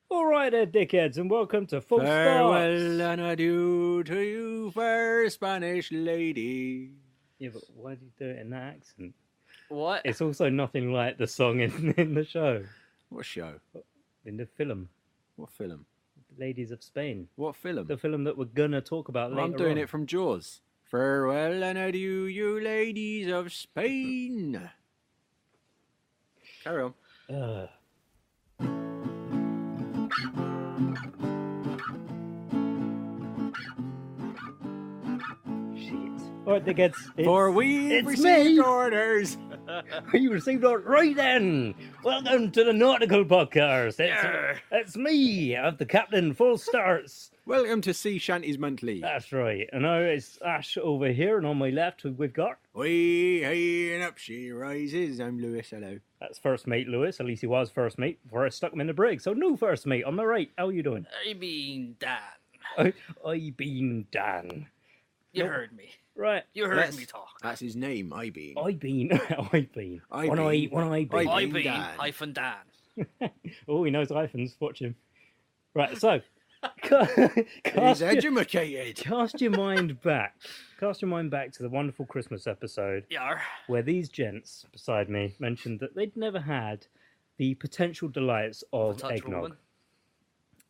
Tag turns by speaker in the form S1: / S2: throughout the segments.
S1: All right there, dickheads, and welcome to Full
S2: Farewell
S1: Starts.
S2: and adieu to you, fair Spanish lady.
S1: Yeah, but why do you do it in that accent?
S3: What?
S1: It's also nothing like the song in the show,
S2: What show?
S1: in the film,
S2: What film?
S1: Ladies of Spain.
S2: What film?
S1: The film that we're gonna talk about
S2: Well,
S1: later
S2: I'm doing
S1: on.
S2: it from Jaws. Farewell and adieu, you ladies of Spain. Carry on.
S1: Ugh. Shit. All right, dickheads.
S2: For we've
S1: it's
S2: received
S1: me.
S2: orders.
S1: You received it right then. Welcome to the Nautical Podcast.
S3: Yarr.
S1: It's me, the Captain Full Starts.
S2: Welcome to Sea Shanties Monthly.
S1: That's right. And now it's Ash over here, and on my left we've got...
S2: Way, hey, and up she rises. I'm Lewis, hello.
S1: That's first mate Lewis. At least he was first mate before I stuck him in the brig. So new first mate on my right. How are you doing?
S3: I mean, Dan.
S1: I been Dan.
S3: You
S1: Nope.
S3: heard me.
S1: Right.
S3: You heard
S2: That's-
S3: me talk.
S2: That's his name, I been.
S1: I been. I been.
S2: I
S1: When
S2: been.
S1: I been.
S3: I
S2: been
S3: been
S2: Dan.
S3: hyphen Dan.
S1: Oh, he knows hyphens. Watch him. Right. So
S2: He's
S1: cast your,
S2: educated.
S1: cast your mind back. Cast your mind back to the wonderful Christmas episode
S3: Yar.
S1: where these gents beside me mentioned that they'd never had the potential delights of
S3: Touch
S1: eggnog
S3: woman.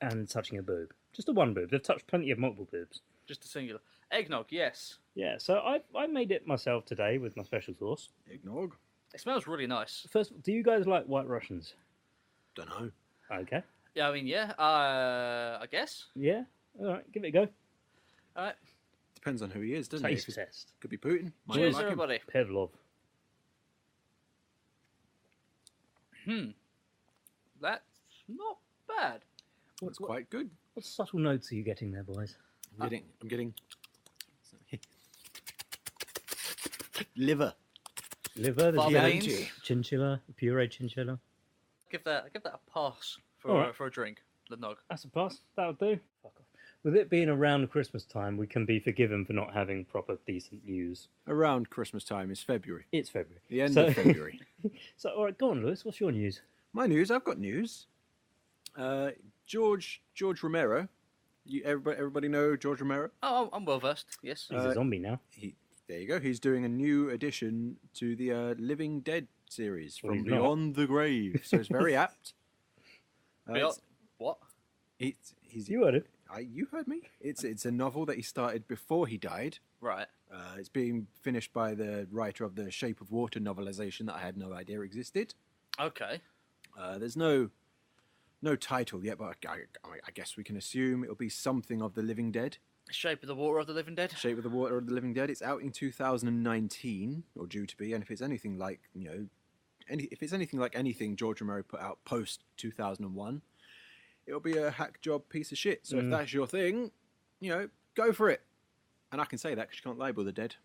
S1: and touching a boob. Just a one boob. They've touched plenty of multiple boobs.
S3: Just a singular. Eggnog, yes.
S1: Yeah, so I made it myself today with my special sauce.
S2: Eggnog?
S3: It smells really nice.
S1: First, do you guys like White Russians?
S2: Don't know.
S1: Okay.
S3: Yeah, I mean, yeah. I guess.
S1: Yeah? All right, give it a go.
S3: All right.
S2: Depends on who he is, doesn't
S1: Taste
S2: it?
S1: test.
S2: Could be Putin. Might
S3: Cheers,
S2: not like him.
S3: everybody.
S1: Pavlov.
S3: That's not bad.
S2: It's quite good.
S1: What subtle notes are you getting there, boys?
S2: I'm getting liver.
S1: Liver, there's
S3: Fava
S1: yeah,
S3: beans.
S1: chinchilla, pureed chinchilla.
S3: Give that a pass for
S1: All right.
S3: for a drink. The nog.
S1: That's a pass. That'll do. Fuck off. With it being around Christmas time, we can be forgiven for not having proper, decent news.
S2: Around Christmas time is February.
S1: It's February.
S2: The end
S1: So-
S2: of February.
S1: So, all right, go on, Lewis. What's your news?
S2: My news, I've got news. George Romero. Everybody know George Romero?
S3: Oh, I'm well versed. Yes.
S1: He's a zombie now.
S2: There you go. He's doing a new addition to the Living Dead series
S1: Well,
S2: from
S1: he's not.
S2: Beyond the Grave. So it's very apt.
S3: What?
S2: He's
S1: You heard it.
S2: you heard me. It's a novel that he started before he died.
S3: Right.
S2: It's being finished by the writer of the Shape of Water novelization that I had no idea existed.
S3: Okay.
S2: There's no title yet, but I guess we can assume it'll be something of the Living Dead.
S3: Shape of the Water of the Living Dead.
S2: Shape of the Water of the Living Dead. It's out in 2019, or due to be, and if it's anything like anything George Romero put out post 2001, it'll be a hack job piece of shit. So if that's your thing, go for it. And I can say that because you can't label the dead.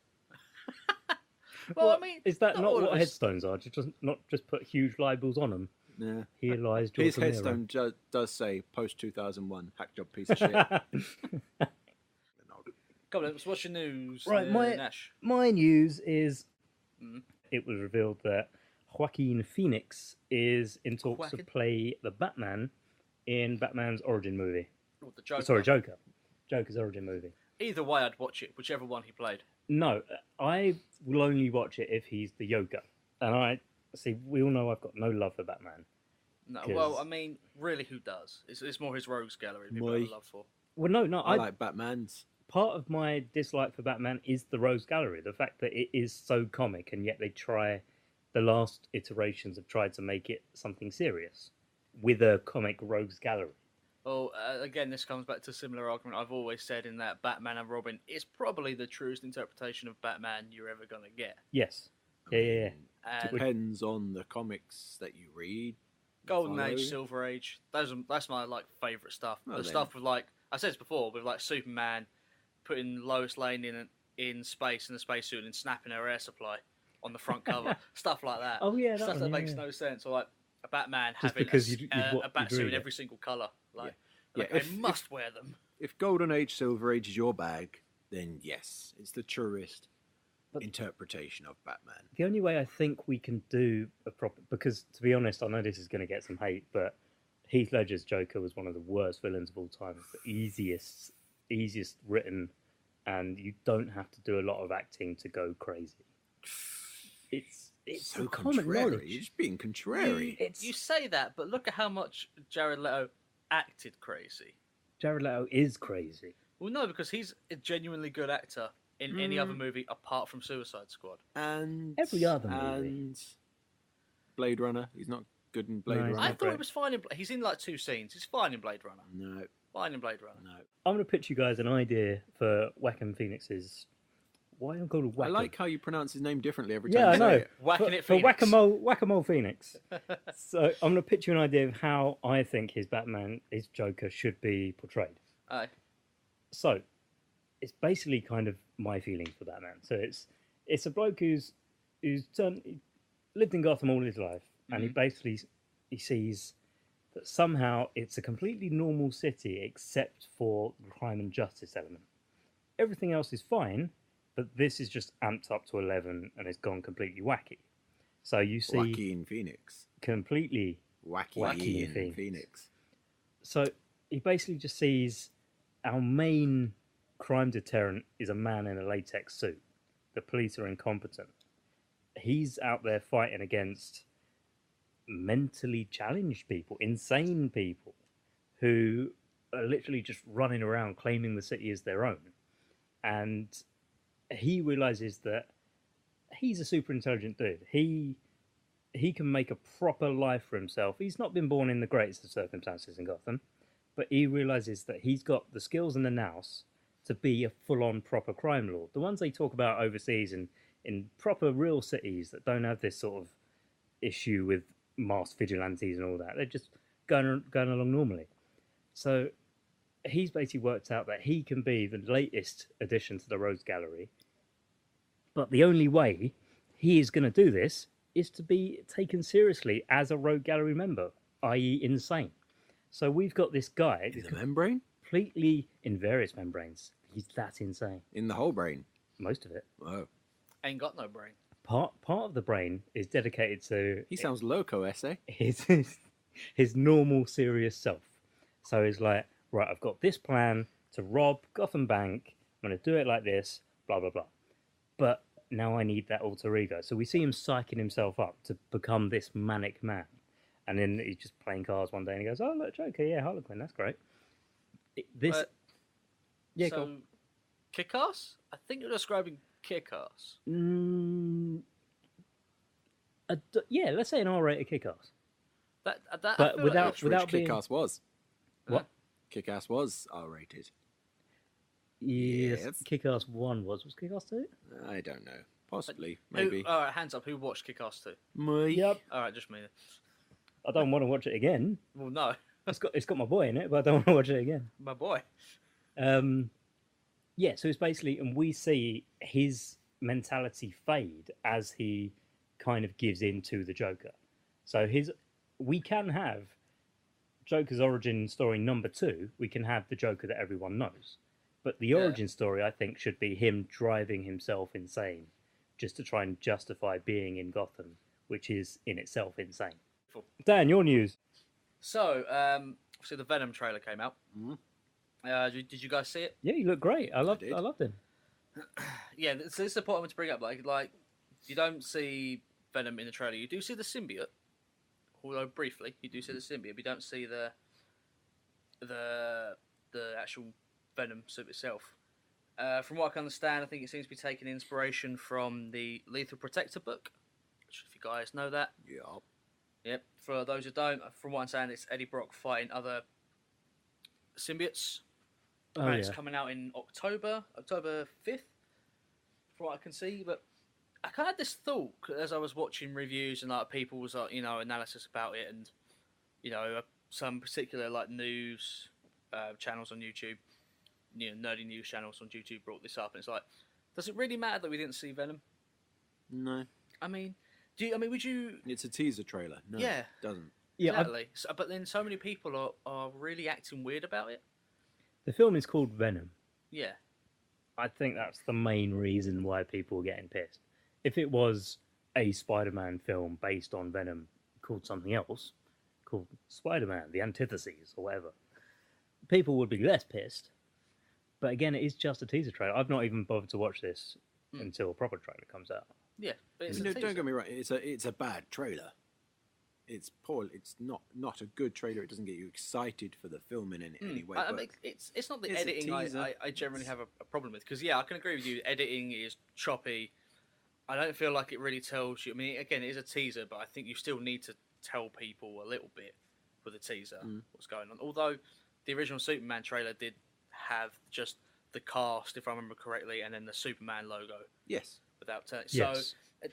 S3: Well, I mean,
S1: Is that not
S3: all
S1: what
S3: of us-
S1: headstones are? Not just put huge labels on them.
S2: Yeah.
S1: Here lies George
S2: His
S1: Romero.
S2: headstone does say post 2001 hack job piece of shit.
S3: Come on, what's your news?
S1: Right,
S3: Nash.
S1: My news is
S3: Mm.
S1: it was revealed that Joaquin Phoenix is in talks
S3: Joaquin?
S1: to play the Batman in Batman's origin movie.
S3: Oh, the Joker.
S1: Sorry, Joker. Joker's origin movie.
S3: Either way, I'd watch it, whichever one he played.
S1: No, I will only watch it if he's the Joker. And we all know I've got no love for Batman.
S3: No,
S1: 'Cause-
S3: well, I mean, really, who does? It's more his rogues gallery people
S2: Moi.
S3: have love for.
S1: Well, no,
S2: I like Batman's.
S1: part of my dislike for Batman is the Rogues Gallery. The fact that it is so comic, and yet the last iterations have tried to make it something serious with a comic Rogues Gallery.
S3: Well, again, this comes back to a similar argument I've always said in that Batman and Robin is probably the truest interpretation of Batman you're ever going to get.
S1: Yes. Yeah.
S3: And
S2: Depends on the comics that you read.
S3: Golden
S2: follow.
S3: Age, Silver Age, that's my favourite stuff.
S2: Oh,
S3: the
S2: then.
S3: stuff with I said this before, with Superman putting Lois Lane in space in a spacesuit and snapping her air supply on the front cover, stuff like that.
S1: Oh, yeah, that
S3: stuff
S1: one,
S3: that
S1: yeah,
S3: makes
S1: yeah.
S3: no sense. Or a Batman
S1: Just
S3: having
S1: because
S3: a
S1: you'd
S3: batsuit
S1: read
S3: in
S1: it.
S3: every single colour.
S2: Yeah,
S3: I
S2: if-
S3: must wear them.
S2: If Golden Age, Silver Age is your bag, then yes, it's the truest
S1: But-
S2: interpretation of Batman.
S1: The only way I think we can do a proper... Because, to be honest, I know this is going to get some hate, but Heath Ledger's Joker was one of the worst villains of all time. It's the easiest written, and you don't have to do a lot of acting to go crazy. It's
S2: so
S1: common
S2: contrary.
S1: knowledge.
S2: You're just being contrary.
S3: You say that, but look at how much Jared Leto acted crazy.
S1: Jared Leto is crazy.
S3: Well, no, because he's a genuinely good actor in any other movie apart from Suicide Squad.
S2: And
S1: Every other movie.
S2: And Blade Runner. He's not good in Blade
S1: No, he's
S2: Runner.
S3: I
S1: not
S3: thought
S1: great.
S3: it was fine. He's in like 2 scenes. He's fine in Blade Runner.
S2: No,
S3: Fine in Blade Runner.
S2: no.
S1: I'm going to pitch you guys an idea for Whackham Phoenix's. Why am I called
S2: I
S1: Whackham?
S2: like how you pronounce his name differently every
S1: Yeah,
S2: time
S1: I
S2: you
S1: know.
S2: say it.
S3: Whacking it
S1: for
S3: Phoenix.
S1: Whack-a-mole Phoenix. So I'm going to pitch you an idea of how I think his Joker should be portrayed.
S3: Aye.
S1: So it's basically kind of my feelings for Batman. So it's a bloke he lived in Gotham all his life, and he sees that somehow it's a completely normal city except for the crime and justice element. Everything else is fine, but this is just amped up to 11 and it's gone completely wacky. So you see
S2: Joaquin Phoenix.
S1: completely
S2: Joaquin
S1: Phoenix.
S2: Phoenix.
S1: So he basically just sees our main crime deterrent is a man in a latex suit. The police are incompetent. He's out there fighting against mentally challenged people, insane people, who are literally just running around claiming the city as their own. And he realizes that he's a super intelligent dude. He can make a proper life for himself. He's not been born in the greatest of circumstances in Gotham, but he realizes that he's got the skills and the nous to be a full-on proper crime lord. The ones they talk about overseas and in proper real cities that don't have this sort of issue with masked vigilantes and all that. They're just going along normally. So he's basically worked out that he can be the latest addition to the Rose Gallery, but the only way he is going to do this is to be taken seriously as a Rogue Gallery member, i.e. insane. So we've got this guy
S2: In the membrane?
S1: completely in various membranes. He's that insane.
S2: In the whole brain?
S1: Most of it.
S2: Oh.
S3: Ain't got no brain.
S1: Part of the brain is dedicated to
S2: He sounds loco, essay.
S1: his normal serious self. So he's like, right, I've got this plan to rob Gotham Bank. I'm going to do it like this, blah, blah, blah. But now I need that alter ego. So we see him psyching himself up to become this manic man. And then he's just playing cards one day and he goes, oh, look, Joker, yeah, Harlequin, that's great. Yeah,
S3: so,
S1: go on.
S3: Kick-Ass? I think you're describing Kick-Ass.
S1: Yeah, let's say an R-rated Kick-Ass.
S3: That,
S1: But
S3: I feel
S1: without-
S3: like
S2: Which
S1: without being-
S2: Kick-Ass was.
S1: What?
S2: Kick-Ass was R-rated.
S1: Yes. Kick-Ass 1 was Kick-Ass 2?
S2: I don't know. Possibly.
S3: Who,
S2: Maybe.
S3: all right, hands up. Who watched Kick-Ass 2?
S2: Me.
S1: Yep.
S3: All right, just me.
S1: I don't want to watch it again.
S3: Well, no,
S1: It's got my boy in it, but I don't want to watch it again.
S3: my boy.
S1: Yeah, so it's basically, and we see his mentality fade as he kind of gives in to the Joker. So we can have Joker's origin story number 2. We can have the Joker that everyone knows, but the origin story, I think, should be him driving himself insane, just to try and justify being in Gotham, which is in itself insane. Dan, your news.
S3: So, obviously the Venom trailer came out.
S2: Mhm.
S3: Did you guys see it?
S1: Yeah, you look great. I
S2: did.
S1: loved him.
S3: Yeah, so this is the point I want to bring up. Like you don't see Venom in the trailer. You do see the symbiote, although briefly. You do see the symbiote, but you don't see the actual Venom suit itself. From what I can understand, I think it seems to be taking inspiration from the Lethal Protector book, which, if you guys know that.
S2: Yeah.
S3: Yep. For those who don't, from what I'm saying, it's Eddie Brock fighting other symbiotes.
S1: Oh,
S3: It's
S1: yeah.
S3: coming out in October 5th, from what I can see. But I kind of had this thought as I was watching reviews and like people's analysis about it, and some particular like news channels on YouTube, nerdy news channels on YouTube brought this up, and it's like, does it really matter that we didn't see Venom?
S2: No.
S3: I mean, would you?
S2: It's a teaser trailer. No,
S3: Yeah.
S2: it doesn't.
S1: Yeah,
S3: Exactly. But then so many people are really acting weird about it.
S1: the film is called Venom.
S3: Yeah.
S1: I think that's the main reason why people are getting pissed. If it was a Spider-Man film based on Venom called something else, called Spider-Man, the antitheses or whatever, people would be less pissed. But again, it is just a teaser trailer. I've not even bothered to watch this until a proper trailer comes out.
S3: Yeah, but it's
S2: Don't get me wrong. It's a bad trailer. It's poor. It's not a good trailer. It doesn't get you excited for the film in any way.
S3: I mean, it's not the
S2: it's a
S3: editing
S2: teaser.
S3: I generally have a problem with, because I can agree with you. Editing is choppy. I don't feel like it really tells you. I mean, again, it is a teaser, but I think you still need to tell people a little bit with a teaser what's going on. Although the original Superman trailer did have just the cast, if I remember correctly, and then the Superman logo.
S2: Yes.
S3: Without turning.
S1: Yes.
S3: So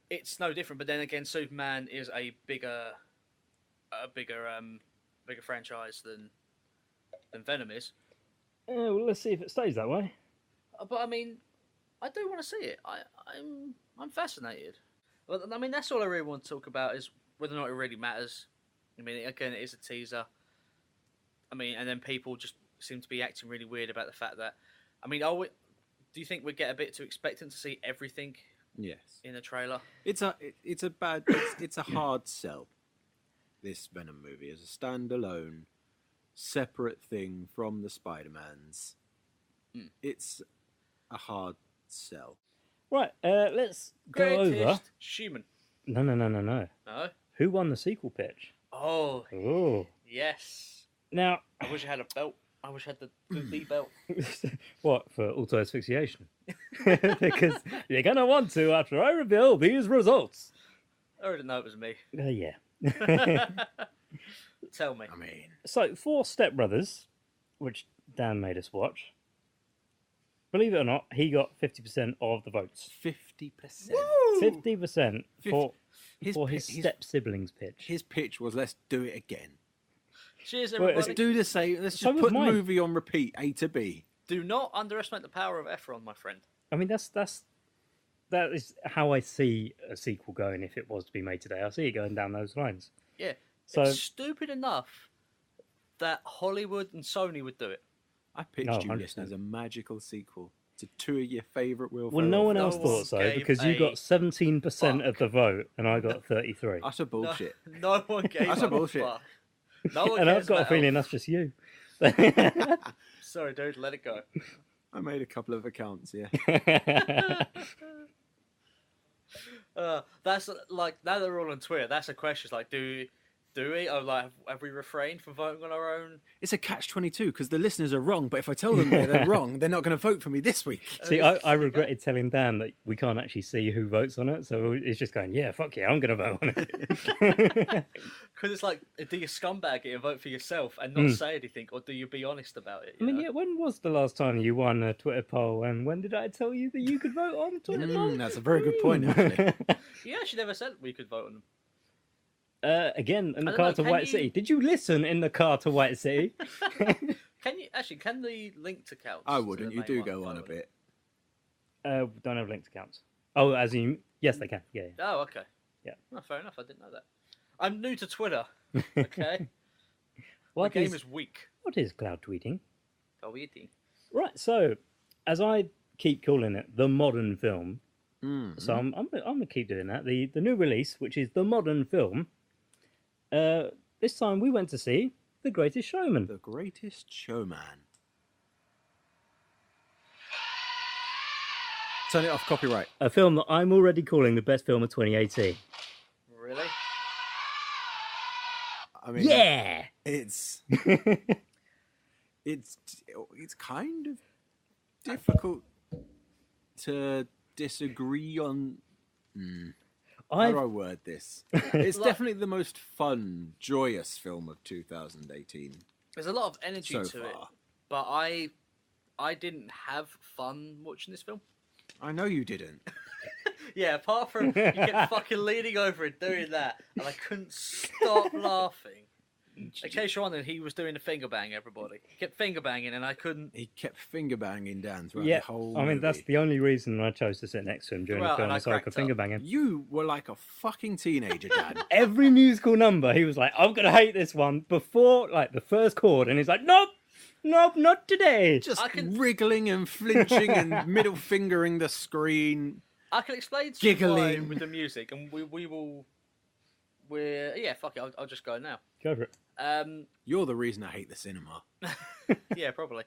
S3: it's no different. But then again, Superman is a bigger franchise than Venom is.
S1: Well, let's see if it stays that way.
S3: But I mean, I do want to see it. I'm fascinated. Well, I mean, that's all I really want to talk about, is whether or not it really matters. I mean, again, it is a teaser. I mean, and then people just seem to be acting really weird about the fact that. I mean, do you think we get a bit too expectant to see everything?
S2: Yes.
S3: In a trailer.
S2: It's a hard sell. This Venom movie is a standalone, separate thing from the Spider-Mans. It's a hard sell.
S1: Right, let's go over.
S3: Showman.
S1: No.
S3: No.
S1: Who won the sequel pitch?
S3: Oh.
S1: Oh.
S3: Yes.
S1: Now,
S3: I wish I had a belt. I wish I had the belt.
S1: what, for auto asphyxiation? Because you're going to want to after I reveal these results.
S3: I already know it was me.
S1: Yeah.
S3: Tell me.
S2: I mean,
S1: So, for Step Brothers, which Dan made us watch, believe it or not, he got 50% of the votes.
S2: 50%.
S1: 50% for his
S2: his-
S1: step siblings pitch.
S2: His pitch was, let's do it again.
S3: Cheers,
S1: Well,
S3: everybody.
S2: Let's do the same. Let's
S1: So
S2: just
S1: was
S2: put the
S1: mine.
S2: movie on repeat, A to B.
S3: Do not underestimate the power of Efron, my friend.
S1: I mean, that is how I see a sequel going if it was to be made today. I see it going down those lines.
S3: Yeah.
S1: So,
S3: It's stupid enough that Hollywood and Sony would do it.
S2: I pitched
S1: No,
S2: you
S1: 100%.
S2: this as a magical sequel to two of your favourite Will
S1: well,
S2: Ferrell
S1: no one
S2: films.
S1: else thought so
S3: gave
S1: because you got 17% of
S3: fuck.
S1: the vote and I got 33.
S2: Utter bullshit.
S3: No one gave
S2: That's a
S3: a
S2: bullshit.
S3: fuck. No one
S1: And
S3: cares
S1: I've got a
S3: about
S1: feeling that's just you.
S3: Sorry, dude. Let it go.
S2: I made a couple of accounts, yeah.
S3: That's like, now they're all on Twitter. That's a question. It's like, do we? Or like, have we refrained from voting on our own?
S2: It's a catch-22 because the listeners are wrong, but if I tell them they're wrong, they're not going to vote for me this week.
S1: See, I regretted telling Dan that we can't actually see who votes on it, so it's just going, yeah, fuck yeah, I'm going to vote on it.
S3: Because it's like, do you scumbag it and vote for yourself and not say anything, or do you be honest about it?
S1: I mean, yeah, when was the last time you won a Twitter poll, and when did I tell you that you could vote on a Twitter poll?
S2: That's a very good point, actually.
S3: You actually never said we could vote on them.
S1: Again, in the
S3: I don't
S1: car
S3: know,
S1: to
S3: can
S1: White
S3: you-
S1: City. Did you listen in the car to White City?
S3: Can the link to counts?
S2: I
S3: to
S2: wouldn't.
S3: the
S2: You
S3: main
S2: do
S3: one
S2: go
S3: vote
S2: on a
S3: it?
S2: bit.
S1: Don't have linked accounts. Oh, as in, yes, they can. Yeah.
S3: Oh, okay.
S1: Yeah.
S3: Oh, fair enough. I didn't know that. I'm new to Twitter. Okay.
S1: What
S3: the game
S1: is
S3: is weak.
S1: what is cloud tweeting?
S3: Go eating.
S1: Right. So, as I keep calling it, the modern film.
S2: Mm.
S1: So I'm gonna keep doing that. The new release, which is the modern film. This time we went to see The Greatest Showman.
S2: The Greatest Showman. Turn it off, copyright.
S1: A film that I'm already calling the best film of 2018.
S3: Really?
S2: I mean,
S1: Yeah!
S2: it's kind of difficult to disagree on. How do I word this? It's
S3: Like-
S2: definitely the most fun, joyous film of 2018
S3: There's a lot of energy
S2: so
S3: to it,
S2: far.
S3: but I didn't have fun watching this film.
S2: I know you didn't.
S3: Yeah, apart from you kept fucking leaning over and doing that, and I couldn't stop laughing. In case you're wondering, he was doing the finger bang, everybody. He kept finger banging, and I couldn't.
S2: He kept finger banging Dan throughout
S1: Yeah,
S2: the whole
S1: I mean,
S2: movie.
S1: that's the only reason I chose to sit next to him during
S3: Well,
S1: the film,
S3: and I
S1: so I could
S3: cracked
S1: finger
S3: up.
S1: bang him.
S2: You were like a fucking teenager, Dan.
S1: Every musical number, he was like, I'm going to hate this one before, like, the first chord, and he's like, nope, not today.
S2: Just
S3: I can-
S2: wriggling and flinching and middle fingering the screen.
S3: I can explain to you why
S2: Giggling.
S3: with the music, and we will fuck it. I'll just go now.
S1: Go for it.
S2: You're the reason I hate the cinema.
S3: Yeah, probably.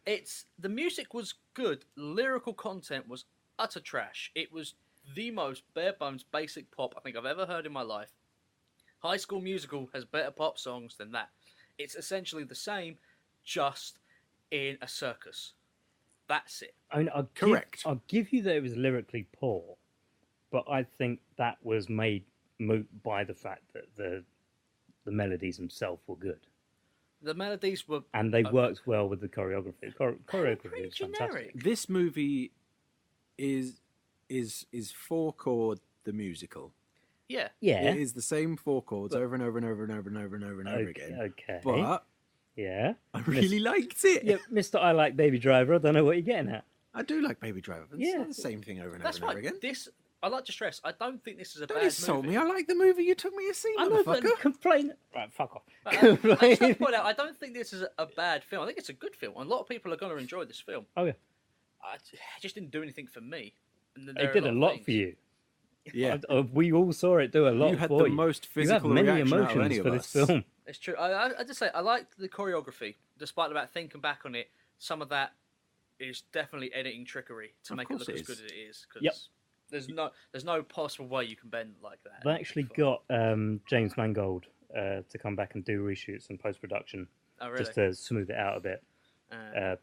S3: The music was good. Lyrical content was utter trash. It was the most bare bones basic pop I think I've ever heard in my life. High School Musical has better pop songs than that. It's essentially the same, just in a circus. That's it.
S1: I mean,
S2: Correct.
S1: I'll give you that it was lyrically poor, but I think that was made moot by the fact that the melodies themselves were good.
S3: The melodies were...
S1: And they worked well with the choreography. Choreography
S3: pretty
S1: is fantastic.
S2: This movie is 4-chord the musical.
S3: Yeah.
S1: Yeah.
S2: It is the same 4 chords over and over and over and over and over and over and over again.
S1: Okay.
S2: But
S1: yeah.
S2: I really liked it.
S1: Yeah, Mr. I Like Baby Driver. I don't know what you're getting at.
S2: I do like Baby Driver. But it's
S1: Yeah.
S2: not the same thing over and
S3: That's
S2: over and
S3: right.
S2: over again.
S3: I like to stress, I don't think this is a
S2: Don't
S3: bad
S2: insult
S3: movie.
S2: me. I like the movie you took me to see,
S1: I know, but
S2: motherfucker.
S1: complain. Right, fuck off.
S3: I just want to point out, I don't think this is a bad film. I think it's a good film. A lot of people are going to enjoy this film.
S1: Oh, yeah.
S3: It just didn't do anything for me. And
S1: It did a lot for you.
S2: Yeah.
S1: We all saw it do a lot
S2: You had
S1: for
S2: the
S1: you.
S2: most
S1: You have
S2: physical
S1: many
S2: reaction out of any
S1: emotions
S2: of
S1: for
S2: us.
S1: this film.
S3: It's true. I just say, I liked the choreography. Despite about thinking back on it, some of that is definitely editing trickery to
S2: Of
S3: make it
S2: course
S3: look
S2: it
S3: as good
S2: is.
S3: as it is. Because
S1: Yep.
S3: there's no possible way you can bend like that.
S1: They actually got James Mangold to come back and do reshoots and post-production
S3: Oh, really?
S1: just to smooth it out a bit.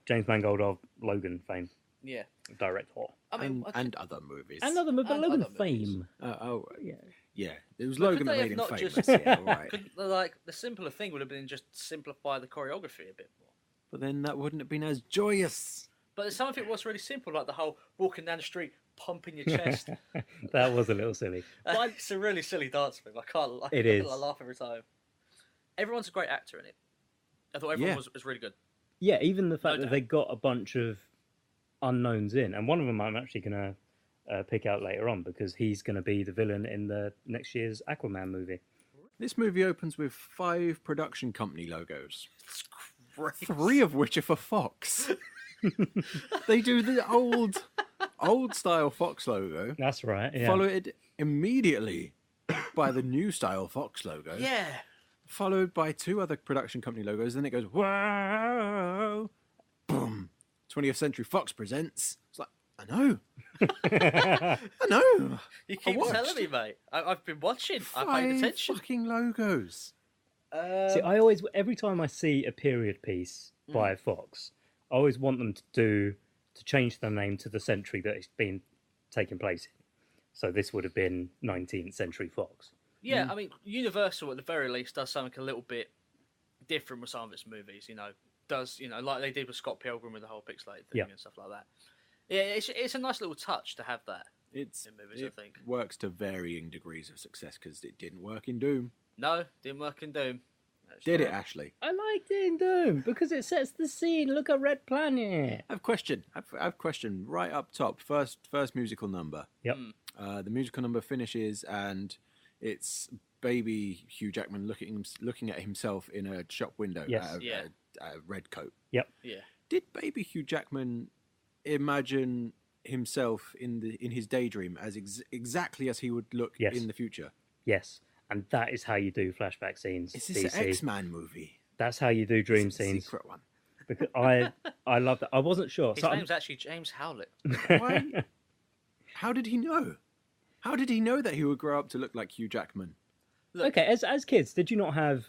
S1: James Mangold of Logan fame,
S3: Yeah.
S1: director.
S3: I mean,
S2: and other movies.
S1: Another movie,
S3: And
S1: Logan
S3: other movies.
S1: fame.
S2: Yeah.
S1: Yeah.
S2: It was
S3: But
S2: Logan
S3: could
S2: that
S3: they
S2: made
S3: have
S2: him
S3: not
S2: famous.
S3: just-
S2: Yeah, all right.
S3: like the simpler thing would have been just simplify the choreography a bit more.
S2: But then that wouldn't have been as joyous.
S3: But some of it was really simple, like the whole walking down the street, pumping your chest.
S1: That was a little silly.
S3: It's a really silly dance move.
S1: It is.
S3: I laugh every time. Everyone's a great actor in it. I thought everyone was really good.
S1: Yeah, even the fact
S3: No
S1: that
S3: doubt.
S1: they got a bunch of unknowns in, and one of them I'm actually going to pick out later on because he's going to be the villain in the next year's Aquaman movie.
S2: This movie opens with 5 production company logos,
S3: It's great.
S2: 3 of which are for Fox. They do the old style Fox logo,
S1: That's right. Yeah.
S2: followed immediately by the new style Fox logo,
S3: Yeah.
S2: followed by 2 other production company logos. Then it goes, whoa, boom, 20th Century Fox presents. It's like, I know. I know.
S3: You keep
S2: watched.
S3: telling me, mate. I've been watching. I paid
S2: 5
S3: attention.
S2: fucking logos.
S1: See, I always, every time I see a period piece by Fox, I always want them to change the name to the century that it's been taking place in. So this would have been 19th century Fox.
S3: Yeah, I mean, Universal at the very least does something a little bit different with some of its movies. Like they did with Scott Pilgrim with the whole pixelated thing and stuff like that. Yeah, it's a nice little touch to have that.
S2: It
S3: in movies, I think.
S2: works to varying degrees of success because it didn't work in Doom.
S3: No, didn't work in Doom. That's
S2: Did
S3: true.
S2: it, Ashley?
S1: I liked it in Doom because it sets the scene. Look at Red Planet.
S2: I have a question. I've question right up top. First musical number.
S1: Yep.
S2: The musical number finishes and it's baby Hugh Jackman looking at himself in a shop window
S1: Yes.
S2: at a red coat.
S1: Yep.
S3: Yeah.
S2: Did baby Hugh Jackman imagine himself in his daydream as exactly as he would look
S1: Yes.
S2: in the future?
S1: Yes. And that is how you do flashback scenes.
S2: Is this
S1: DC.
S2: an X-Man movie?
S1: That's how you do dream
S2: Is it a
S1: scenes.
S2: secret one.
S1: Because I love that. I wasn't sure.
S3: His
S1: So
S3: name's actually James Howlett.
S2: Why? How did he know? How did he know that he would grow up to look like Hugh Jackman?
S3: Look,
S1: okay, as kids, did you not have?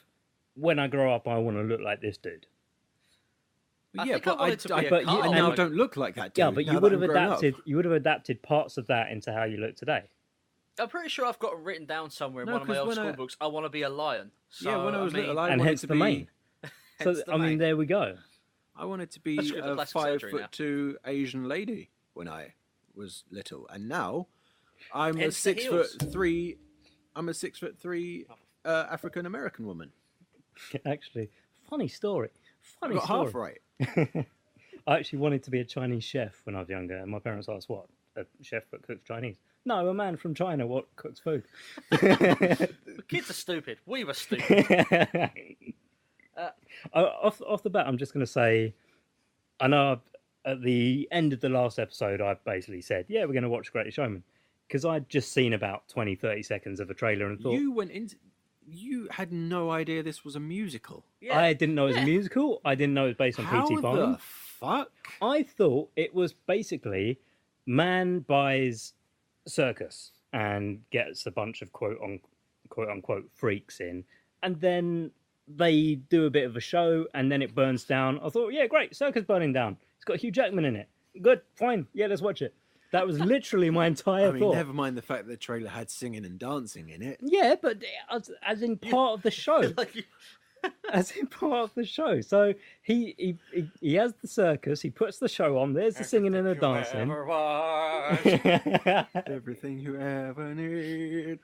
S1: When I grow up, I want to look like this dude.
S3: I
S2: yeah,
S3: think I
S2: but
S3: wanted to be a
S1: but you-
S3: car.
S2: I
S1: and
S2: now
S1: now-
S2: don't look like that dude.
S1: Yeah, but
S2: now
S1: you
S2: that
S1: would have
S2: I'm grown up.
S1: adapted. You would have adapted parts of that into how you look today.
S3: I'm pretty sure I've got it written down somewhere in
S2: No,
S3: one of my
S2: 'cause
S3: old
S2: when
S3: school
S2: I-
S3: books. I want to be a lion. So,
S2: Yeah, when I was little, I
S1: And
S2: wanted
S1: hence
S2: to
S1: the
S2: be.
S1: mane. So
S3: Hence the
S1: I mean,
S3: mane.
S1: there we go.
S2: I wanted to be
S3: That's good for
S2: a
S3: plastic surgery now.
S2: 5'2" Asian lady when I was little, and now I'm
S3: Hence
S2: a
S3: the heels.
S2: 6'3". I'm a 6'3" African American woman.
S1: Actually, funny story.
S2: I
S1: Funny
S2: got
S1: story.
S2: half right.
S1: I actually wanted to be a Chinese chef when I was younger, and my parents asked, "What? A chef that cooks Chinese?" No, a man from China what cooks food.
S3: The kids are stupid. We were stupid.
S1: Off the bat, I'm just going to say, I know at the end of the last episode, I basically said, "Yeah, we're going to watch Greatest Showman." because I'd just seen about 20, 30 seconds of a trailer and thought,
S2: You went into. You had no idea this was a musical.
S3: Yeah.
S1: I didn't know it was a musical. I didn't know it was based on
S2: How
S1: P.T. Barnum.
S2: the fuck?
S1: I thought it was basically man buys circus and gets a bunch of quote unquote freaks in, and then they do a bit of a show, and then it burns down. I thought, yeah, great, circus burning down. It's got Hugh Jackman in it. Good, fine, yeah, let's watch it. That was literally my entire
S2: I mean,
S1: thought.
S2: never mind the fact that the trailer had singing and dancing in it.
S1: Yeah, but as in part of the show. As in part of the show. So he has the circus, he puts the show on, there's the singing and the dancing.
S2: Everything you ever need.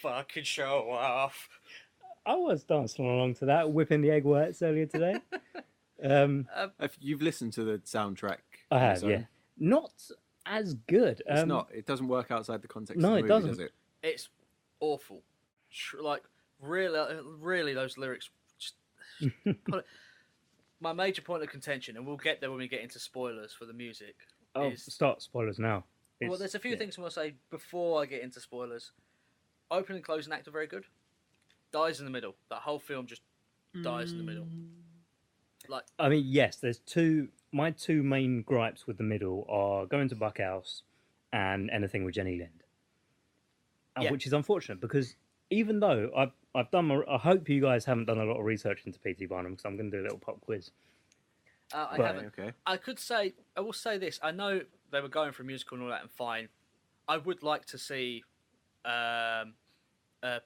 S3: Fucking show off.
S1: I was dancing along to that, whipping the egg whites earlier today.
S2: If you've listened to the soundtrack,
S1: I have,
S2: so
S1: yeah. Not as good.
S2: It's not. It doesn't work outside the context
S1: No,
S2: of the
S1: it
S2: movie,
S1: doesn't.
S2: does it?
S3: It's awful. Like, really, those lyrics. Just my major point of contention, and we'll get there when we get into spoilers for the music.
S1: Start spoilers now.
S3: Well, there's a few things I want to say before I get into spoilers. Opening and closing act are very good. Dies in the middle. That whole film just dies in the middle. Like,
S1: I mean, yes, there's two. My two main gripes with the middle are Going to Buckhouse and Anything with Jenny Lind, which is unfortunate because even though I've done, I hope you guys haven't done a lot of research into P.T. Barnum because I'm going to do a little pop quiz.
S3: I haven't. Okay. I will say this. I know they were going for a musical and all that, and fine. I would like to see a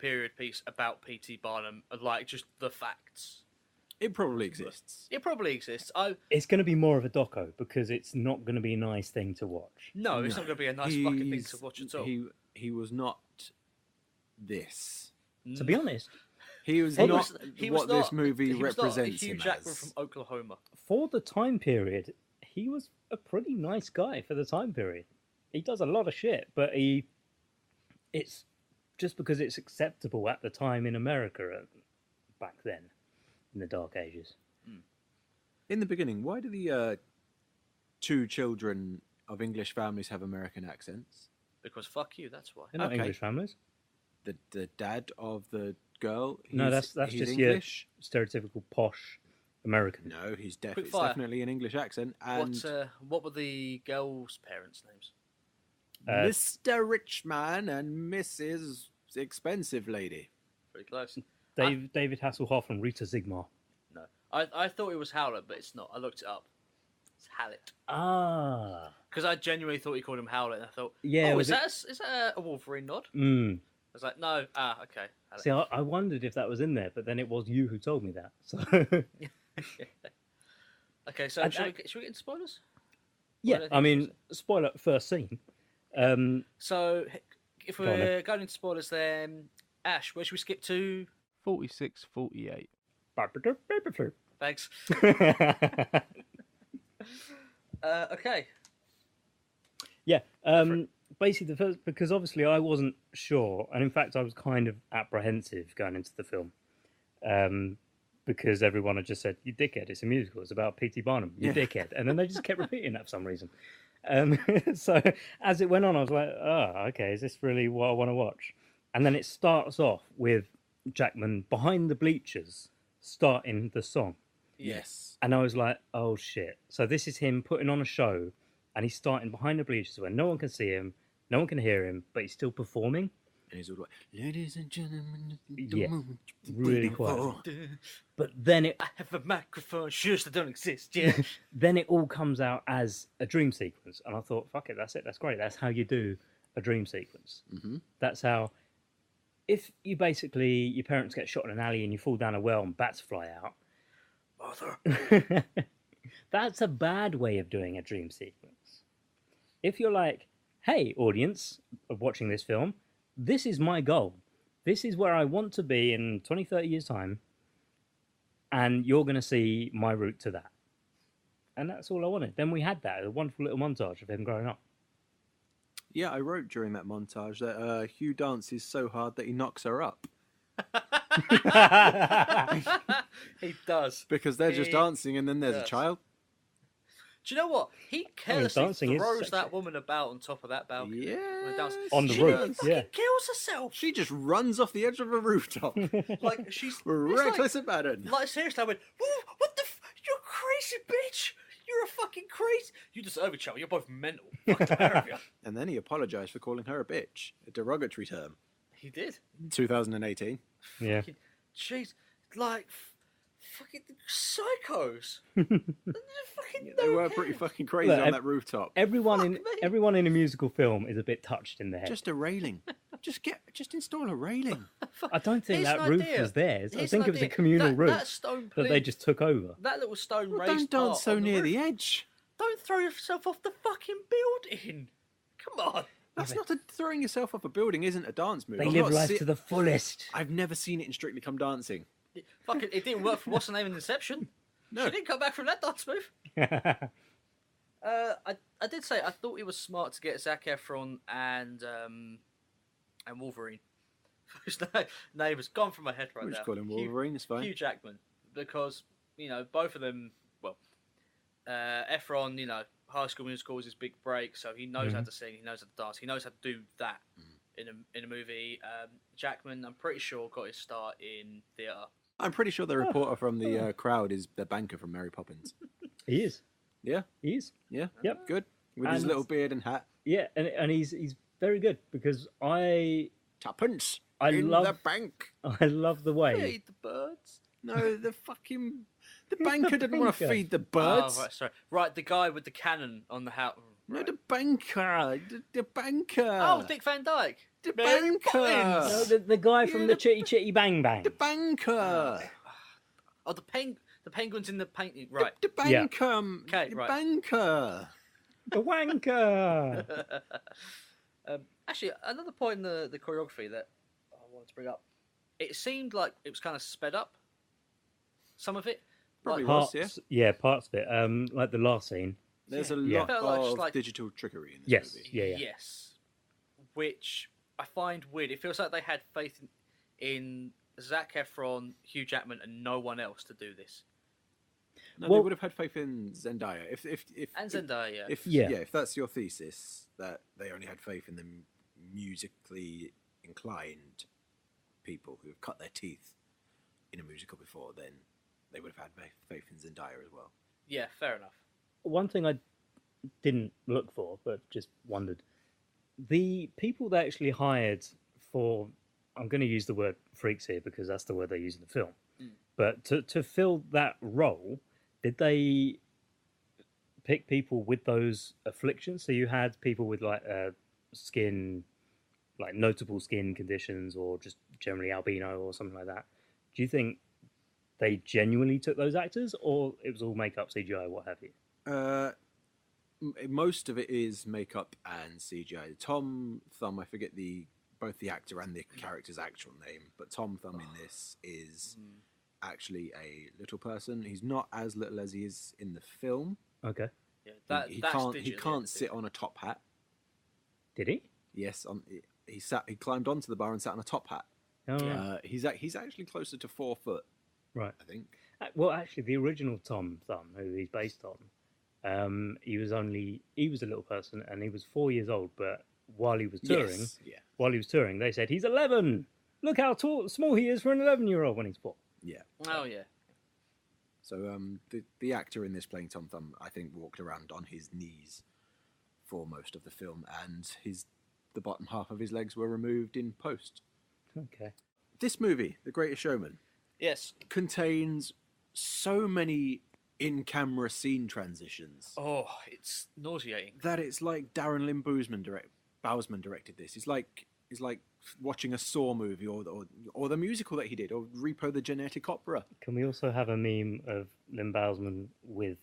S3: period piece about P.T. Barnum, like just the facts.
S2: It probably exists.
S3: It probably exists.
S1: It's going to be more of a doco because it's not going to be a nice thing to watch.
S3: No, it's not going to be a nice fucking thing to watch at all.
S2: He was not this.
S1: To be honest,
S2: he was not what this movie represents
S3: Hugh
S2: him
S3: Jackman
S2: as.
S3: from Oklahoma.
S1: For the time period, he was a pretty nice guy for the time period. He does a lot of shit, but it's just because it's acceptable at the time in America back then. In the Dark Ages.
S2: In the beginning, why do the two children of English families have American accents?
S3: Because fuck you, that's why.
S1: They're not English families.
S2: The dad of the girl.
S1: No, that's just
S2: English.
S1: Your stereotypical posh American.
S2: No, it's definitely an English accent. And
S3: what were the girls' parents' names?
S2: Mr. Richman and Mrs. Expensive Lady.
S3: Pretty close.
S1: David Hasselhoff and Rita Zigmar.
S3: No, I thought it was Howlett, but it's not. I looked it up. It's Hallett.
S1: Ah.
S3: Because I genuinely thought he called him Howlett, and I thought, is that a Wolverine nod? I was like, no. Okay. Hallett.
S1: See, I wondered if that was in there, but then it was you who told me that. So.
S3: Okay, so should we get into spoilers?
S1: Yeah, I mean, spoiler first scene.
S3: So, if we're going into spoilers, then Ash, where should we skip to?
S4: 46-48.
S3: Thanks. Okay.
S1: Yeah. Basically, the first, because obviously I wasn't sure, and in fact I was kind of apprehensive going into the film, because everyone had just said, "You dickhead! It's a musical. It's about P.T. Barnum. You dickhead!" And then they just kept repeating that for some reason. So as it went on, I was like, "Oh, okay. Is this really what I want to watch?" And then it starts off with Jackman behind the bleachers starting the song.
S2: Yes.
S1: And I was like, oh shit. So this is him putting on a show and he's starting behind the bleachers where no one can see him, no one can hear him, but he's still performing.
S2: And he's all like, ladies and gentlemen,
S1: really quiet. But then
S3: I have a microphone, sure, they don't exist, yeah.
S1: Then it all comes out as a dream sequence. And I thought, fuck it, that's great. That's how you do a dream sequence.
S2: Mm-hmm.
S1: That's how... If you basically, your parents get shot in an alley and you fall down a well and bats fly out,
S3: Mother.
S1: That's a bad way of doing a dream sequence. If you're like, hey, audience of watching this film, this is my goal. This is where I want to be in 20, 30 years' time, and you're going to see my route to that. And that's all I wanted. Then we had that, a wonderful little montage of him growing up.
S2: Yeah, I wrote during that montage that Hugh dances so hard that he knocks her up.
S3: He does.
S2: Because they're just dancing and then there's a child.
S3: Do you know what? He carelessly
S1: dancing is
S3: throws
S1: sexy.
S3: that woman about on top of that balcony.
S2: Yeah,
S1: On the
S3: She
S1: roof,
S3: fucking
S1: yeah.
S3: kills herself.
S2: She just runs off the edge of a rooftop.
S3: Like she's
S2: Reckless
S3: it's
S2: abandon.
S3: like seriously, I went, what the? You're crazy, bitch. You're a fucking crazy. You deserve it, Charlie. You're both mental. Fuck the pair of you.
S2: And then he apologised for calling her a bitch, a derogatory term.
S3: He did.
S2: 2018.
S1: Yeah.
S3: Jeez, like fucking psychos. Fucking
S2: They
S3: no
S2: were
S3: care.
S2: pretty fucking crazy
S1: Look,
S2: on that rooftop.
S1: Everyone
S3: Fuck
S1: in
S3: me.
S1: a musical film is a bit touched in the head.
S2: Just a railing. Just install a railing.
S1: I don't think
S3: Here's
S1: that
S3: an
S1: roof
S3: idea.
S1: was theirs. I
S3: Here's
S1: think
S3: an
S1: it was a
S3: idea.
S1: communal
S3: That
S1: roof
S3: stone
S1: that they
S3: plinth-
S1: just took over.
S3: That little stone
S2: Well,
S3: raised
S2: don't
S3: part
S2: dance so
S3: on the
S2: near
S3: roof.
S2: the edge.
S3: Don't throw yourself off the fucking building. Come on.
S2: That's not throwing yourself off a building. Isn't a dance move.
S1: They
S2: I've
S1: live
S2: not
S1: life
S2: se-
S1: to the fullest.
S2: I've never seen it in Strictly Come Dancing.
S3: Fucking, it didn't work for what's her name in Inception.
S2: No.
S3: She didn't come back from that dance move. I did say I thought it was smart to get Zac Efron and Wolverine. His name has gone from my head right
S2: We'll
S3: now.
S2: just call him Wolverine. It's fine.
S3: Hugh Jackman, because both of them. Well, Efron, High School Musical was his big break, so he knows how to sing, he knows how to dance, he knows how to do that in a movie. Jackman, I'm pretty sure, got his start in theatre.
S2: I'm pretty sure the reporter from the crowd is the banker from Mary Poppins.
S1: He is.
S2: Yeah,
S1: He is.
S2: yeah,
S1: Yep.
S2: good with his
S1: And-
S2: little beard and hat.
S1: Yeah, and he's very good because
S2: Tuppence
S1: I
S2: in
S1: love-
S2: the bank.
S1: I love the way.
S3: Feed the birds.
S2: No, the banker didn't want to
S1: banker.
S2: feed the birds.
S3: Oh, right, sorry. Right, the guy with the cannon on the house.
S2: No,
S3: Right.
S2: the banker. The banker.
S3: Oh, Dick Van Dyke.
S2: The
S3: Mary
S2: banker.
S3: Poppins.
S1: No, the guy from
S2: Yeah,
S1: the
S2: the-
S1: Chitty Chitty Bang Bang.
S2: The banker.
S3: Oh, the penguins in the painting. Right.
S2: The
S1: Yeah.
S2: banker.
S3: Okay,
S2: the
S3: right.
S2: banker.
S1: The wanker.
S3: Actually, another point in the choreography that I wanted to bring up. It seemed like it was kind of sped up. Some of it.
S2: Probably
S3: Like,
S2: was,
S1: Parts,
S2: yeah.
S1: Parts of it. Like the last scene.
S2: There's a
S1: Yeah.
S2: lot
S3: Felt like
S2: of
S3: just like-
S2: digital trickery in this
S1: Yes.
S2: movie.
S1: Yeah.
S3: Yes. Which I find weird. It feels like they had faith in Zac Efron, Hugh Jackman, and no one else to do this.
S2: No,
S1: Well-
S2: they would have had faith in Zendaya. If
S3: And Zendaya, yeah.
S2: if that's your thesis, that they only had faith in the musically inclined people who have cut their teeth in a musical before, then they would have had faith in Zendaya as well.
S3: Yeah, fair enough.
S1: One thing I didn't look for, but just wondered, the people they actually hired for, I'm going to use the word freaks here because that's the word they use in the film, but to fill that role, did they pick people with those afflictions? So you had people with like skin, like notable skin conditions, or just generally albino or something like that. Do you think they genuinely took those actors, or it was all makeup, CGI, what have you?
S2: Most of it is makeup and CGI. Tom Thumb, I forget both the actor and the character's actual name, but Tom Thumb in this is actually a little person. He's not as little as he is in the film.
S1: Okay.
S3: Yeah,
S2: He
S3: that's
S2: can't. He
S3: digital,
S2: can't
S3: isn't
S2: sit
S3: it?
S2: on a top hat.
S1: Did he?
S2: Yes, he climbed onto the bar and sat on a top hat.
S1: Oh, right.
S2: He's actually closer to 4 foot,
S1: Right.
S2: I think.
S1: Well, actually, the original Tom Thumb, who he's based on, he was a little person, and he was 4 years old. But while he was touring,
S2: Yes,
S1: they said he's 11. Look how small he is for an 11-year-old when he's 4.
S2: yeah.
S3: Oh yeah.
S2: So the actor in this playing Tom Thumb, I think, walked around on his knees for most of the film, and the bottom half of his legs were removed in post.
S1: Okay.
S2: This movie, The Greatest Showman,
S3: Yes.
S2: contains so many in-camera scene transitions
S3: Oh, it's nauseating.
S2: that it's like Darren Lynn Bousman directed this. It's like watching a Saw movie or the musical that he did, or Repo the Genetic Opera.
S1: Can we also have a meme of Lim Bousman with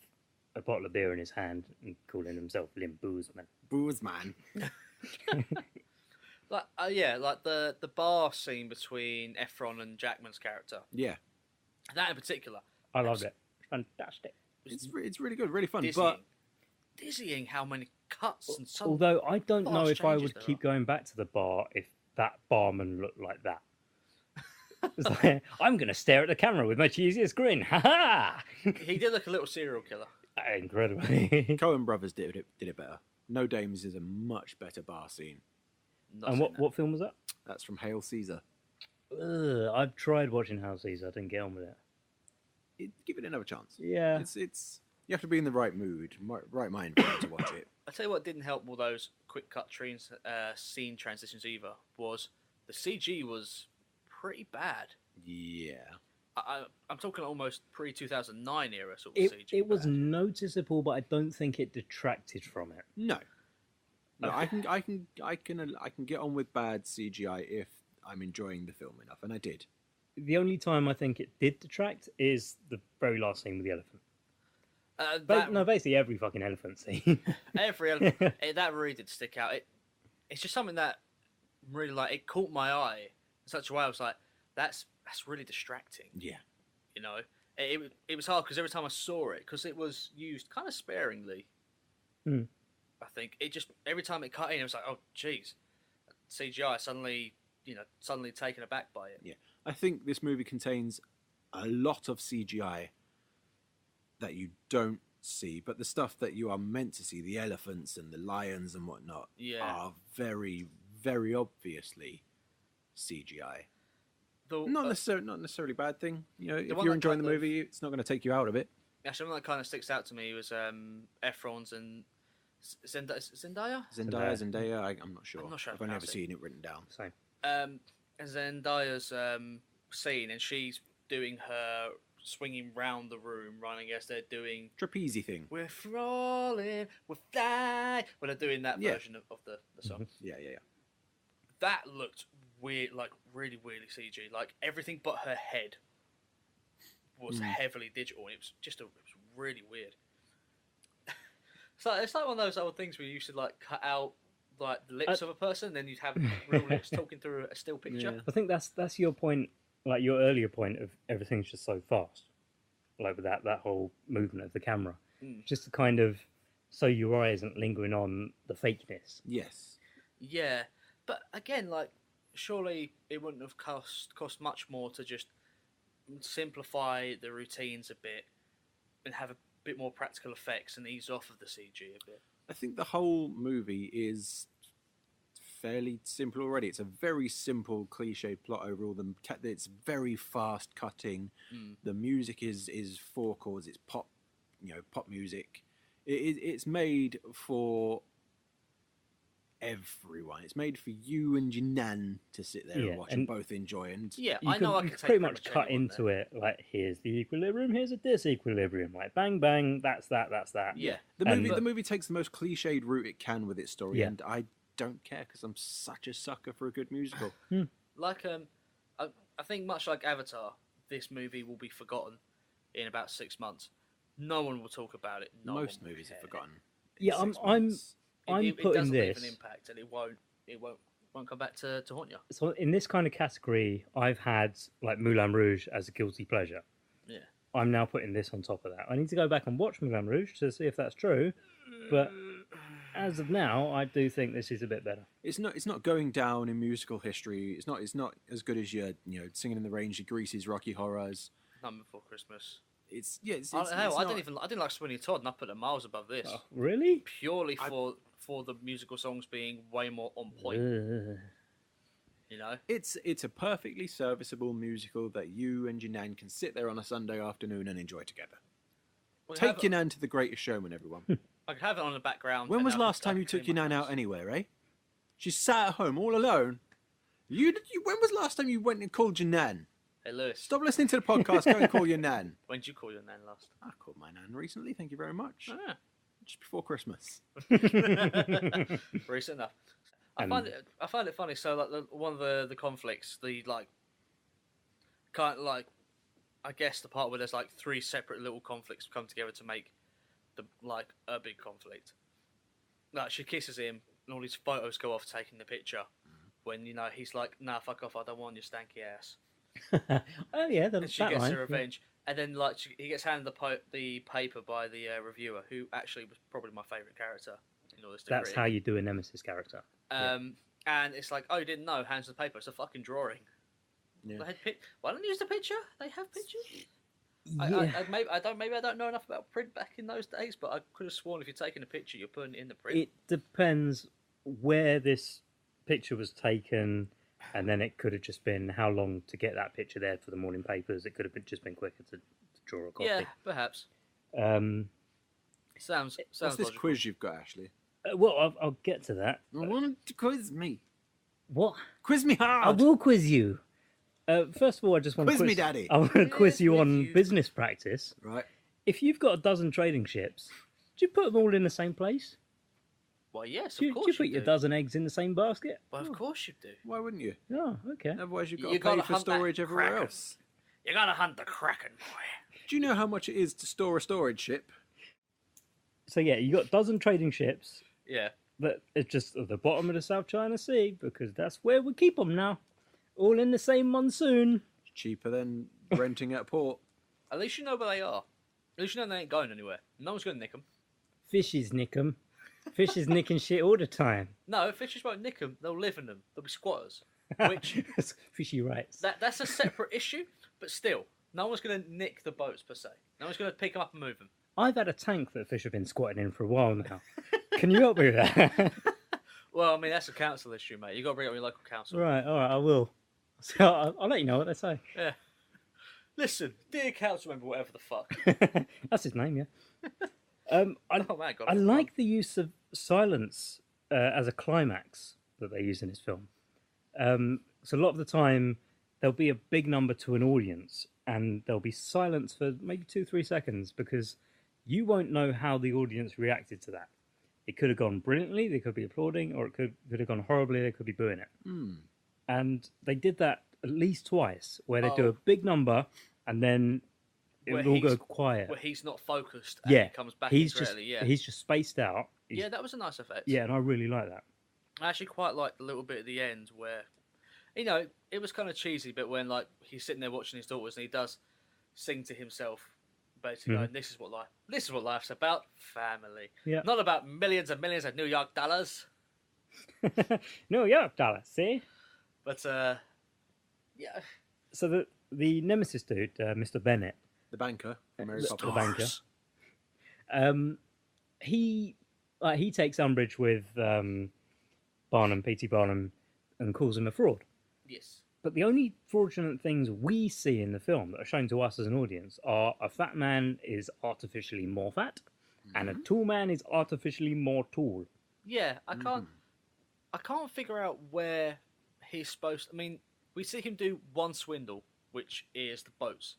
S1: a bottle of beer in his hand and calling himself Lim Boozman?
S2: Boozman.
S3: Like like the bar scene between Efron and Jackman's character.
S2: Yeah,
S3: That in particular.
S1: I loved it. Fantastic.
S2: it's really good, really fun.
S3: Dizzying. Dizzying how many cuts and so.
S1: Although I don't know
S3: fast
S1: if I
S3: changes
S1: would
S3: there
S1: keep
S3: are.
S1: going back to the bar if that barman looked like that. It's like, I'm going to stare at the camera with my cheesiest grin. Ha ha!
S3: He did look a little serial killer.
S1: Incredibly.
S2: Coen Brothers did it better. No Dames is a much better bar scene.
S3: Not
S1: And
S3: seen
S1: what film was that?
S2: That's from Hail Caesar.
S1: I've tried watching House Caesar. I didn't get on with it.
S2: Give it another chance.
S1: Yeah.
S2: It's you have to be in the right mood, right mind frame to watch it.
S3: I tell you what didn't help all those quick cut scene transitions either was the CG was pretty bad.
S2: Yeah.
S3: I'm talking almost pre-2009 era sort of CG.
S1: It was
S3: bad.
S1: noticeable, but I don't think it detracted from it.
S2: No. No, I can get on with bad CGI if I'm enjoying the film enough, and I did.
S1: The only time I think it did detract is the very last scene with the elephant. Basically every fucking elephant scene.
S3: Every element, that really did stick out. It's just something that really it caught my eye in such a way. I was like, that's really distracting.
S2: Yeah.
S3: You know, it was hard because every time I saw it, because it was used kind of sparingly. I think it just every time it cut in, it was like, oh, geez, CGI suddenly taken aback by it.
S2: Yeah. I think this movie contains a lot of CGI that you don't see, but the stuff that you are meant to see, the elephants and the lions and whatnot, are very, very obviously CGI. Not necessarily bad thing. You know, if you're enjoying the movie, it's not going to take you out of it.
S3: Actually, one that kind of sticks out to me was Efron's and Zendaya.
S2: Zendaya. I'm not sure.
S3: I'm not sure
S2: I've only ever seen it written down.
S1: Same.
S3: Zendaya's scene, and she's doing her swinging round the room, running as they're doing
S2: trapeze thing.
S3: We're falling, we're flying. When they're doing that version of the song.
S2: Mm-hmm. Yeah.
S3: That looked weird, like really weirdly CG. Like everything but her head was heavily digital. And it was really weird. It's like one of those old things where you used to like cut out like the lips of a person, and then you'd have real lips talking through a still picture.
S2: Yeah.
S1: I think that's your point, like your earlier point of everything's just so fast, like with that whole movement of the camera, just to kind of so your eye isn't lingering on the fakeness.
S2: Yes.
S3: Yeah, but again, like surely it wouldn't have cost much more to just simplify the routines a bit and have a bit more practical effects and ease off of the CG a bit.
S2: I think the whole movie is fairly simple already. It's a very simple, cliched plot overall. It's very fast cutting. The music is 4 chords. It's pop, pop music. It's made for everyone. It's made for you and your nan to sit there and watch and both enjoy. And
S3: I know I can
S1: pretty much cut into it. Like, here's the equilibrium, here's a disequilibrium. Like, bang bang, that's that.
S3: Yeah,
S2: the movie takes the most cliched route it can with its story, and I don't care because I'm such a sucker for a good musical.
S3: Like I think much like Avatar, this movie will be forgotten in about 6 months. No one will talk about it.
S2: Most movies are forgotten.
S1: Yeah, I'm putting this.
S3: Leave an impact, and it won't come back to haunt you.
S1: So in this kind of category, I've had like Moulin Rouge as a guilty pleasure.
S3: Yeah,
S1: I'm now putting this on top of that. I need to go back and watch Moulin Rouge to see if that's true, but as of now, I do think this is a bit better.
S2: It's not going down in musical history. It's not as good as your Singing in the Rain, your Greases, Rocky Horrors.
S3: None Before Christmas.
S2: I
S3: didn't like Sweeney Todd, and I put it miles above this.
S1: Oh, really?
S3: Purely for the musical songs being way more on point.
S2: It's a perfectly serviceable musical that you and your nan can sit there on a Sunday afternoon and enjoy together. Take your nan to The Greatest Showman, everyone.
S3: I could have it on the background.
S2: When was the last time you took your nan out anywhere, eh? She sat at home all alone. When was the last time you went and called your nan?
S3: Hey, Lewis.
S2: Stop listening to the podcast. Go and call your nan.
S3: When did you call your nan last?
S2: I called my nan recently. Thank you very much.
S3: Ah.
S2: Just before Christmas.
S3: Recent enough. I find it funny. So, like, one of the conflicts, the like, kind of like, I guess the part where there's like 3 separate little conflicts come together to make a big conflict. Like, she kisses him, and all these photos go off taking the picture. When he's like, "Nah, fuck off! I don't want your stanky ass."
S1: Oh yeah,
S3: and she gets her revenge, and then he gets handed the paper by the reviewer, who actually was probably my favourite character in all this.
S1: That's how you do a nemesis character.
S3: And it's like, oh, you didn't know? Hands the paper. It's a fucking drawing.
S2: Yeah.
S3: Why don't you use the picture? They have pictures. Maybe I don't know enough about print back in those days, but I could have sworn if you're taking a picture, you're putting it in the print.
S1: It depends where this picture was taken, and then it could have just been how long to get that picture there for the morning papers. It could have just been quicker to draw a copy.
S3: Yeah, perhaps. Sounds
S2: What's this
S3: logical.
S2: quiz you've got, Ashley?
S1: Well, I'll get to that.
S2: I want to quiz me.
S1: What?
S2: Quiz me hard.
S1: I will quiz you. First of all, I just want to
S2: Quiz me, Daddy.
S1: I want to quiz you
S3: with
S1: on
S3: you.
S1: business practice.
S2: Right.
S1: If you've got a dozen trading ships, do you put them all in the same place?
S3: Well, yes,
S1: Do
S3: of
S1: you
S3: course
S1: put
S3: you
S1: your
S3: do.
S1: dozen eggs in the same basket?
S3: Well, of course you do.
S2: Why wouldn't you?
S1: Oh, okay.
S2: Otherwise, you've got
S3: You
S2: to pay
S3: gotta
S2: for
S3: hunt that
S2: storage everywhere
S3: kraken.
S2: else.
S3: You gotta hunt the kraken, boy.
S2: Do you know how much it is to store a storage ship?
S1: So yeah, you got a dozen trading ships.
S3: Yeah.
S1: But it's just at the bottom of the South China Sea because that's where we keep them now. All in the same monsoon.
S2: Cheaper than renting at a port.
S3: At least you know where they are. At least you know they ain't going anywhere. No one's gonna nick them.
S1: Fishes nick 'em. Fishes nicking shit all the time.
S3: No, fishes won't nick them. They'll live in them. They'll be squatters. Which
S1: Fishy rights.
S3: that's a separate issue. But still, no one's gonna nick the boats per se. No one's gonna pick them up and move them.
S1: I've had a tank that fish have been squatting in for a while now. Can you help me with that?
S3: Well, I mean that's a council issue, mate. You got to bring it up with your local council.
S1: Right, all right, I will. So I'll let you know what they say.
S3: Yeah. Listen, dear council member, whatever the fuck.
S1: That's his name, yeah.
S3: Oh man, God,
S1: I like the use of silence as a climax that they use in this film. So a lot of the time, there'll be a big number to an audience, and there'll be silence for maybe 2-3 seconds because you won't know how the audience reacted to that. It could have gone brilliantly, they could be applauding, or it could have gone horribly, they could be booing it. And they did that at least twice, where they do a big number and then it
S3: Where
S1: would all go
S3: he's-
S1: quiet.
S3: Where he's not focused and
S1: Yeah,
S3: he comes back
S1: he's
S3: in
S1: just
S3: correctly, yeah.
S1: he's just spaced out.
S3: Yeah, that was a nice effect.
S1: Yeah, and I really like that.
S3: I actually quite liked the little bit at the end where, you know, it was kind of cheesy, but when like he's sitting there watching his daughters and he does sing to himself, basically, going, this is what life's about, family.
S1: Yeah.
S3: Not about millions and millions of New York dollars.
S1: New York dollar, see?
S3: But yeah,
S1: So the Nemesis dude, Mr. Bennett,
S2: The banker. From Mary
S1: the
S2: Poppins.
S1: banker, he takes umbrage with Barnum, P.T. Barnum, and calls him a fraud.
S3: yes,
S1: But the only fraudulent things we see in the film that are shown to us as an audience are a fat man is artificially more fat, and a tall man is artificially more tall.
S3: yeah. I can't figure out where he's supposed. I mean, we see him do one swindle, which is the boats.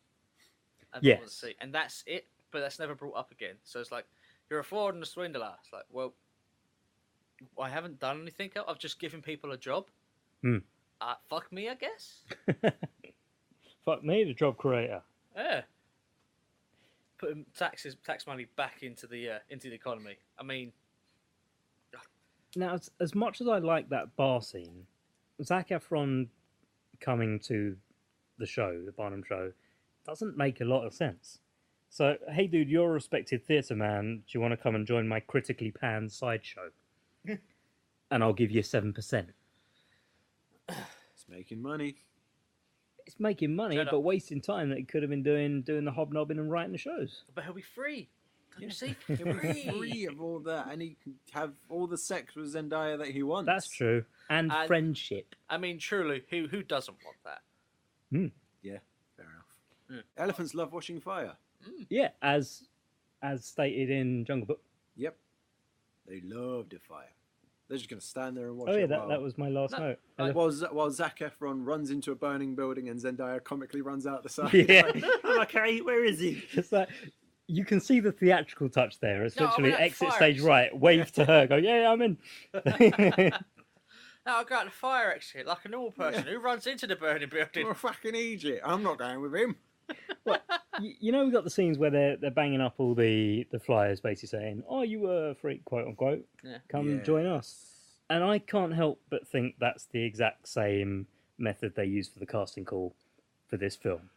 S3: And
S1: Yes.
S3: on the sea, and that's it. But that's never brought up again. So it's like you're a fraud and a swindler. It's like, well, I haven't done anything else. I've just given people a job. Fuck me, I guess.
S1: Fuck me, the job creator.
S3: Yeah. Putting tax money back into the economy. I mean,
S1: Now, as much as I like that bar scene, Zac Efron coming to the show, the Barnum show, doesn't make a lot of sense. So, hey dude, you're a respected theatre man. Do you want to come and join my critically panned sideshow? And I'll give you 7%.
S2: It's making money.
S1: It's making money,
S3: Shut up.
S1: but wasting time that he could have been doing the hobnobbing and writing the shows.
S3: but he'll be free. Don't you see?
S2: He'll be free of all that, and he can have all the sex with Zendaya that he wants.
S1: That's true. And
S3: And-
S1: friendship.
S3: I mean, truly, who doesn't want that?
S2: Yeah, fair enough. Elephants love watching fire.
S1: Yeah, as stated in Jungle Book.
S2: Yep. They love the fire. They're just going to stand there and watch
S1: Oh yeah,
S2: it
S1: that was my last note.
S2: While Zac Efron runs into a burning building and Zendaya comically runs out the side.
S1: Yeah.
S2: I'm like, hey, where is he?
S1: It's like you can see the theatrical touch there. It's
S3: No, I
S1: literally
S3: mean, that
S1: exit
S3: fire
S1: stage
S3: exit.
S1: right, wave to her, go, yeah, I'm in.
S3: Now I'll go out the fire exit like a normal person who runs into the burning building.
S2: We're fucking Egypt. I'm not going with him.
S1: You know, we got the scenes where they're banging up all the flyers, basically saying, "Oh, you were a freak, quote unquote.
S3: Yeah.
S1: Come join us." And I can't help but think that's the exact same method they used for the casting call for this film.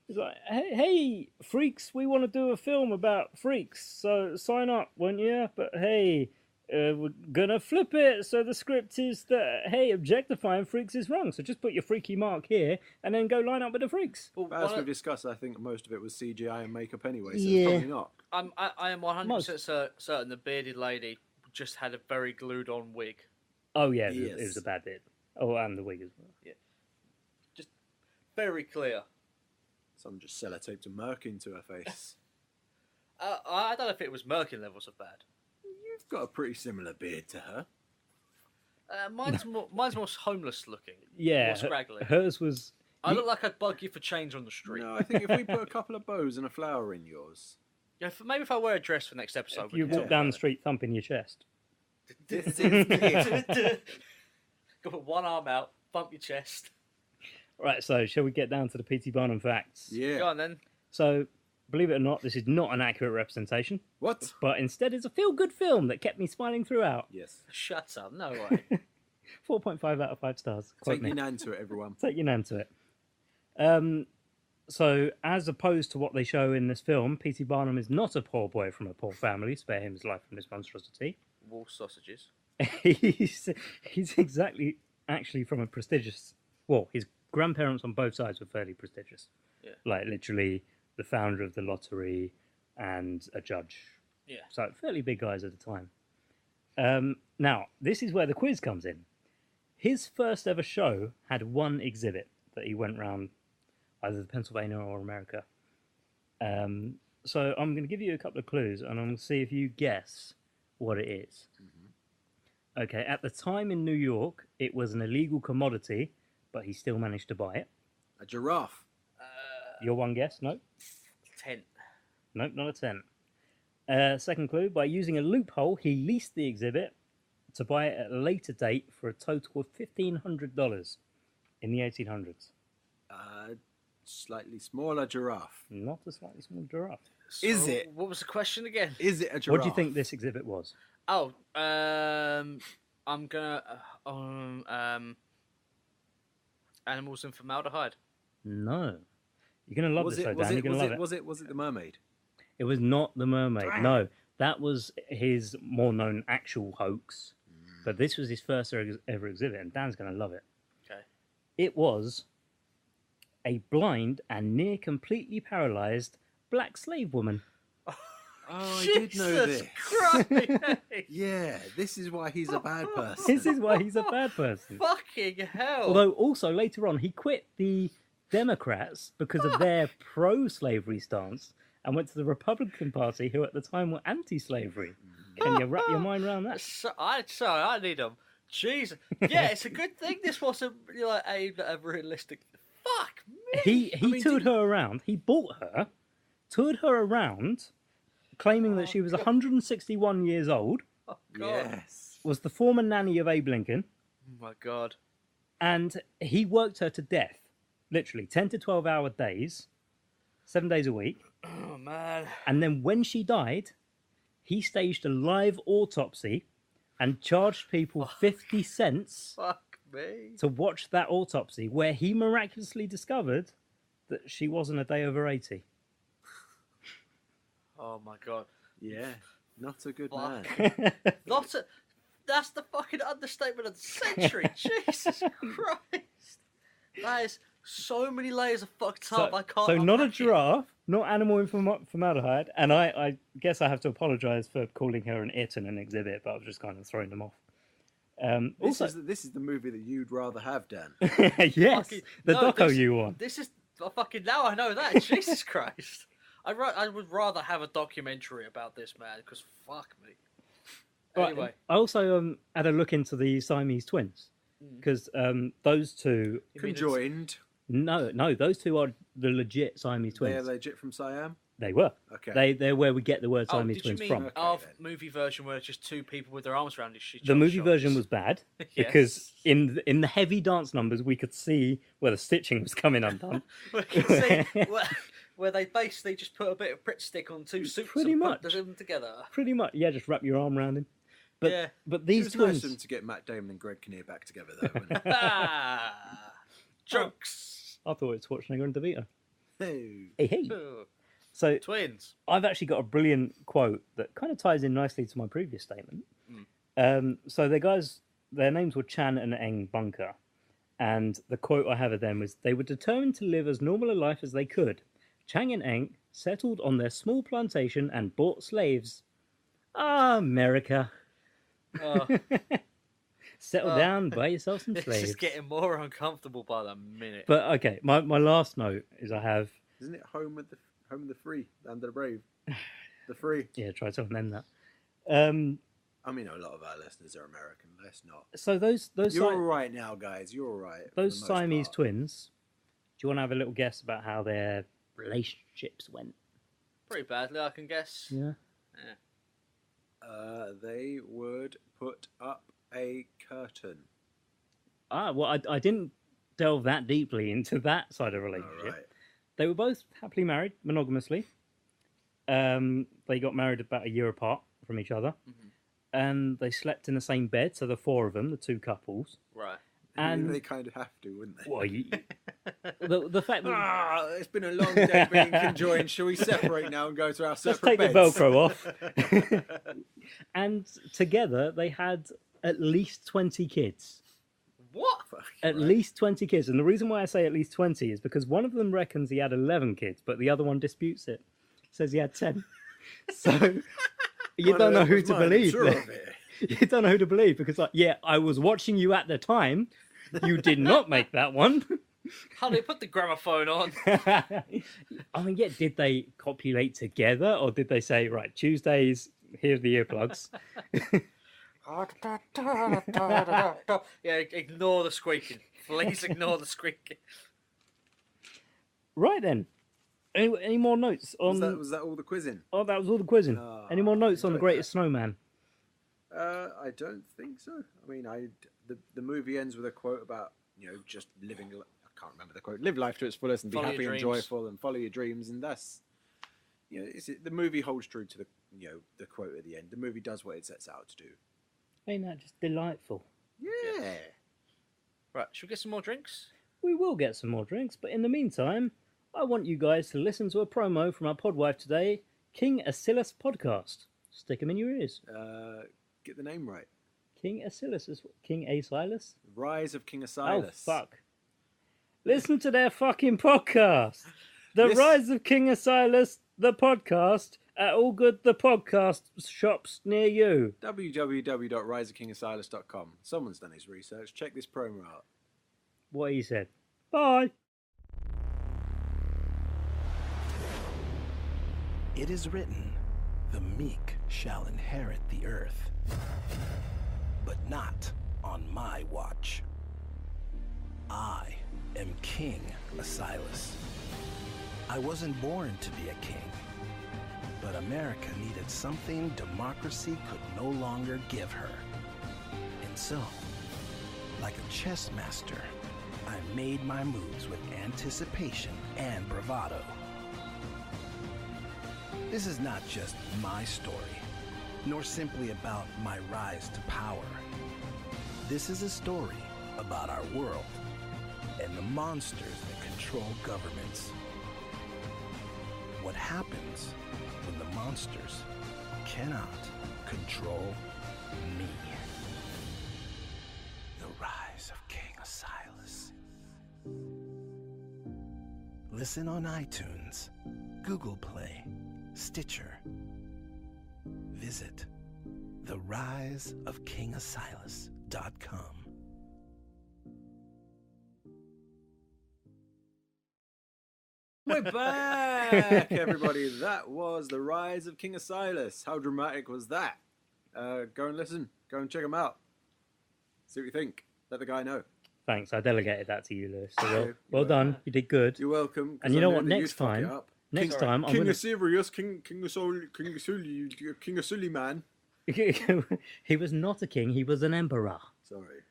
S1: It's like, hey, freaks, we want to do a film about freaks, so sign up, won't you? But hey, we're gonna flip it so the script is that, hey, objectifying freaks is wrong, so just put your freaky mark here and then go line up with the freaks.
S3: Well,
S2: But as we've discussed, I think most of it was CGI and makeup anyway, so
S1: Yeah.
S2: it's probably not.
S3: I am 100% certain the bearded lady just had a very glued-on wig.
S1: Oh yeah,
S2: Yes.
S1: it was a bad bit. Oh, and the wig as well.
S3: Just very clear.
S2: Someone just sellotaped a Merc into her face.
S3: I don't know if it was Merkin levels of bad.
S2: You've got a pretty similar beard to her.
S3: Mine's more homeless looking.
S1: Yeah,
S3: More scraggly.
S1: hers was.
S3: I look like I'd bug you for change on the street.
S2: No, I think if we put a couple of bows and a flower in yours.
S3: Yeah, maybe if I wear a dress for next episode.
S1: If you walk down the street thumping your chest.
S3: Go put one arm out, bump your chest.
S1: Right, so shall we get down to the P.T. Barnum facts?
S2: Yeah.
S3: Go on then.
S1: So, believe it or not, this is not an accurate representation,
S2: What?
S1: but instead it's a feel-good film that kept me smiling throughout.
S2: Yes.
S3: Shut up. No way.
S1: 4.5 out of 5 stars. Quote
S2: Take
S1: me.
S2: your nan to it, everyone.
S1: Take your nan to it. So, as opposed to what they show in this film, P.T. Barnum is not a poor boy from a poor family. Spare him his life from this monstrosity.
S3: Wolf sausages.
S1: he's actually from a prestigious. Well, his grandparents on both sides were fairly prestigious.
S3: Yeah.
S1: Like literally the founder of the lottery and a judge.
S3: Yeah.
S1: So fairly big guys at the time. Now, this is where the quiz comes in. His first ever show had one exhibit that he went round either Pennsylvania or America. So I'm going to give you a couple of clues and I'm going to see if you guess what it is.
S2: Mm-hmm.
S1: Okay, at the time in New York, it was an illegal commodity, but he still managed to buy it.
S2: A giraffe.
S1: Your one guess? No?
S3: Tent.
S1: Nope, not a 10. Second clue, by using a loophole, he leased the exhibit to buy it at a later date for a total of $1,500 in the 1800s.
S2: Slightly smaller giraffe.
S1: Not a slightly small giraffe.
S3: So,
S2: Is it?
S3: What was the question again?
S2: Is it a giraffe?
S1: What do you think this exhibit was?
S3: Oh, I'm gonna animals in formaldehyde.
S1: No. You're going to love this, though, Dan. You're going to love it.
S2: Was it the mermaid?
S1: It was not the mermaid. No, that was his more known actual hoax. But this was his first ever exhibit, and Dan's going to love it.
S3: Okay.
S1: It was a blind and near completely paralysed black slave woman.
S2: Oh, I did know this.
S3: Christ.
S2: Yeah, this is why he's a bad person.
S1: This is why he's a bad person.
S3: Fucking hell.
S1: Although also later on he quit the Democrats because of their pro-slavery stance and went to the Republican Party, who at the time were anti-slavery. Can you wrap your mind around that?
S3: Sorry, I need them. Jesus. Yeah, it's a good thing this wasn't like aimed at a realistic. Fuck me.
S1: He toured her around. He bought her, toured her around, claiming that she was 161 years old,
S3: Oh god.
S2: Yes.
S1: was the former nanny of Abe Lincoln,
S3: Oh my god.
S1: and he worked her to death. Literally 10 to 12 hour days, 7 days a week.
S3: Oh man.
S1: And then when she died, he staged a live autopsy and charged people 50 cents
S3: Fuck me.
S1: to watch that autopsy, where he miraculously discovered that she wasn't a day over 80.
S3: Oh my god.
S2: Yeah. Not a good
S3: Fuck.
S2: man.
S3: Not a. That's the fucking understatement of the century. Jesus Christ. That is so many layers of fucked up. I can't.
S1: So not a
S3: unpack it.
S1: giraffe, not animal in formaldehyde, and I guess I have to apologise for calling her an it and an exhibit, but I was just kind of throwing them off.
S2: This
S1: Also,
S2: is the movie that you'd rather have, Dan.
S1: yes,
S3: Fucking-
S1: the
S3: no,
S1: doco
S3: this-
S1: you want.
S3: This is fucking now I know that. Jesus Christ. I would rather have a documentary about this man because fuck me.
S1: Right,
S3: Anyway,
S1: I also had a look into the Siamese twins because those two.
S3: you mean
S2: Conjoined.
S1: No, those two are the legit Siamese
S2: They are
S1: twins.
S2: legit from Siam.
S1: They were.
S2: Okay.
S1: They're where we get the word
S3: Oh,
S1: Siamese
S3: did you
S1: twins
S3: mean
S1: from.
S2: Okay,
S3: our
S2: then.
S3: movie version where it's just two people with their arms around each other?
S1: The movie version was bad because
S3: Yes.
S1: in the heavy dance numbers we could see where the stitching was coming undone.
S3: We can see where they basically just put a bit of Pritt stick on two suits
S1: Pretty
S3: and
S1: much.
S3: put them together.
S1: Pretty much, yeah. Just wrap your arm around him. But
S3: Yeah.
S1: but
S2: It
S1: these
S2: was nice
S1: twins,
S2: of them to get Matt Damon and Greg Kinnear back together, though. Wasn't it?
S3: Ah, jokes.
S1: I thought it was Schwarzenegger and DeVito.
S2: Hey.
S1: Hey.
S3: Oh,
S1: So
S3: twins.
S1: I've actually got a brilliant quote that kind of ties in nicely to my previous statement. So the guys, their names were Chan and Eng Bunker. And the quote I have of them was, they were determined to live as normal a life as they could. Chang and Eng settled on their small plantation and bought slaves. Ah, America.
S3: Oh,
S1: Settle down, buy yourself some
S3: it's
S1: slaves.
S3: just getting more uncomfortable by the minute.
S1: But okay, my last note is I have...
S2: Isn't it home of the free, land of the brave? The free.
S1: Yeah, try to amend that.
S2: I mean, a lot of our listeners are American. Let's not.
S1: So those
S2: You're all right now, guys. You're all right. for
S1: those
S2: the most
S1: Siamese
S2: part.
S1: twins, do you want to have a little guess about how their relationships went?
S3: Pretty badly, I can guess.
S1: Yeah.
S2: They would put up a curtain.
S1: Well, I didn't delve that deeply into that side of
S2: All
S1: relationship.
S2: right.
S1: They were both happily married, monogamously. They got married about a year apart from each other.
S3: Mhm.
S1: And they slept in the same bed, so the four of them, the two couples.
S3: Right.
S1: And
S2: They kind of have to, wouldn't they?
S1: well, the fact that
S2: It's been a long day being conjoined. Shall we separate now and go to our
S1: let's
S2: separate
S1: take the
S2: beds?
S1: Velcro off. And together they had at least 20 kids.
S3: What?
S1: At least 20 kids. And the reason why I say at least 20 is because one of them reckons he had 11 kids, but the other one disputes it. Says he had 10. So you don't know who to believe.
S2: Sure of it.
S1: You don't know who to believe because, like, yeah, I was watching you at the time. You did not make that one.
S3: Honey, put the gramophone on.
S1: I mean, yeah, did they copulate together or did they say, right, Tuesdays, here's the earplugs?
S3: Yeah, ignore the squeaking. Please ignore the squeaking.
S1: Right then. Any more notes on...
S2: Was that all the quizzing?
S1: Oh, that was all the quizzing. Any more notes on The
S2: enjoyed
S1: Greatest Snowman?
S2: I don't think so. I mean, the movie ends with a quote about, just living. I can't remember the quote. Live life to its fullest and be
S3: Follow
S2: happy
S3: your
S2: and
S3: dreams.
S2: joyful and follow your dreams. And that's, the movie holds true to the quote at the end. The movie does what it sets out to do.
S1: Ain't that just delightful?
S2: Yeah.
S3: Right, should we get some more drinks?
S1: We will get some more drinks, but in the meantime, I want you guys to listen to a promo from our podwife today, King Acilus Podcast. Stick 'em in your ears.
S2: Get the name right.
S1: King Acilus is King Acilus?
S2: Rise of King
S1: Oh,
S2: Acilus.
S1: fuck. Listen to their fucking podcast. The
S2: This-
S1: Rise of King Acilus, the podcast, at all good the podcast shops near you.
S2: www.riseofkingacilus.com. Someone's done his research. Check this promo out.
S1: What he said. Bye.
S5: It is written, the meek shall inherit the earth, but not on my watch. I am King Acilus. I wasn't born to be a king, but America needed something democracy could no longer give her. And so, like a chess master, I made my moves with anticipation and bravado. This is not just my story, nor simply about my rise to power. This is a story about our world and the monsters that control governments. What happens when the monsters cannot control me? The Rise of King Acilus. Listen on iTunes, Google Play, Stitcher. Visit theriseofkingacilus.com.
S2: We're back, everybody. That was The Rise of King Acilus. How dramatic was that? Go and listen. Go and check them out. See what you think. Let the guy know.
S1: Thanks, I delegated that to you, Lewis. So
S2: Okay,
S1: well done. You did good.
S2: You're welcome. 'cause
S1: And you
S2: I
S1: know
S2: knew
S1: what,
S2: that you'd
S1: next
S2: fuck it
S1: time-
S2: up.
S1: Next time, I'm
S2: King
S1: gonna...
S2: of Sirius, King of Soul, King of Sully, King of Sully man.
S1: He was not a king, he was an emperor.
S2: Sorry.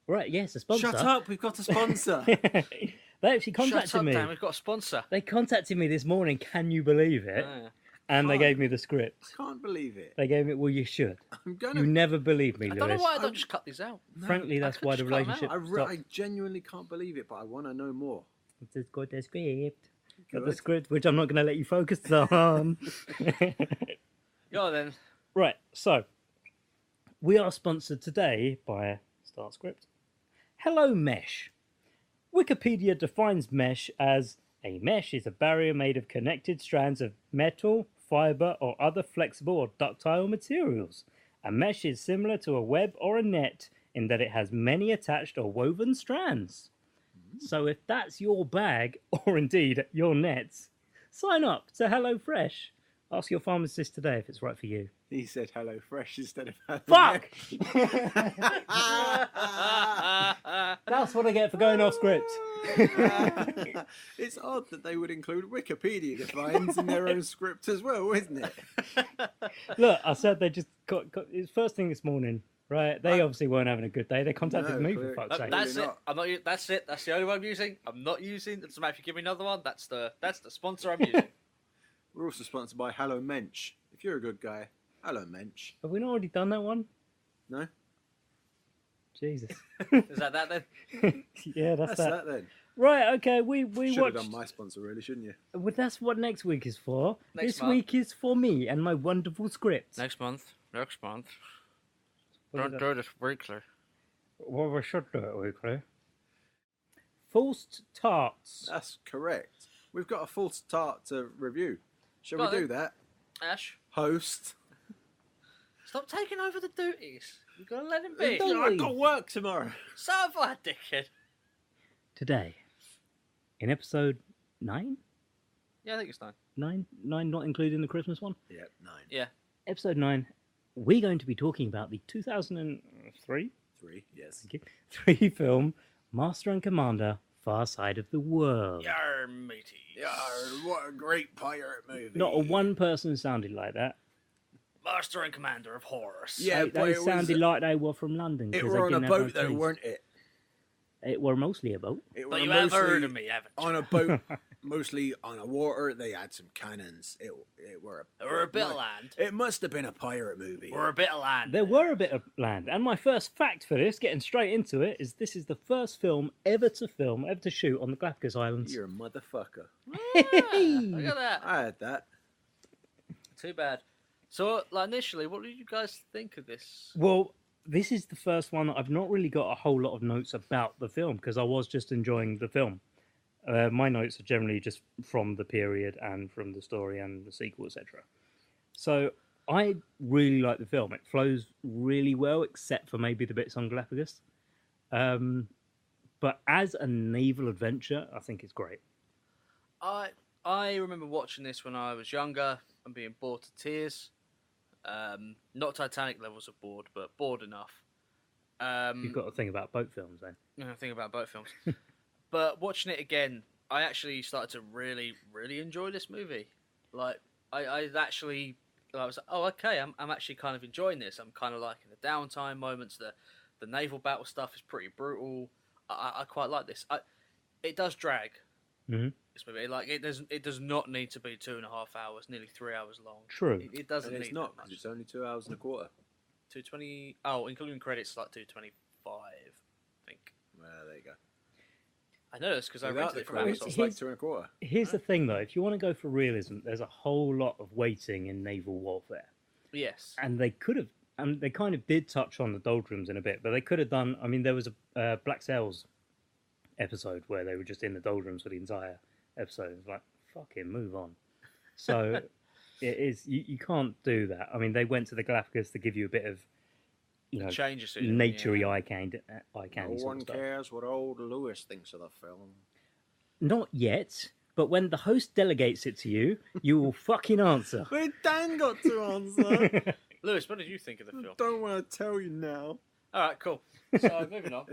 S1: Right, yes, a sponsor.
S2: Shut up, we've got a sponsor.
S1: They actually
S3: Shut
S1: contacted
S3: up,
S1: me.
S3: Dan, we've got a sponsor.
S1: They contacted me this morning, can you believe it?
S3: Ah, yeah.
S1: And they
S2: Can't.
S1: gave me the script.
S2: I can't believe it.
S1: They gave me, well, you should.
S2: I'm gonna.
S1: You never believe me,
S3: I don't know
S1: Lewis.
S3: why I don't just cut these out.
S1: Frankly,
S3: I
S1: that's
S3: could
S1: why the
S3: just cut 'em
S1: relationship
S3: out.
S1: stopped.
S2: I genuinely can't believe it, but I want to know more.
S1: Just got the script. Got the
S2: Good.
S1: script, which I'm not going to let you focus on.
S3: Go on then.
S1: Right, so we are sponsored today by StartScript. Hello Mesh. Wikipedia defines mesh as a mesh is a barrier made of connected strands of metal, fiber, or other flexible or ductile materials. A mesh is similar to a web or a net in that it has many attached or woven strands. So if that's your bag, or indeed your nets, sign up to HelloFresh. Ask your pharmacist today if it's right for you.
S2: He said Hello Fresh instead of Hello
S1: Fuck!
S2: Mesh.
S1: That's what I get for going off script.
S2: It's odd that they would include Wikipedia defines in their own script as well, isn't it?
S1: Look, I said they just got it's first thing this morning, right? They obviously weren't having a good day. They contacted
S2: No,
S1: me
S2: clearly.
S1: for fuck's sake.
S3: That's it.
S2: not.
S3: I'm not. That's it. That's the only one I'm using. I'm not using. It doesn't matter if you give me another one. That's the sponsor I'm using.
S2: We're also sponsored by Hello Mensch. If you're a good guy, Hello Mensch.
S1: Have we not already done that one?
S2: No?
S1: Jesus.
S3: Is that then?
S1: Yeah, that's that.
S2: that then.
S1: Right, okay, we
S2: Should
S1: watched.
S2: have done my sponsor, really, shouldn't you?
S1: Well, that's what next week is for.
S3: Next
S1: this
S3: month.
S1: week is for me and my wonderful script.
S3: Next month.
S1: What
S3: Don't
S1: is
S3: do this weekly.
S1: Well, we should do it weekly. Forced tarts.
S2: That's correct. We've got a full start to review. Shall
S3: Got
S2: we
S3: it.
S2: do that?
S3: Ash,
S2: Host.
S3: stop taking over the duties. You've got to let him be.
S1: Don't
S2: I've
S1: we?
S2: got work tomorrow.
S3: So have I, dickhead.
S1: Today, in episode 9?
S3: Yeah, I think it's 9.
S1: 9, not including the Christmas one.
S2: Yep, 9.
S3: Yeah.
S1: Episode 9, we're going to be talking about the 2003
S2: 3, yes.
S1: three film Master and Commander Far Side of the World.
S3: Yar, matey.
S2: Yeah, what a great pirate movie.
S1: Not a one person sounded like that.
S3: Master and Commander of Horus.
S2: Yeah, but
S1: They
S2: it
S1: sounded
S2: was,
S1: like they were from London.
S2: it
S1: 'cause
S2: were
S1: they
S2: on a
S1: didn't have
S2: boat
S1: no
S2: though,
S1: trees.
S2: weren't it?
S1: It were mostly a boat.
S2: It
S3: But
S2: were
S3: you have
S2: mostly
S3: heard of me, haven't you?
S2: on a boat, mostly on a water. They had some cannons. It were
S3: We're a bit of land.
S2: It must have been a pirate movie.
S3: We're a bit of land.
S1: There were a bit of land. And my first fact for this, getting straight into it, is this is the first film ever to shoot on the Galapagos Islands.
S2: You're a motherfucker.
S3: Look at that.
S2: I had that.
S3: Too bad. So, like, initially, what did you guys think of this?
S1: Well, this is the first one that I've not really got a whole lot of notes about the film because I was just enjoying the film. My notes are generally just from the period and from the story and the sequel, etc. So I really like the film. It flows really well, except for maybe the bits on Galapagos. But as a naval adventure, I think it's great.
S3: I remember watching this when I was younger and being bored to tears. Not Titanic levels of bored, but bored enough.
S1: You've got to think about boat films then.
S3: You know, think about boat films. But watching it again, I actually started to really, really enjoy this movie. Like, I actually, I was like, oh, okay, I'm actually kind of enjoying this. I'm kind of liking the downtime moments. The naval battle stuff is pretty brutal. I quite like this. It does drag.
S1: Mm-hmm.
S3: This movie, like, it does not need to be 2.5 hours, nearly 3 hours long.
S1: True.
S3: It doesn't
S2: And
S3: need
S2: it's not
S3: that
S2: because
S3: much.
S2: it's only 2 hours and a quarter.
S3: 220. Oh, including credits, like 225. I think.
S2: Well, there you go.
S3: I know this because I
S2: Without
S3: rented
S2: the
S3: it from
S2: credits,
S3: Amazon.
S2: it's like 2 and a quarter.
S1: Here's the thing, though. If you want to go for realism, there's a whole lot of waiting in naval warfare.
S3: Yes.
S1: And they could have, and they kind of did touch on the doldrums in a bit, but they could have done, I mean, there was a Black Sails episode where they were just in the doldrums for the entire episode. It's like, fucking move on. So it is, you can't do that. I mean, they went to the Galapagos to give you a bit of, you know,
S3: Changes it.
S1: naturey
S3: yeah.
S1: eye candy
S2: No
S1: sort
S2: one
S1: of stuff.
S2: cares what old Lewis thinks of the film.
S1: Not yet, but when the host delegates it to you, you will fucking answer.
S2: But Dan got to answer.
S3: Lewis, what did you think of the film?
S2: Don't want to tell you now.
S3: All right, cool. So moving on.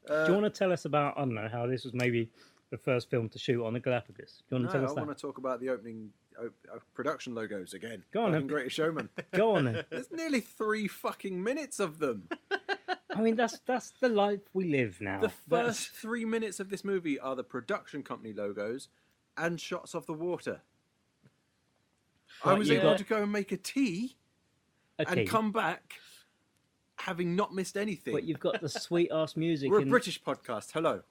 S1: Do you want to tell us about, I don't know, how this was maybe the first film to shoot on the Galapagos? Do you want to
S2: No,
S1: tell
S2: I
S1: us that?
S2: want to talk about the opening production logos again.
S1: Go on,
S2: Fucking
S1: then.
S2: Greatest Showman.
S1: Go on then.
S2: There's nearly 3 fucking minutes of them.
S1: I mean, that's the life we live now.
S2: The
S1: That's-
S2: first 3 minutes of this movie are the production company logos and shots of the water. I
S1: Right,
S2: was
S1: you
S2: able
S1: got-
S2: to go and make a tea
S1: okay,
S2: and come back having not missed anything.
S1: but you've got the sweet ass music
S2: We're a British podcast. Hello.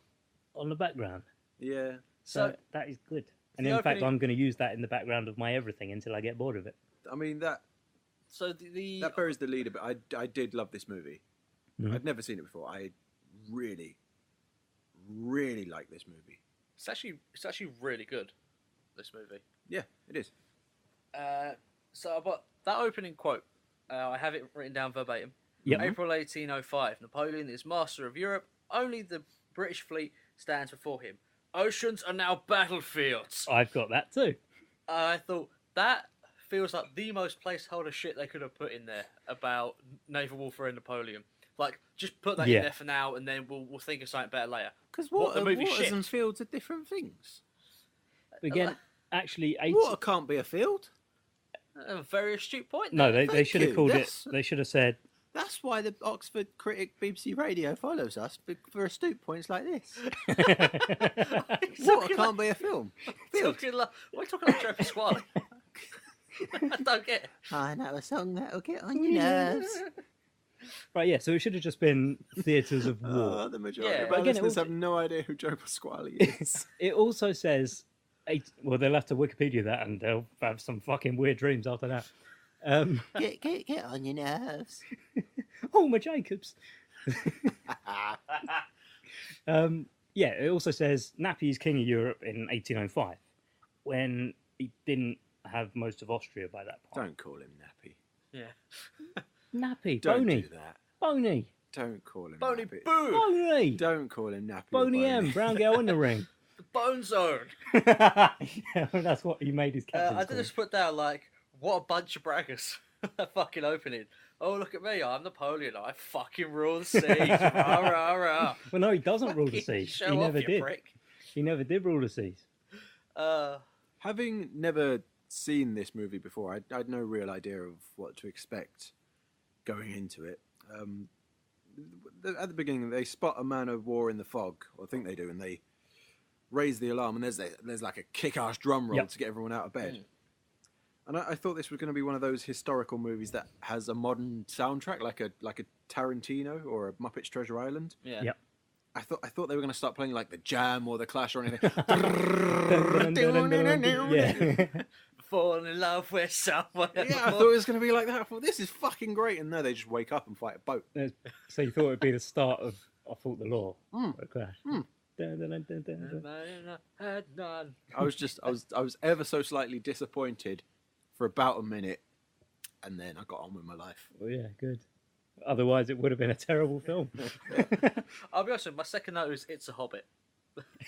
S1: on the background,
S2: Yeah.
S1: so
S3: So
S1: that is good. And
S3: The
S1: in fact,
S3: opening-
S1: I'm going to use that in the background of my everything until I get bored of it.
S2: I mean, that
S3: So the
S2: buries the lead a bit. I did love this movie.
S1: Mhm.
S2: I'd never seen it before. I really, really like this movie.
S3: it's actually really good. This movie.
S2: Yeah, it is.
S3: So, but that opening quote, I have it written down verbatim.
S1: Yep.
S3: April 1805. Napoleon is master of Europe. Only the British fleet stands before him. Oceans are now battlefields.
S1: I've got that too.
S3: I thought that feels like the most placeholder shit they could have put in there about naval warfare and Napoleon. Like, just put that
S1: Yeah.
S3: in there for now, and then we'll think of something better later.
S2: Because
S3: What the movie
S2: waters
S3: shit.
S2: and fields are different things.
S1: Again, actually,
S2: Water can't be a field.
S3: A very astute point.
S1: no,
S3: there.
S1: they should have
S2: you.
S1: called
S2: That's-
S1: it. They should have said
S2: That's why the Oxford Critic BBC Radio follows us for astute points like this. Water can't be a film. Field.
S3: Talking like, why are you talking like Joe Pasquale? I don't get it.
S2: I know a song that'll get on your nerves.
S1: right. Yeah, so it should have just been theatres of war.
S2: The majority
S3: Yeah.
S2: of our
S1: Again, it
S2: listeners
S1: also-
S2: have no idea who Joe Pasquale is.
S1: It also says, well, they'll have to Wikipedia that, and they'll have some fucking weird dreams after that.
S2: get on your nerves.
S1: Oh, my Jacobs. Yeah, it also says Nappy is king of Europe in 1805, when he didn't have most of Austria by that point.
S2: Don't call him Nappy.
S3: Yeah.
S1: Nappy,
S2: Don't
S1: Boney,
S2: do that.
S1: Boney,
S2: Don't call him
S3: Boney
S2: Nappy.
S3: Boo!
S1: Boney,
S2: Don't call him Nappy. or
S1: Boney M, brown girl in the ring.
S3: The Bone Zone.
S1: That's what he made his captain's
S3: I did
S1: call.
S3: just put down, like, what a bunch of braggers. That fucking opening. Oh, look at me. I'm Napoleon. I fucking rule the seas. Rah, rah, rah.
S1: Well, no, he doesn't rule the
S3: Fucking
S1: seas.
S3: show
S1: He
S3: off,
S1: never
S3: you
S1: did.
S3: prick.
S1: He never did rule the seas.
S2: Having never seen this movie before, I had no real idea of what to expect going into it. At the beginning, they spot a man of war in the fog, or think they do, and they raise the alarm, and there's like a kick-ass drum roll
S1: Yep.
S2: to get everyone out of bed. And I thought this was going to be one of those historical movies that has a modern soundtrack, like a Tarantino or a Muppets Treasure Island.
S3: Yeah.
S1: Yep.
S2: I thought they were going to start playing like the Jam or the Clash or anything.
S1: Yeah.
S3: Fall in love with someone.
S2: Yeah, I thought it was going to be like that. I thought this is fucking great, and no, they just wake up and fight a boat.
S1: So you thought it'd be the start of I Fought the Law.
S2: Mm.
S1: A Clash.
S2: Mm.
S1: Dun, dun, dun, dun, dun, dun.
S3: Had none.
S2: I was ever so slightly disappointed for about a minute, and then I got on with my life.
S1: Well, yeah, good. Otherwise, it would have been a terrible film.
S3: I'll be honest with you, my second note is It's a Hobbit.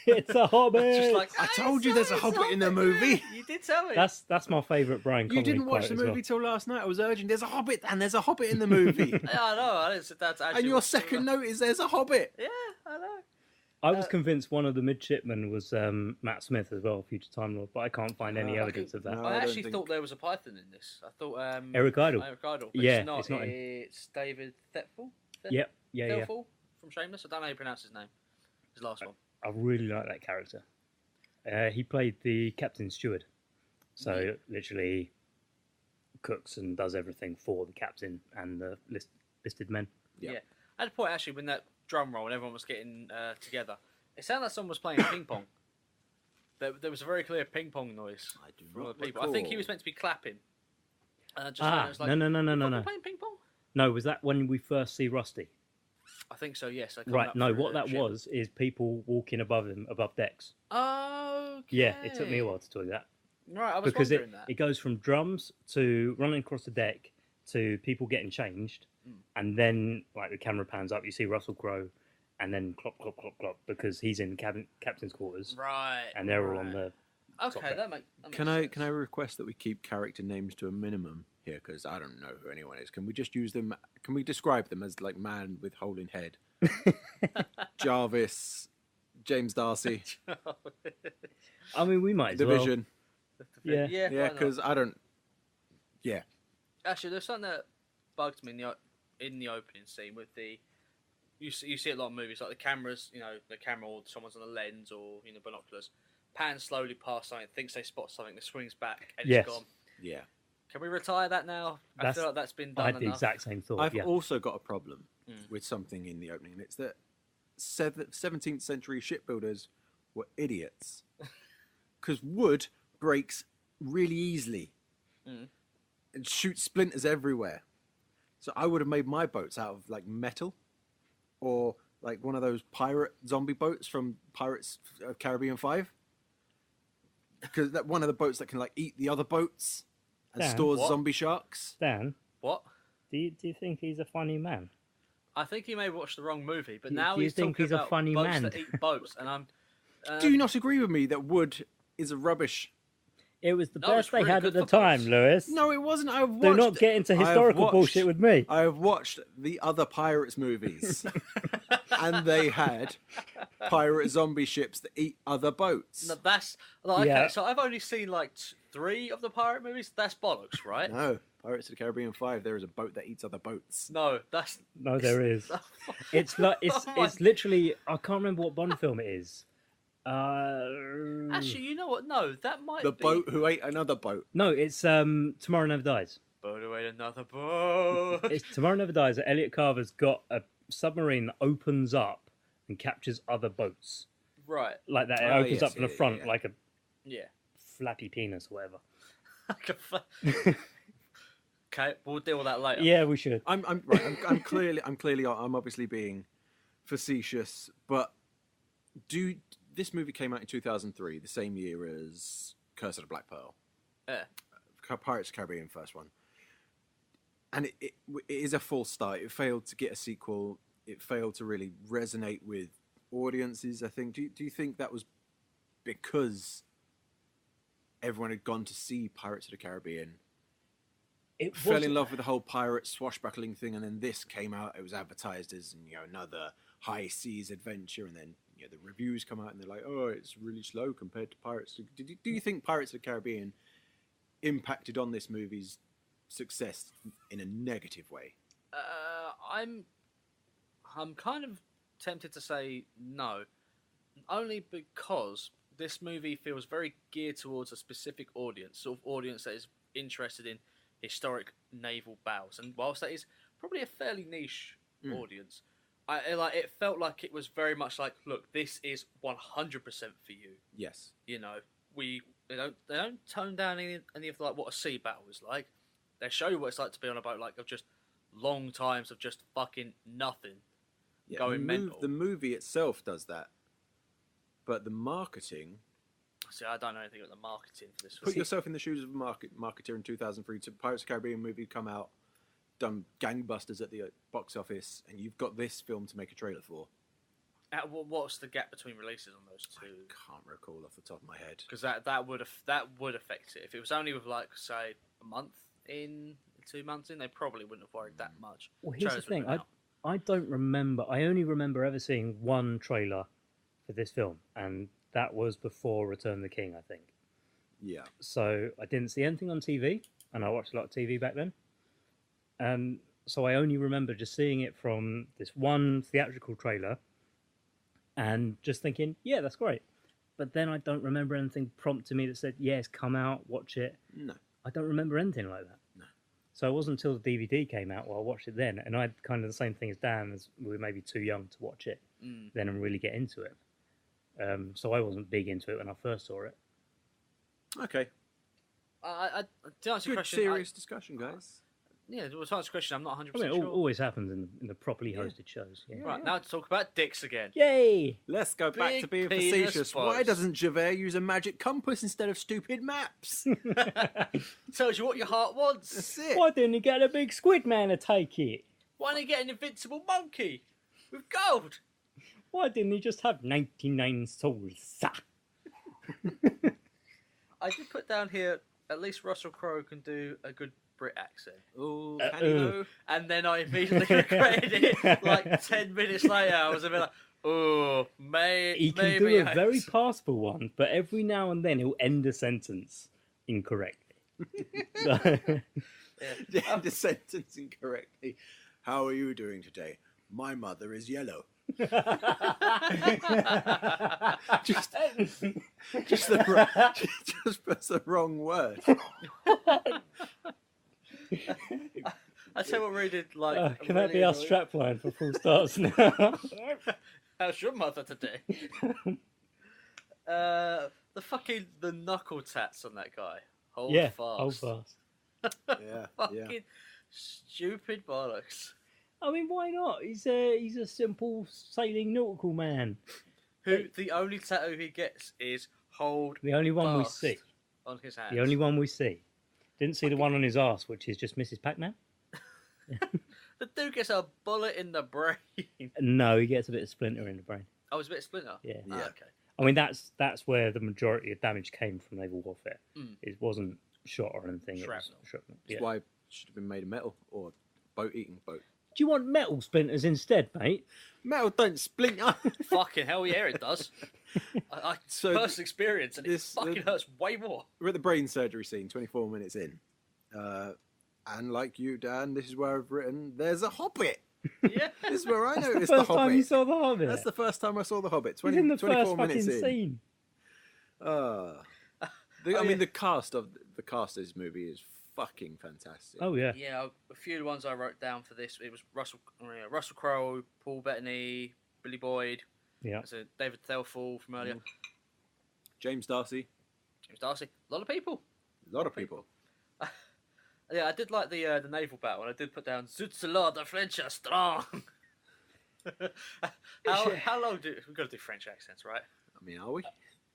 S1: It's a Hobbit.
S3: Just like,
S2: I told you there's a Hobbit in the movie.
S3: You did tell me.
S1: That's my favourite Brian
S2: You
S1: Connery
S2: didn't watch
S1: quote
S2: the
S1: as well.
S2: movie till last night. I was urging, there's a Hobbit, and there's a Hobbit in the movie.
S3: Yeah, I know. I didn't sit down to actually
S2: And your
S3: watch the-
S2: second note is there's a Hobbit.
S3: Yeah, I know.
S1: I was convinced one of the midshipmen was Matt Smith as well, future Time Lord, but I can't find any evidence of that.
S2: no.
S3: I
S2: I don't
S3: actually
S2: think-
S3: thought there was a Python in this. I thought
S1: Eric Idle.
S3: Eric Idle. But
S1: Yeah,
S3: it's not.
S1: it's not him.
S3: It's David Thetful.
S1: Yep, yeah.
S3: Thelful from Shameless. I don't know how you pronounce his name. His last one.
S1: I really like that character. He played the captain's steward, so literally cooks and does everything for the captain and the listed men.
S2: Yeah.
S3: Yeah. At a point actually when that drum roll and everyone was getting together, it sounded like someone was playing ping pong. There was a very clear ping pong noise
S2: I do
S3: from
S2: not
S3: other people. I think he
S2: recall.
S3: was meant to be clapping. And I just heard it was like,
S1: no.
S3: "Fucking playing ping pong?
S1: No, was that when we first see Rusty?
S3: I think so. Yes. They come
S1: Right.
S3: up
S1: No,
S3: through
S1: what
S3: the
S1: that
S3: ship.
S1: was is people walking above him, above decks.
S3: Okay.
S1: Yeah, it took me a while to do that
S3: Right, I was
S1: because
S3: wondering that.
S1: it goes from drums to running across the deck to people getting changed, and then like the camera pans up, you see Russell Crowe, and then clop clop clop clop because he's in the captain's quarters,
S3: Right.
S1: and they're all
S3: right.
S1: on the.
S3: Okay,
S1: top
S3: that makes
S2: Can
S3: sense.
S2: I request that we keep character names to a minimum here? Because I don't know who anyone is. Can we just use them? Can we describe them as like man with holding head? Jarvis, James Darcy,
S1: I mean, we might as well.
S2: Division.
S1: Yeah.
S3: Yeah,
S2: Yeah,
S3: why not?
S2: because I don't. Yeah,
S3: Actually, there's something that bugged me in the opening scene with the. You see a lot of movies like the cameras, the camera or someone's on a lens or binoculars, pan slowly past something, thinks they spot something, it swings back and
S1: Yes.
S3: it's gone.
S2: yeah.
S3: Can we retire that now? I feel like that's been
S1: I
S3: done
S1: had the
S3: enough.
S1: exact same thought.
S2: I've
S1: yeah.
S2: also got a problem
S3: Mm.
S2: with something in the opening, and it's that 17th century shipbuilders were idiots. because wood breaks really easily and shoots splinters everywhere. So I would have made my boats out of like metal, or like one of those pirate zombie boats from Pirates of Caribbean 5. Because that one of the boats that can like eat the other boats and
S1: Dan,
S2: stores
S3: what?
S2: zombie sharks.
S1: Dan,
S3: What?
S1: do you think he's a funny man?
S3: I think he may have watched the wrong movie, but
S1: Do-
S3: now
S1: do you
S3: he's
S1: think
S3: talking
S1: he's a
S3: about
S1: funny
S3: boats
S1: man?
S3: that eat boats, and I'm.
S2: Do you not agree with me that wood is a rubbish?
S1: It was the
S3: No,
S1: best
S3: it's
S1: they
S3: really
S1: had
S3: good
S1: at the
S3: for
S1: time,
S3: boats.
S1: Lewis.
S2: No, it wasn't. I've watched.
S1: Do not get into
S2: I have
S1: historical
S2: watched-
S1: bullshit with me.
S2: I have watched the other pirates movies, and they had pirate zombie ships that eat other boats.
S3: No, that's like,
S1: Yeah.
S3: okay. So I've only seen like 3 of the pirate movies. That's bollocks, right?
S2: No, Pirates of the Caribbean 5. There is a boat that eats other boats.
S3: No, that's
S1: No, there is. It's like
S3: Oh my-
S1: it's literally. I can't remember what Bond film it is.
S3: Actually, you know what? No, that might
S2: The
S3: be
S2: boat who ate another boat.
S1: No, it's Tomorrow Never Dies.
S3: Boat away another boat.
S1: It's Tomorrow Never Dies. That Elliot Carver's got a submarine that opens up and captures other boats
S3: Right.
S1: like that. It
S2: Oh,
S1: opens
S2: yes,
S1: up from the
S2: yeah,
S1: front
S2: yeah.
S1: like a
S3: Yeah.
S1: flappy penis or whatever.
S3: Okay, we'll deal with that later.
S1: Yeah, we should.
S2: I'm right. I'm obviously being facetious, but this movie came out in 2003, the same year as Curse of the Black Pearl.
S3: Yeah.
S2: Pirates of the Caribbean first one, and it is a false start. It failed to get a sequel. It failed to really resonate with audiences. I think. Do you think that was because everyone had gone to see Pirates of the Caribbean,
S1: It
S2: fell
S1: was
S2: in love with the whole pirate swashbuckling thing, and then this came out? It was advertised as another high seas adventure, and then the reviews come out and they're like, oh, it's really slow compared to Pirates. Do you think Pirates of the Caribbean impacted on this movie's success in a negative way?
S3: I'm kind of tempted to say no, only because this movie feels very geared towards a specific audience, sort of audience that is interested in historic naval battles. And whilst that is probably a fairly niche audience, it felt like it was very much like, look, this is 100% for you.
S2: Yes.
S3: They don't tone down any of like what a sea battle is like. They show you what it's like to be on a boat, like of just long times of just fucking nothing.
S2: Yeah,
S3: Going mental.
S2: The movie itself does that, but the marketing.
S3: See, I don't know anything about the marketing for this.
S2: Put yourself in the shoes of a marketer in 2003. So Pirates of the Caribbean movie come out, done gangbusters at the box office, and you've got this film to make a trailer for.
S3: What's the gap between releases on those two?
S2: I can't recall off the top of my head.
S3: Because that would affect it. If it was only with like say a month in, 2 months in, they probably wouldn't have worried that much.
S1: Well, here's the
S3: Trailers would have
S1: thing.
S3: been out.
S1: I don't remember. I only remember ever seeing one trailer for this film, and that was before Return of the King, I think.
S2: Yeah.
S1: So I didn't see anything on TV, and I watched a lot of TV back then. And so I only remember just seeing it from this one theatrical trailer and just thinking, yeah, that's great. But then I don't remember anything prompting me that said, yes, come out, watch it.
S2: No.
S1: I don't remember anything like that.
S2: No.
S1: So it wasn't until the DVD came out where I watched it then, and I had kind of the same thing as Dan, as we were maybe too young to watch it then and really get into it. So I wasn't big into it when I first saw it.
S2: Okay.
S3: To answer your
S2: Good,
S3: question,
S2: serious discussion, guys.
S3: to answer your question, I'm not 100%
S1: I mean, it
S3: sure.
S1: always happens in the properly hosted shows. Yeah.
S3: Right, now to talk about dicks again.
S1: Yay!
S2: Let's go back
S3: Big
S2: to being
S3: penis
S2: facetious. Why
S3: boys.
S2: doesn't Javert use a magic compass instead of stupid maps?
S3: Tells you what your heart wants.
S2: That's it.
S1: Why didn't you get a big squid man to take it?
S3: Why don't you get an invincible monkey with gold?
S1: Why didn't he just have 99 souls?
S3: I did put down here, at least Russell Crowe can do a good Brit accent.
S2: Oh,
S1: Uh,
S2: can you know?
S3: And then I immediately regretted it. Like 10 minutes later, I was a bit like, oh,
S1: He can
S3: maybe
S1: do a
S3: I-
S1: very passable one, but every now and then he'll end a sentence incorrectly. So-
S2: Yeah, the sentence incorrectly. How are you doing today? My mother is yellow. just puts the wrong word.
S3: I tell you what really did like.
S1: Can that be our
S3: annoy-
S1: strapline for full starts now?
S3: How's your mother today? the knuckle tats on that guy. Hold
S1: Yeah,
S3: fast.
S1: hold fast.
S2: Yeah,
S3: Fucking stupid bollocks.
S1: I mean, why not? He's a simple sailing nautical man.
S3: Who the only tattoo he gets is hold
S1: The only one we
S3: fast
S1: see.
S3: on his hands.
S1: The only one we see. Didn't see the one on his arse, which is just Mrs. Pac-Man.
S3: The dude gets a bullet in the brain.
S1: No, he gets a bit of splinter in the brain.
S3: Oh, it's a bit of splinter.
S1: Yeah.
S3: Ah,
S2: Yeah.
S3: okay.
S1: I mean, that's where the majority of damage came from naval warfare.
S3: Mm.
S1: It wasn't shot or anything. It was
S3: Shrapnel.
S1: shrapnel.
S2: That's
S1: Yeah.
S2: why it should have been made of metal or boat-eating boat.
S1: Do you want metal splinters instead, mate?
S2: Metal don't splinter.
S3: Fucking hell, yeah, it does. I
S2: So
S3: personal experience, and
S2: this-
S3: it fucking hurts way more.
S2: We're at the brain surgery scene, 24 minutes in. And like you, Dan, this is where I've written, there's a hobbit.
S3: Yeah.
S2: This is where I
S1: That's the
S2: noticed the
S1: first time you
S2: hobbit.
S1: saw the Hobbit.
S2: That's the first time I saw the Hobbit.
S1: He's in the
S2: 24
S1: first fucking
S2: minutes in.
S1: scene.
S2: I
S3: yeah.
S2: mean, the cast of this movie is fucking fantastic.
S1: Oh yeah.
S3: Yeah, a few of the ones I wrote down for this, it was Russell Crowe, Paul Bettany, Billy Boyd,
S1: Yeah.
S3: so David Thelfall from earlier,
S2: James Darcy,
S3: James Darcy, a lot of people.
S2: a lot of people.
S3: Yeah, I did like the naval battle, and I did put down "Zut Lord, the French are strong." how long do we've got to do French accents, right?
S2: I mean, are we?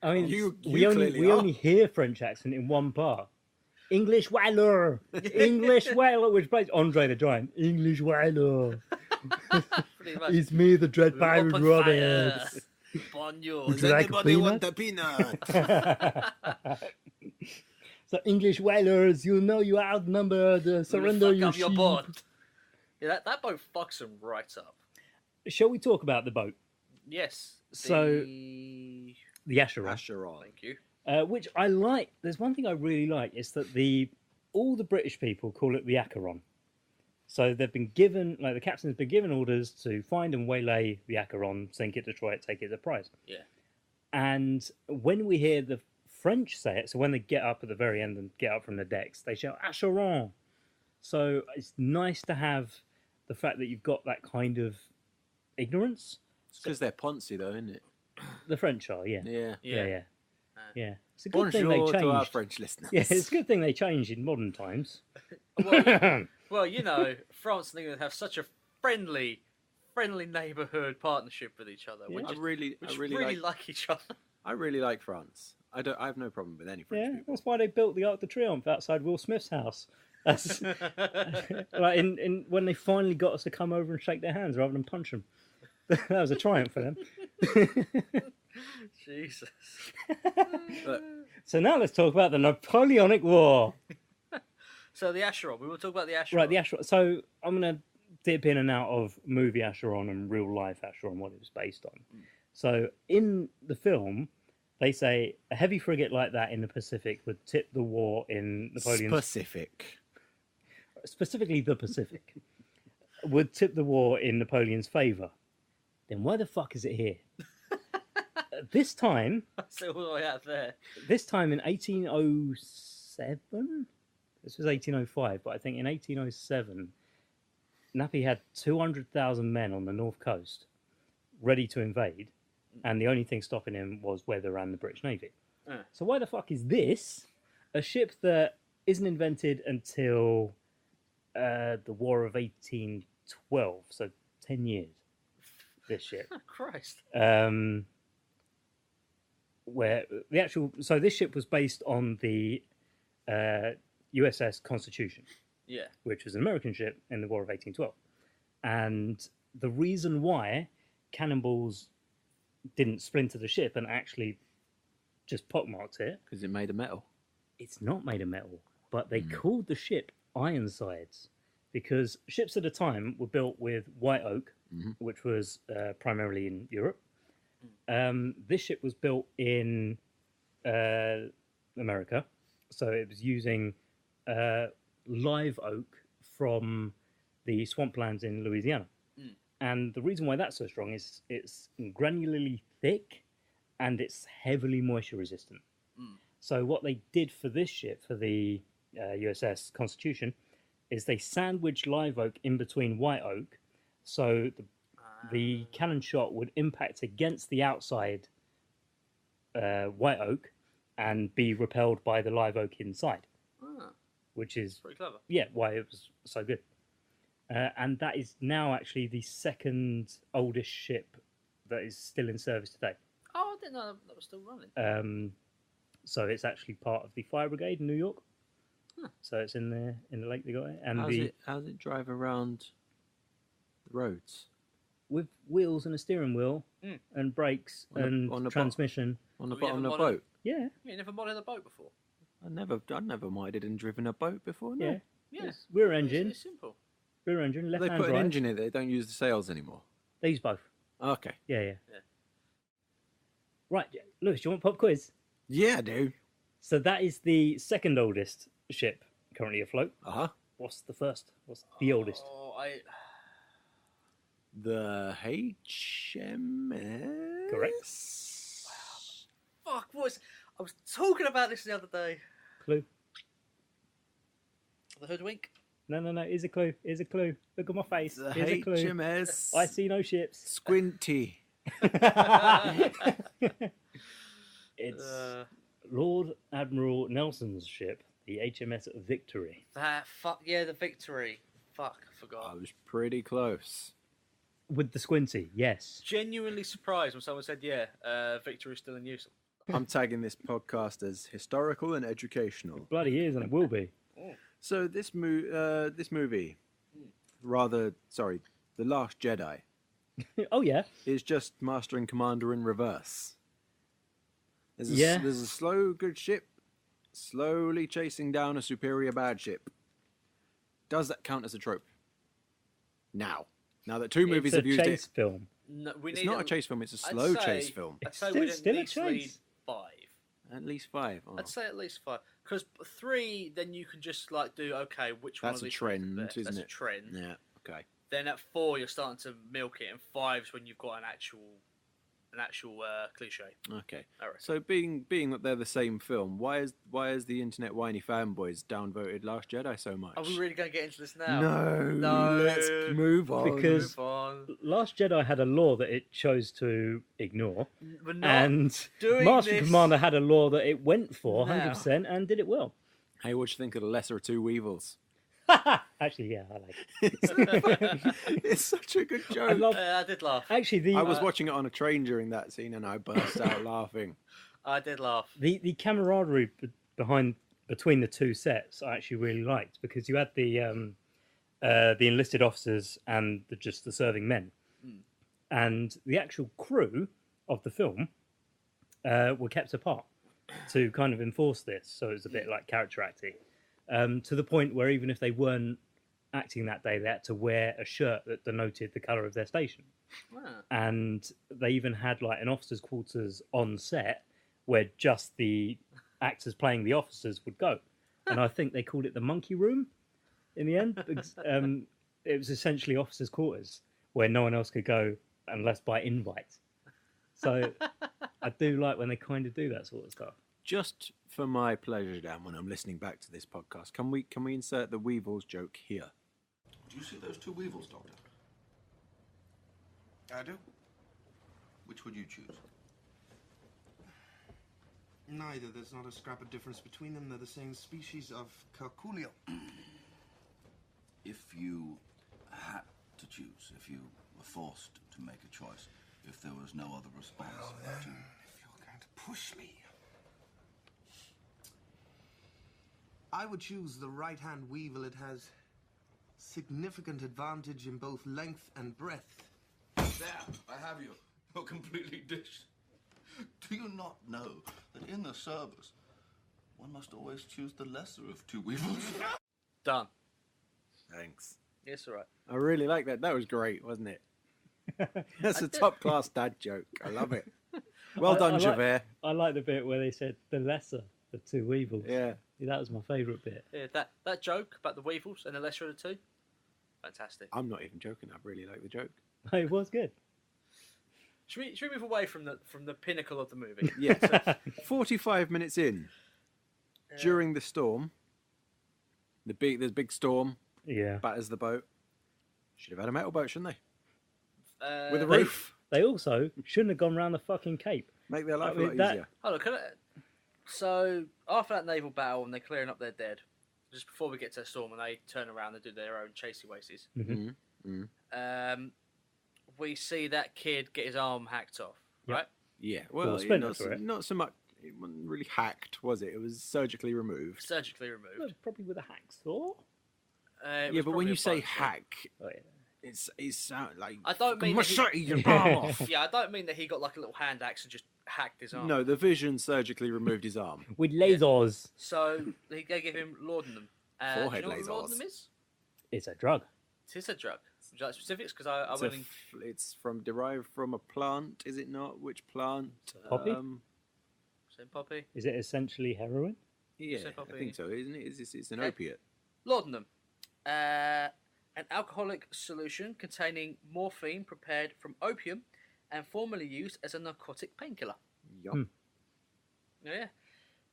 S1: I mean,
S2: You
S1: we
S2: clearly are.
S1: only hear French accent in one part. English Whaler, English Whaler, which plays Andre the Giant. English Whaler.
S3: Pretty much.
S1: It's me, the Dread Pirate
S3: Open
S1: Roberts.
S3: fire. Bonjour.
S1: Would you like a peanut?
S2: a peanut?
S1: So English whalers, you know you are outnumbered. Surrender
S3: Fuck
S1: your
S3: up your
S1: sheep.
S3: boat. Yeah, that boat fucks them right up.
S1: Shall we talk about the boat,
S3: Yes.
S1: So-
S3: the...
S1: the Acheron?
S2: Acheron.
S3: Thank you.
S1: Which I like. There's one thing I really like is that all the British people call it the Acheron. So they've been given, like the captain's been given orders to find and waylay the Acheron, sink it, destroy it, take it as a prize.
S3: Yeah.
S1: And when we hear the French say it, so when they get up at the very end and get up from the decks, they shout Acheron. So it's nice to have the fact that you've got that kind of ignorance.
S2: It's because they're Ponzi, though, isn't it?
S1: The French are, yeah.
S2: Yeah.
S1: Yeah.
S3: Ah.
S1: Yeah. It's a good thing they
S2: Bonjour to our
S1: changed.
S2: French listeners.
S1: Yeah, it's a good thing they changed in modern times.
S3: Well, you know, France and England have such a friendly neighbourhood partnership with each other.
S1: Yeah.
S2: I really
S3: like each other.
S2: I really like France. I have no problem with any French
S1: Yeah,
S2: people.
S1: that's why they built the Arc de Triomphe outside Will Smith's house. That's like in when they finally got us to come over and shake their hands rather than punch them. That was a triumph for them.
S3: Jesus.
S2: But
S1: So now let's talk about the Napoleonic War.
S3: So the Acheron. We will talk about the Acheron.
S1: Right, the Acheron. So I'm going to dip in and out of movie Acheron and real life Acheron, what it was based on. So in the film, they say a heavy frigate like that in the Pacific would tip the war in Napoleon's...
S2: Pacific.
S1: Specifically the Pacific, would tip the war in Napoleon's favour. Then why the fuck is it here? This time
S3: So what do I have there?
S1: in 1807, this was 1805, but I think in 1807, Nappy had 200,000 men on the north coast ready to invade, and the only thing stopping him was weather and the British Navy. So why the fuck is this a ship that isn't invented until the War of 1812, so 10 years, this ship.
S3: Oh, Christ.
S1: Where the actual... So this ship was based on the USS Constitution,
S3: Yeah.
S1: which was an American ship in the War of 1812. And the reason why cannonballs didn't splinter the ship and actually just pockmarked it,
S2: Because it made of metal.
S1: it's not made of metal, but they called the ship Ironsides because ships at the time were built with white oak, which was primarily in Europe. This ship was built in America, so it was using live oak from the swamplands in Louisiana. And the reason why that's so strong is it's granularly thick and it's heavily moisture resistant. So what they did for this ship, for the USS Constitution, is they sandwiched live oak in between white oak, so the cannon shot would impact against the outside white oak, and be repelled by the live oak inside,
S3: Ah,
S1: which is
S3: pretty clever.
S1: why it was so good. And that is now actually the second oldest ship that is still in service today.
S3: Oh, I didn't know that was still running.
S1: So it's actually part of the fire brigade in New York.
S3: Huh.
S1: So it's in the lake they got it, and
S2: How's it drive around the roads?
S1: with wheels and a steering wheel and brakes
S2: On the
S1: and transmission.
S2: On the
S3: Have you
S2: bottom
S3: ever
S2: of the boat?
S1: Yeah,
S3: You never modded a boat before?
S2: I never minded and driven a boat before. No.
S1: yeah.
S3: Yeah.
S1: It's rear engine,
S3: It's simple.
S1: rear engine, left
S2: They
S1: hand
S2: put an
S1: drive.
S2: engine in it. They don't use the sails anymore.
S1: They use both.
S2: Okay.
S1: Yeah.
S3: Yeah.
S1: Right, Lewis, do you want pop quiz?
S2: Yeah, I do.
S1: So that is the second oldest ship currently afloat.
S2: Uh-huh.
S1: What's the first? What's the oldest?
S3: Oh,
S2: The HMS?
S1: Correct.
S3: fuck, I was talking about this the other day.
S1: Clue?
S3: The Hoodwink.
S1: No. Here's a clue. Here's a clue. Look at my face.
S2: The
S1: Here's a clue.
S2: HMS.
S1: I see no ships.
S2: Squinty.
S1: It's Lord Admiral Nelson's ship, the HMS Victory.
S3: The Victory. Fuck, I forgot.
S2: I was pretty close.
S1: With the squinty, yes.
S3: Genuinely surprised when someone said, Victory's still in use.
S2: I'm tagging this podcast as historical and educational.
S1: Bloody is, and it will be.
S2: So this movie, The Last Jedi,
S1: Oh, yeah.
S2: is just Master and Commander in reverse. There's
S1: Yeah.
S2: There's a slow good ship slowly chasing down a superior bad ship. Does that count as a trope? Now that two movies
S1: It's a
S2: have used
S1: chase
S2: it,
S1: film.
S3: No,
S2: it's not a chase film. It's a slow chase film.
S3: I'd say
S1: Still-
S3: we didn't
S1: still a
S3: need to read
S1: chase.
S3: 5.
S2: At least 5. Oh.
S3: I'd say at least 5. Because 3, then you can just do, okay, which one
S2: That's
S3: of
S2: a
S3: these
S2: trend,
S3: is best?
S2: isn't
S3: That's
S2: it?
S3: a trend.
S2: Yeah. Okay.
S3: Then at 4, you're starting to milk it, and 5's when you've got an actual cliche.
S2: Okay.
S3: I reckon.
S2: So being that they're the same film, why is the internet whiny fanboys downvoted Last Jedi so much?
S3: Are we really going to get into this now?
S2: No, let's move on.
S1: Because-
S3: Move on.
S1: Last Jedi had a law that it chose to ignore,
S3: We're not
S1: and
S3: doing
S1: Master
S3: this.
S1: Commander had a law that it went for
S3: Now.
S1: 100% and did it well.
S2: Hey, what do you think of the lesser of two Weevils?
S1: Actually, yeah, I like it.
S2: It's such a good joke.
S1: I love.
S3: I did laugh.
S1: Actually,
S2: I was watching it on a train during that scene and I burst out laughing.
S3: I did laugh.
S1: the camaraderie between the two sets I actually really liked, because you had the enlisted officers and just the serving men, and the actual crew of the film were kept apart to kind of enforce this, so it was a bit like character acting, to the point where even if they weren't acting that day, they had to wear a shirt that denoted the colour of their station.
S3: Ah.
S1: And they even had like an officers' quarters on set where just the actors playing the officers would go, and I think they called it the monkey room in the end, because it was essentially officers' quarters where no one else could go unless by invite. So I do like when they kind of do that sort of stuff.
S2: Just for my pleasure, Dan, when I'm listening back to this podcast, can we insert the Weevils joke here?
S6: Do you see those two weevils, Doctor?
S7: I do.
S6: Which would you choose?
S7: Neither. There's not a scrap of difference between them. They're the same species of Calculio.
S6: If you had to choose, if you were forced to make a choice, if there was no other response, would you...
S7: If you're going to push me, I would choose the right-hand weevil. It has significant advantage in both length and breadth.
S6: There, I have you. You're completely dished. Do you not know that in the service, one must always choose the lesser of two weevils?
S3: Done.
S2: Thanks.
S3: Yes, all right.
S2: I really like that. That was great, wasn't it? That's a top-class dad joke. I love it. Well done,
S1: I like-
S2: Javert.
S1: I like the bit where they said the lesser of two weevils.
S2: Yeah.
S1: That was my favourite bit.
S3: Yeah, that joke about the Weevils and the lesser of the two, fantastic.
S2: I'm not even joking. I really like the joke.
S1: It was good.
S3: Should we move away from the pinnacle of the movie?
S2: Yeah. 45 minutes in, during the storm, there's a big storm,
S1: Yeah.
S2: batters the boat. Should have had a metal boat, shouldn't they? With a
S1: They-
S2: roof.
S1: They also shouldn't have gone round the fucking Cape.
S2: Make their life
S1: I mean,
S2: a lot
S1: that-
S2: easier.
S3: Hold on, So after that naval battle and they're clearing up their dead, just before we get to the storm and they turn around and do their own chasey waces, we see that kid get his arm hacked off, right?
S2: Yeah,
S1: Well,
S2: well,
S1: splinter
S2: not,
S1: for it.
S2: not so much. It wasn't really hacked, was it? It was surgically removed.
S3: Surgically removed.
S1: Well, probably with a hacksaw.
S3: It
S2: Yeah,
S3: was
S2: but when
S3: probably
S2: you
S3: a
S2: say
S3: bone saw.
S2: hack,
S1: Oh, yeah.
S2: it's sound like
S3: I don't mean that he-
S2: machete your arm off.
S3: Yeah, I don't mean that he got like a little hand axe and just hacked his arm.
S2: No, the Vision surgically removed his arm.
S1: With lasers.
S3: So they give him laudanum.
S2: Forehead
S3: do you know
S2: lasers.
S3: what laudanum is?
S1: It's a drug.
S3: It is a drug. Would you like specifics? Because I
S2: It's,
S3: went in...
S2: it's from derived from a plant, is it not? Which plant?
S1: Poppy?
S3: Same poppy.
S1: Is it essentially heroin?
S2: Yeah,
S3: Say
S2: I
S3: poppy.
S2: think so, isn't it? It's an
S3: Okay.
S2: opiate.
S3: Laudanum. An alcoholic solution containing morphine prepared from opium and formerly used as a narcotic painkiller.
S2: Yup.
S1: Hmm.
S3: Yeah.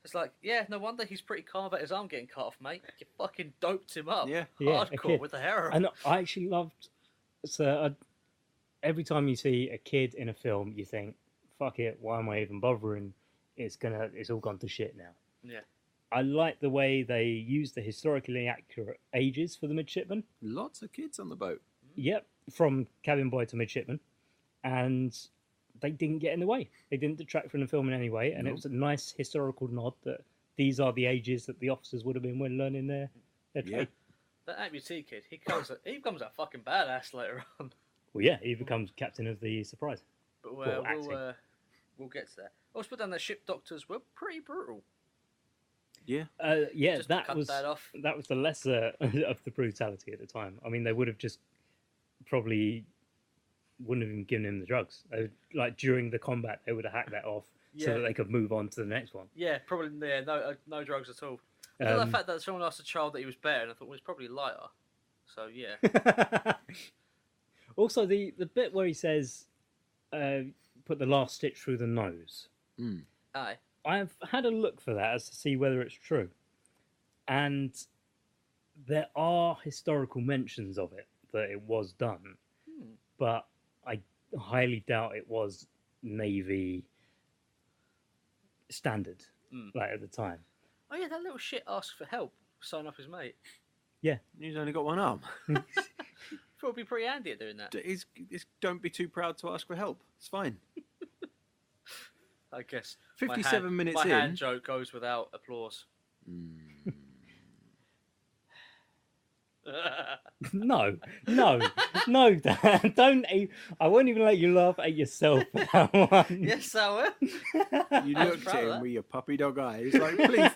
S3: It's like, yeah, no wonder he's pretty calm about his arm getting cut off, mate. You fucking doped him up.
S2: Yeah.
S1: Yeah, a
S3: Hardcore
S1: kid.
S3: with the heroin.
S1: And I actually loved. So every time you see a kid in a film, you think, "Fuck it, why am I even bothering? It's all gone to shit now."
S3: Yeah.
S1: I like the way they use the historically accurate ages for the midshipmen.
S2: Lots of kids on the boat.
S1: Yep, from cabin boy to midshipman, and they didn't get in the way. They didn't detract from the film in any way, and it
S2: No.
S1: was a nice historical nod that these are the ages that the officers would have been when learning their trade.
S2: Yeah.
S3: That amputee kid, he becomes a fucking badass later on.
S1: Well, yeah, he becomes captain of the Surprise.
S3: But
S1: Well, acting.
S3: we'll get to that. Also, put down that ship doctors were pretty brutal.
S2: Yeah.
S1: Yeah,
S3: Just
S1: that
S3: cut
S1: was
S3: that off.
S1: that was the lesser of the brutality at the time. I mean, they would have just probably wouldn't have even given him the drugs. Like during the combat, they would have hacked that off so
S3: Yeah.
S1: that they could move on to the next one.
S3: Yeah, probably no drugs at all. I love
S1: Um,
S3: the fact that someone asked a child that he was better, and I thought, well, he's probably lighter. So yeah,
S1: Also, the bit where he says, "Put the last stitch through the nose."
S3: aye.
S1: I've had a look for that as to see whether it's true, and there are historical mentions of it that it was done, but I highly doubt it was Navy standard, like at the time.
S3: Oh yeah, that little shit asked for help, sign up his mate.
S2: He's only got one arm.
S3: Thought it'd be pretty handy at doing that.
S2: Don't be too proud to ask for help. It's fine.
S3: I guess.
S2: 57 minutes
S3: my
S2: in.
S3: hand joke goes without applause.
S1: No, Dan, don't. I won't even let you laugh at yourself for that one.
S3: Yes, I will.
S2: You
S3: I was
S2: looked
S3: proud
S2: at
S3: of
S2: him
S3: that.
S2: with your puppy dog eyes, like, please,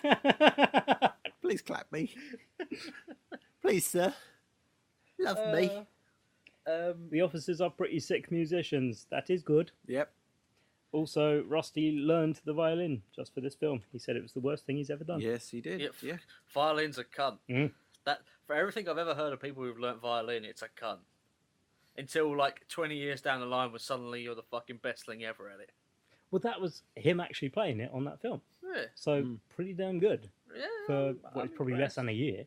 S2: please clap me. Please, sir. Love me.
S1: The officers are pretty sick musicians. That is good.
S2: Yep.
S1: Also, Rusty learned the violin just for this film. He said it was the worst thing he's ever done.
S2: Yes, he did.
S3: Yep.
S2: Yeah.
S3: Violin's a cunt.
S1: Mm.
S3: That for everything I've ever heard of people who've learnt violin, it's a cunt. Until like 20 years down the line, when suddenly you're the fucking best thing ever at it.
S1: Well, that was him actually playing it on that film.
S3: Yeah.
S1: So pretty damn good
S3: Yeah.
S1: for what
S3: I'm
S1: is probably less
S3: impressed.
S1: than a year.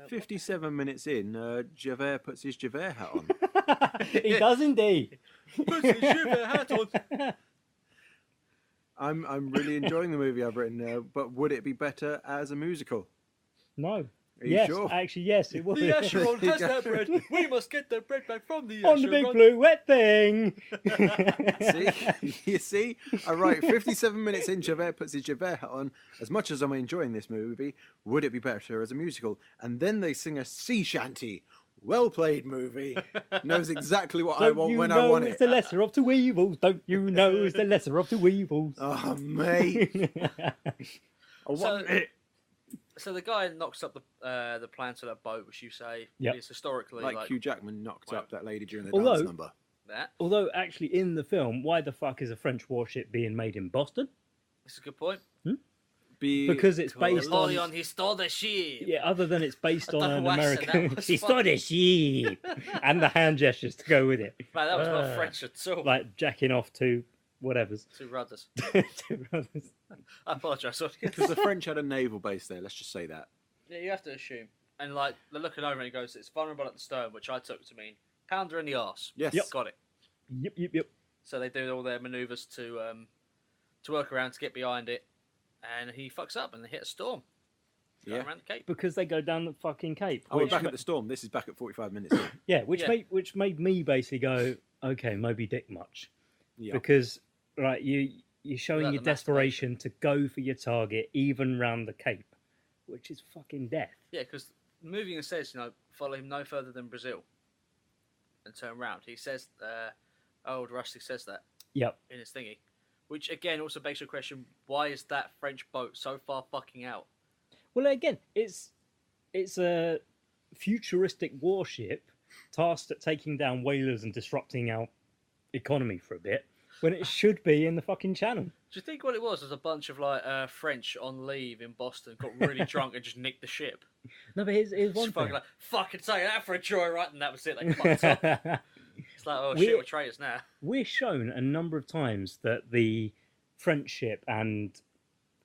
S2: 57 minutes in, Javert puts his Javert hat on.
S1: He does indeed.
S3: Puts his Javert hat on.
S2: I'm really enjoying the movie I've written, but would it be better as a musical?
S1: No.
S2: Are you
S1: Yes,
S2: sure?
S1: actually, yes, it was.
S3: The Acheron has that bread. We must get the bread back from the
S1: On the big
S3: Acheron.
S1: blue wet thing.
S2: See? You see? All right, 57 minutes in, Javert puts his Javert hat on. As much as I'm enjoying this movie, would it be better as a musical? And then they sing a sea shanty. Well played, movie. Knows exactly what I
S1: Don't
S2: want
S1: you
S2: when
S1: know
S2: I want
S1: it's
S2: it.
S1: the lesser of two evils? Don't you know it's the lesser of two evils?
S2: Oh, mate. I want it.
S3: So the guy knocks up the plan to that boat, which you say
S1: Yep.
S3: is historically
S2: Like
S3: like
S2: Hugh Jackman knocked
S3: Well,
S2: up that lady during the
S1: although-
S2: dance number.
S3: that.
S1: Although, actually, in the film, why the fuck is a French warship being made in Boston?
S3: That's a good point.
S1: Because it's based on...
S3: Napoleon, he stole the ship.
S1: Yeah, other than it's based
S3: I
S1: on
S3: don't
S1: an
S3: know why I said that.
S1: American...
S3: Was
S1: She
S3: funny.
S1: stole the sheep! And the hand gestures to go with it.
S3: Man, that was not French at all.
S1: Like jacking off to whatever's.
S3: Two rudders.
S1: Two brothers.
S3: I apologise.
S2: Because the French had a naval base there, let's just say that.
S3: Yeah, you have to assume. And like they're looking over and he goes, "It's vulnerable at the stern," which I took to mean pounder in the arse.
S2: Yes.
S1: Yep.
S3: Got it.
S1: Yep.
S3: So they do all their manoeuvres to work around to get behind it. and he fucks up and they hit a storm. Going
S2: Yeah.
S3: around the Cape.
S1: Because they go down the fucking Cape.
S2: Oh, we're
S1: which
S2: back
S1: ma-
S2: at the storm. This is back at 45 minutes. in.
S1: Yeah, which
S3: Yeah.
S1: made me basically go, okay, Moby Dick much.
S2: Yeah.
S1: Because right, you're showing
S3: Without
S1: your
S3: the
S1: desperation to go for your target even round the Cape, which is fucking death.
S3: Yeah, because the movie says, follow him no further than Brazil and turn round. He says, old Rusty says that
S1: Yep.
S3: in his thingy. Which, again, also begs the question, why is that French boat so far fucking out?
S1: Well, again, it's a futuristic warship tasked at taking down whalers and disrupting our economy for a bit, when it should be in the fucking channel.
S3: Do you think what it was a bunch of, French on leave in Boston, got really drunk and just nicked the ship?
S1: No, but here's one
S3: Just fucking
S1: thing.
S3: like, fucking take that for a joyride, and that was it. They fucked up. It's like, oh shit, we're traitors now.
S1: We're shown a number of times that the French ship and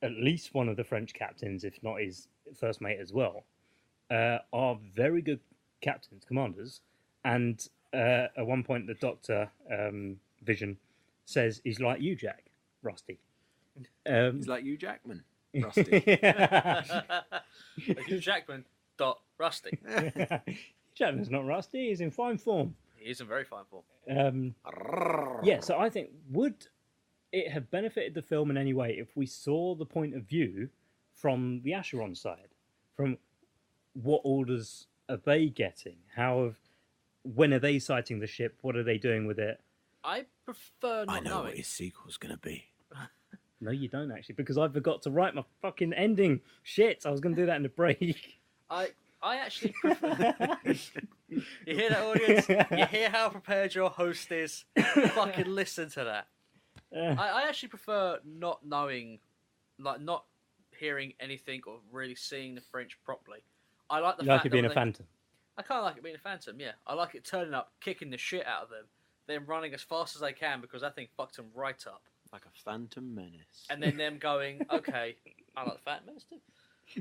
S1: at least one of the French captains, if not his first mate as well, are very good captains, commanders. And at one point, the Doctor, Vision, says he's like you, Jack, Rusty.
S2: He's like you, Jackman. Rusty.
S3: Hugh Jackman, Rusty.
S1: Jackman's not rusty, he's in fine form.
S3: He is in very fine form.
S1: Yeah, so I think, would it have benefited the film in any way if we saw the point of view from the Acheron side? From what orders are they getting? When are they sighting the ship? What are they doing with it?
S3: I prefer
S2: I
S3: not
S2: know
S3: knowing.
S2: what his sequel's going to be.
S1: No, you don't actually, because I forgot to write my fucking ending. Shit, I was going to do that in the break.
S3: I actually prefer... You hear that, audience? You hear how prepared your host is? Fucking listen to that. I actually prefer not knowing, like not hearing anything or really seeing the French properly. I like the
S1: You
S3: fact
S1: like it
S3: that
S1: being a
S3: they-
S1: phantom.
S3: I kind of like it being a phantom, yeah. I like it turning up, kicking the shit out of them, then running as fast as they can because that thing fucked them right up.
S2: Like a phantom menace.
S3: And then them going, okay, I like the Phantom Menace too.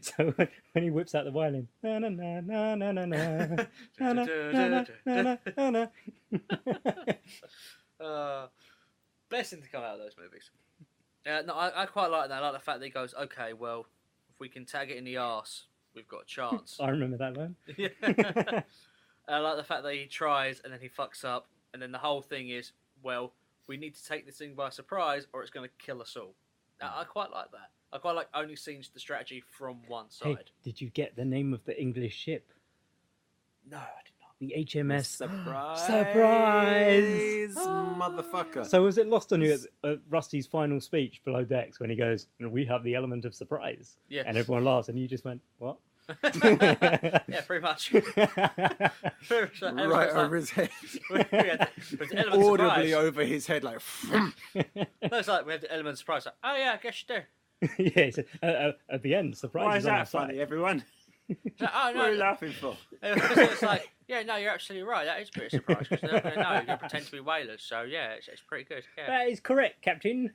S1: So when he whips out the violin, na na na na na na na na na na na na.
S3: Best thing to come out of those movies. No, I quite like that. I like the fact that he goes, okay, well, if we can tag it in the arse, we've got a chance.
S1: I remember that line.
S3: Yeah. I like the fact that he tries and then he fucks up, and then the whole thing is, well, we need to take this thing by surprise or it's going to kill us all. Now, I quite like that. I quite like only seeing the strategy from one
S1: Hey,
S3: side.
S1: did you get the name of the English ship?
S3: No, I did not.
S1: The HMS.
S2: Surprise!
S1: Surprise!
S2: Motherfucker.
S1: So was it lost on you at Rusty's final speech below decks when he goes, "We have the element of surprise,"
S3: Yeah.
S1: and everyone laughs, and you just went, "What?"
S3: Yeah, pretty much. Pretty much.
S2: Right over his head.
S3: Audibly
S2: Audibly over his head, like.
S3: No, it's like we have the element of surprise. Like, oh yeah, I guess you do.
S1: Yeah, he said, at the end, surprise.
S2: Why
S1: is
S2: is
S1: on
S2: that
S1: our side.
S2: funny, everyone?
S3: It's like, oh
S2: What are you
S3: no.
S2: laughing for?
S3: It's like, yeah, no, you're absolutely right. That is a bit of a surprise because they're not going to know. You're going to pretend to be whalers. So yeah, it's pretty good. Yeah.
S1: That is correct, Captain.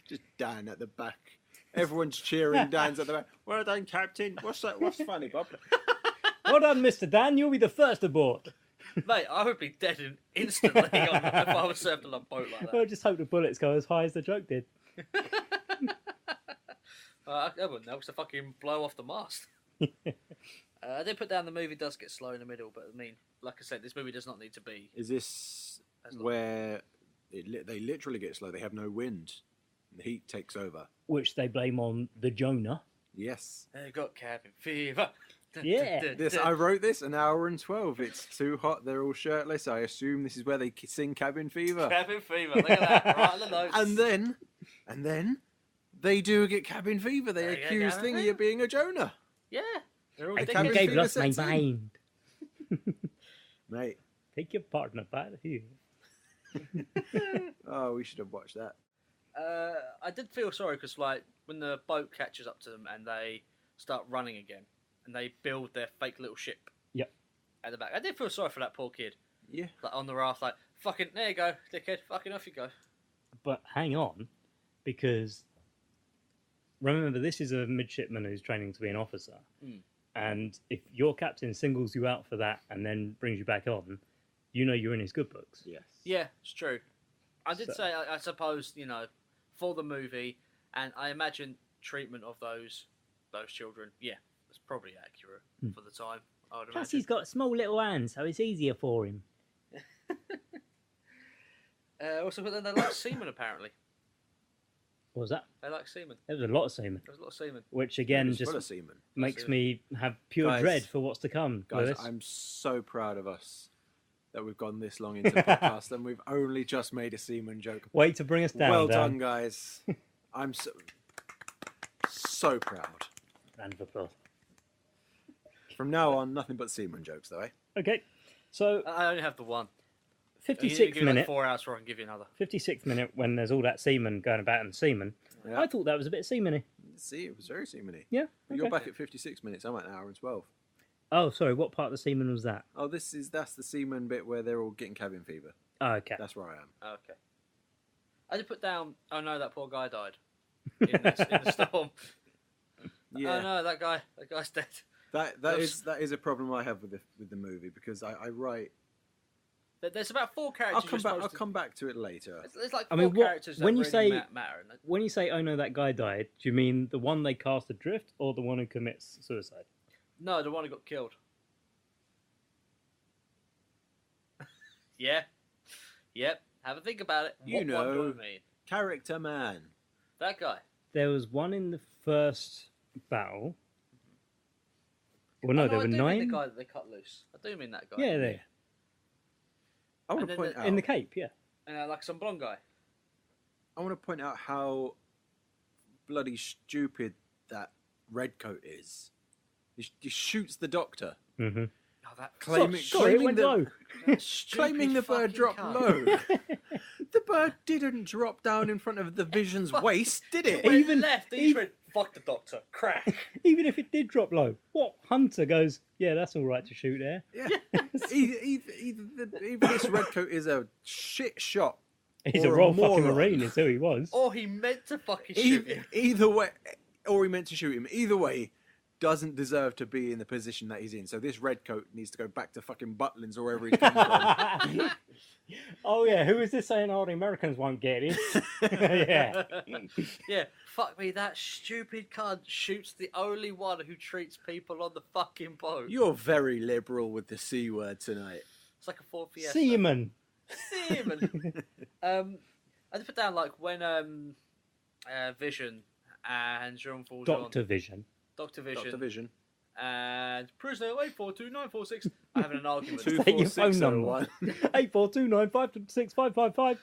S2: Just Dan at the back. Everyone's cheering. Dan's at the back. Well done, Captain. What's that? What's funny, Bob?
S1: Well done, Mr. Dan. You'll be the first aboard.
S3: Mate, I would be dead instantly if I was served on a boat like that.
S1: Well, just hope the bullets go as high as the joke did.
S3: I wouldn't know because they fucking blow off the mast. I did put down the movie does get slow in the middle, but I mean, like I said, this movie does not need to be.
S2: Is this
S3: as long.
S2: where they literally get slow? They have no wind. The heat takes over.
S1: Which they blame on the Jonah.
S2: Yes.
S3: They got cabin fever.
S1: Yeah.
S2: This I wrote this an hour and 12. It's too hot. They're all shirtless. I assume this is where they sing Cabin Fever.
S3: Cabin fever. Look at that. Right on the notes.
S2: And then they do get cabin fever. They
S3: They get
S2: accuse
S3: cabin
S2: Thingy
S3: fever.
S2: of being a Jonah.
S3: Yeah. They're all
S2: I
S3: thinking-
S2: cabin
S1: I gave
S2: fever
S1: lost my
S2: sets in.
S1: mind.
S2: Mate.
S1: Take your partner by the heel.
S2: Oh, we should have watched that.
S3: I did feel sorry because, like, when the boat catches up to them and they start running again and they build their fake little ship
S1: Yep.
S3: at the back, I did feel sorry for that poor kid.
S2: Yeah.
S3: Like, on the raft, like, fucking, there you go, dickhead, fucking off you go.
S1: But hang on, because remember, this is a midshipman who's training to be an officer.
S3: Mm.
S1: And if your captain singles you out for that and then brings you back on, you know you're in his good books.
S2: Yes.
S3: Yeah, it's true. I did
S1: So-
S3: say, I suppose, you know, for the movie, and I imagine treatment of those children, yeah, it's probably accurate for the time. I would
S1: Plus,
S3: imagine.
S1: he's got small little hands, so it's easier for him.
S3: Also, but then they like semen apparently.
S1: What was that?
S3: They like semen.
S1: There was a lot of semen,
S3: There's a lot of semen.
S1: which again
S2: It's full of
S1: just
S2: semen.
S1: makes
S3: Semen.
S1: me have pure
S2: Guys-
S1: dread for what's to come.
S2: Guys,
S1: Lewis.
S2: I'm so proud of us that we've gone this long into the podcast and we've only just made a semen joke.
S1: Way to bring us down.
S2: Well
S1: Dan.
S2: done, guys. I'm so proud.
S1: Round of applause.
S2: From now on, nothing but semen jokes, though, eh?
S1: Okay, so
S3: I only have the one.
S1: 56th
S3: Give me
S1: minute.
S3: like 4 hours before I can give you another.
S1: 56th minute when there's all that semen going about in semen.
S2: Yeah.
S1: I thought that was a bit semeny.
S2: See, it was very semeny.
S1: Yeah.
S2: But you're
S1: okay.
S2: back at 56 minutes. I'm at an hour and 12.
S1: Oh, sorry. What part of the semen was that?
S2: Oh, that's the semen bit where they're all getting cabin fever.
S1: Oh, okay.
S2: That's where I am.
S3: Okay. I did put down. Oh no, that poor guy died in the storm.
S2: Yeah.
S3: Oh no, that guy's dead.
S2: That is a problem I have with the movie because I write.
S3: There's about 4 characters.
S2: I'll come back to it later.
S3: There's like
S1: I
S3: 4
S1: mean, what-
S3: characters that
S1: when you
S3: really
S1: say-
S3: matter. And
S1: When you say, oh no, that guy died, do you mean the one they cast adrift or the one who commits suicide?
S3: no, the one who got killed. Yeah. Yep. Have a think about it.
S2: You
S3: What one do
S2: know.
S3: we mean?
S2: Character man.
S3: That guy.
S1: There was one in the first battle. Well, no,
S3: Oh,
S1: there
S3: I
S1: were
S3: do mean
S1: 9.
S3: the guy that they cut loose. I do mean that guy.
S1: Yeah, there.
S2: I want
S3: And
S2: to
S3: then
S2: point
S3: the-
S2: out.
S1: In the Cape, yeah.
S3: And like some blonde guy.
S2: I want to point out how bloody stupid that redcoat is. He shoots the doctor,
S1: Mm-hmm.
S3: Oh, that
S2: claiming
S1: Sorry, it
S2: claiming
S1: went
S2: the
S1: low.
S3: that stupid
S2: claiming the bird
S3: fucking
S2: dropped
S3: cunt.
S2: low. The bird didn't drop down in front of the Vision's waist, did it?
S3: Went
S1: Even-
S3: left. He
S1: even-
S3: went, fuck the doctor. Crack.
S1: Even if it did drop low, what hunter goes, yeah, that's all right to shoot there?
S2: Yeah. Either this redcoat is a shit shot.
S1: He's a
S2: Or a
S1: Royal fucking
S2: moron.
S1: Marine, is who he was.
S3: Or he meant to fucking shoot him.
S2: Either way, or he meant to shoot him. Either way, doesn't deserve to be in the position that he's in. So this redcoat needs to go back to fucking Butlins or wherever he's come from.
S1: Oh yeah, who is this saying? Oh, the Americans won't get it. Yeah.
S3: Yeah, fuck me, that stupid cunt shoots the only one who treats people on the fucking boat.
S2: You're very liberal with the C word tonight.
S3: It's like a Ford Fiesta.
S1: Seaman.
S3: Seaman. I just put down like when Vision and Jean Valjean,
S1: Doctor Vision.
S3: Doctor Vision,
S2: Dr. Vision.
S3: and prisoner 842946 are having an argument.
S1: Is that your phone number? 842956555.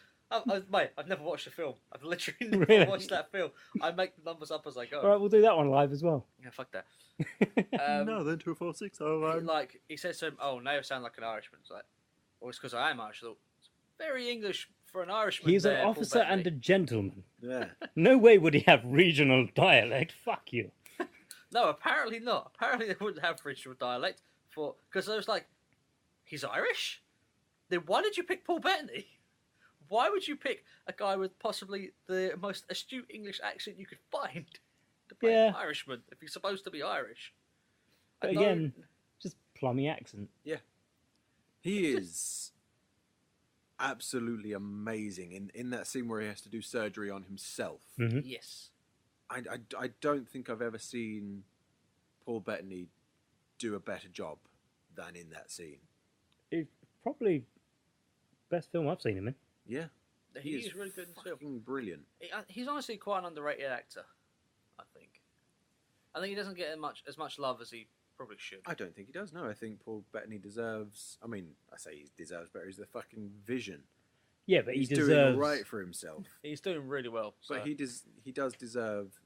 S3: Mate, I've never watched the film. I've literally never
S1: Really?
S3: watched that film. I make the numbers up as I go.
S1: All right, we'll do that one live as well.
S3: Yeah, fuck that.
S2: then 2460.
S3: Like he says to him, "Oh, now you sound like an Irishman." It's like, well, it's because I am Irish. I thought, it's very English for an Irishman.
S1: He's an
S3: there, Paul
S1: officer and a
S3: Bettany.
S1: gentleman.
S2: Yeah.
S1: No way would he have regional dialect. Fuck you.
S3: No, apparently not. Apparently they wouldn't have regional dialect because I was like, he's Irish. Then why did you pick Paul Bettany? Why would you pick a guy with possibly the most astute English accent you could find to play an
S1: Yeah.
S3: Irishman if he's supposed to be Irish?
S1: But
S3: I
S1: again, just plummy accent.
S2: He is absolutely amazing in that scene where he has to do surgery on himself.
S1: Mhm.
S3: yes.
S2: I don't think I've ever seen Paul Bettany do a better job than in that scene.
S1: It's probably best film I've seen him in.
S2: Yeah.
S3: He is really good in this film.
S2: fucking brilliant.
S3: He's honestly quite an underrated actor, I think. I think he doesn't get as much love as he probably should.
S2: I don't think he does. No, I think Paul Bettany deserves. I mean, I say he deserves better. He's the fucking Vision.
S1: Yeah, but
S2: He's
S1: he
S2: doing
S1: deserves
S2: all right for himself.
S3: He's doing really well. So.
S2: But he does deserve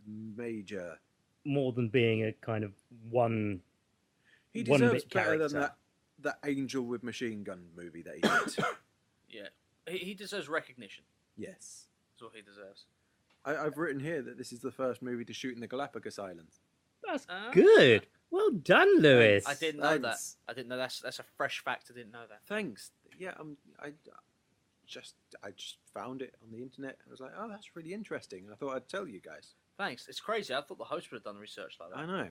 S2: major.
S1: more than being a kind of one.
S2: He
S1: One
S2: deserves
S1: bit
S2: better than
S1: character.
S2: that Angel with machine gun movie that he did.
S3: Yeah, he deserves recognition.
S2: Yes.
S3: That's what he deserves.
S2: I've written here that this is the first movie to shoot in the Galapagos Islands.
S1: That's
S3: Ah.
S1: good. Well done, Lewis.
S3: I didn't know that.
S2: Thanks.
S3: I didn't know that's a fresh fact. I didn't know that.
S2: Thanks. Yeah, I just found it on the internet. I was like, oh, that's really interesting. And I thought I'd tell you guys.
S3: Thanks. It's crazy. I thought the host would have done research like that.
S2: I know.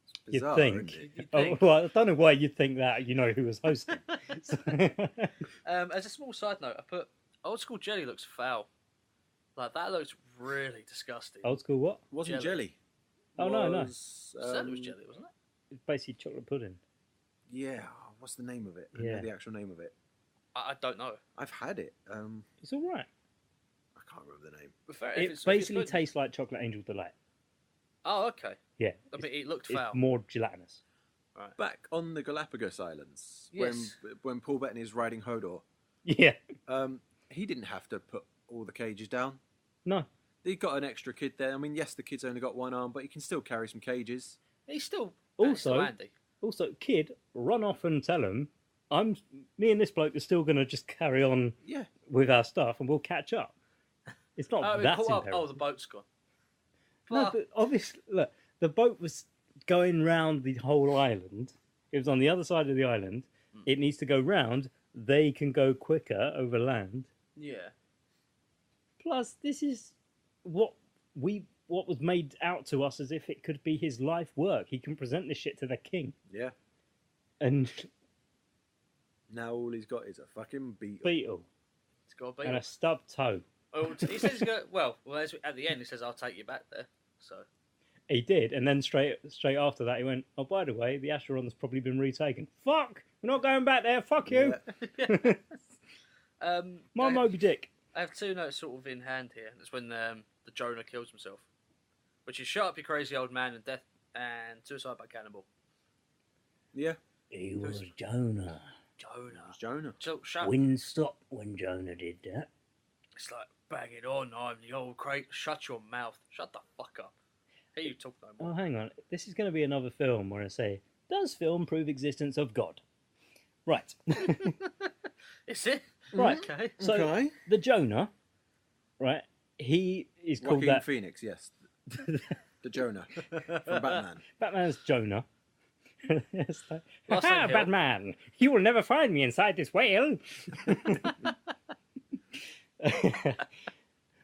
S2: It's
S1: You'd
S2: bizarre,
S1: think.
S2: isn't it?
S3: You'd
S1: Oh,
S3: think.
S1: well, I don't know why you think that. You know who was hosting.
S3: As a small side note, I put old school jelly looks foul. Like that looks really disgusting.
S1: Old school what?
S2: Wasn't
S3: Jelly.
S2: jelly.
S1: Oh, no.
S3: Certainly was jelly, wasn't it?
S1: It's basically chocolate pudding.
S2: Yeah. What's the name of it? I
S1: Yeah.
S2: know the actual name of it.
S3: I don't know.
S2: I've had it.
S1: It's all right.
S2: I can't remember the name.
S3: But fair, if
S1: It
S3: it's- if
S1: basically
S3: it's pudding-
S1: tastes like chocolate angel delight.
S3: Oh, okay.
S1: Yeah.
S3: I mean, it looked
S1: It's
S3: foul.
S1: more gelatinous.
S3: Right.
S2: Back on the Galapagos Islands,
S3: Yes.
S2: when Paul Bettany is riding Hodor,
S1: Yeah.
S2: he didn't have to put all the cages down.
S1: No.
S2: He got an extra kid there. I mean, yes, the kid's only got one arm, but he can still carry some cages.
S3: He's still
S1: Also-
S3: handy.
S1: Also, kid, run off and tell him, me and this bloke are still going to just carry on
S2: Yeah.
S1: with our stuff and we'll catch up. It's not
S3: Oh, we
S1: that
S3: caught up.
S1: imperative.
S3: Oh, the boat's gone.
S1: No,
S3: Well,
S1: but obviously, look, the boat was going round the whole island. It was on the other side of the island. It needs to go round. They can go quicker over land.
S3: yeah.
S1: Plus, this is what was made out to us as if it could be his life work. He can present this shit to the king,
S2: Yeah.
S1: and
S2: Now all he's got is a fucking beetle.
S1: beetle
S3: It's got to be.
S1: and a stub toe.
S3: Oh, he says he's going. Well, at the end, he says, "I'll take you back there." So
S1: He did, and then straight after that, he went, "Oh, by the way, the Acheron's probably been retaken. Fuck, we're not going back there. Fuck you, my
S3: I,
S1: Moby Dick."
S3: I have two notes sort of in hand here. That's when the Jonah kills himself, which is "Shut up, you crazy old man," and death and suicide by cannibal.
S2: Yeah.
S1: He was Jonah.
S3: Jonah.
S2: It's Jonah.
S3: So shut.
S1: Wind stopped when Jonah did that.
S3: It's like bang it on. I'm the old crate. Shut your mouth. Shut the fuck up. Hey, you talk no more.
S1: Oh, hang on. This is going to be another film where I say, "Does film prove existence of God?" Right.
S3: Is it?
S1: Right.
S3: Okay.
S1: So
S2: Okay.
S1: the Jonah, right? He is called
S2: Joaquin
S1: that.
S2: Phoenix, yes. The Jonah from Batman.
S1: Batman's Jonah. It's like,
S3: Last
S1: "Ha,
S3: name Hill."
S1: Batman! You will never find me inside this whale.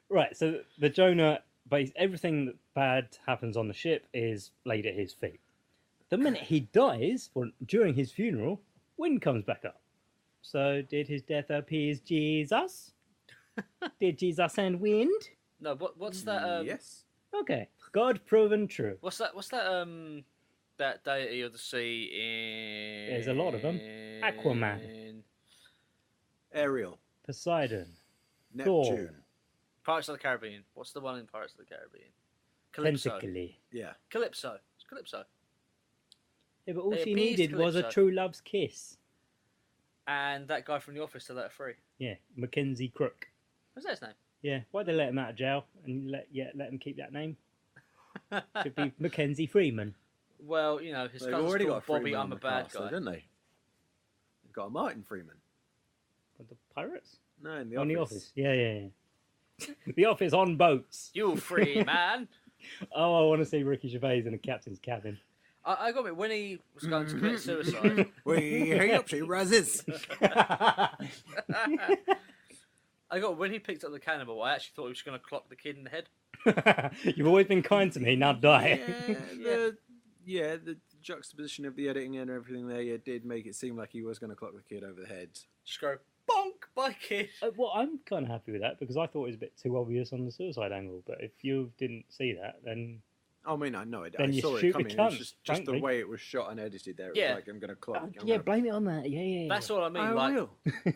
S1: Right. So the Jonah, everything that bad happens on the ship is laid at his feet. The minute he dies, or during his funeral, wind comes back up. So did his death appease Jesus? Did Jesus send wind?
S3: No. What's that?
S2: Yes.
S1: Okay. God proven true.
S3: What's that? That deity of the sea in.
S1: There's a lot of them. Aquaman.
S2: Ariel.
S1: Poseidon.
S2: Neptune.
S1: Thor.
S3: Pirates of the Caribbean. What's the one in Pirates of the Caribbean? Calypso.
S1: Tentacly.
S2: Yeah.
S3: Calypso. It's Calypso.
S1: Yeah, but all
S3: They
S1: she
S3: appeased
S1: needed was a
S3: Calypso.
S1: true love's kiss.
S3: And that guy from The Office to let her free.
S1: Yeah, Mackenzie Crook.
S3: What's that his name?
S1: Yeah, why'd they let him out of jail and let him keep that name? Should be Mackenzie Freeman.
S3: Well, you know, his
S2: They've
S3: cousin's
S2: already
S3: called
S2: got a Freeman
S3: Bobby.
S2: on
S3: I'm a
S2: the
S3: bad
S2: cast, though,
S3: guy.
S2: didn't they? They've got a Martin Freeman.
S1: What, the Pirates?
S2: No, in the
S1: On
S2: office.
S1: The Office. Yeah. The Office on boats.
S3: You free man.
S1: Oh, I want to see Ricky Gervais in a captain's cabin.
S3: I got it when he was going to commit suicide.
S2: We hurry up, she rises.
S3: I got when he picked up the cannibal. I actually thought he was going to clock the kid in the head.
S1: You've always been kind to me, now die.
S2: The juxtaposition of the editing and everything there, did make it seem like he was going to clock the kid over the head.
S3: Just go bonk by kid.
S1: Well, I'm kind of happy with that because I thought it was a bit too obvious on the suicide angle. But if you didn't see that, then
S2: I mean, I know it.
S1: Then
S2: I
S1: you
S2: saw it
S1: shoot
S2: coming.
S1: the
S2: It was
S1: cunt,
S2: just the
S1: frankly.
S2: way it was shot and edited there. It
S3: Yeah.
S2: was like, I'm going to clock. I'm
S1: yeah,
S2: gonna...
S1: blame it on that. Yeah.
S3: That's all I mean.
S2: I
S3: like,
S2: will.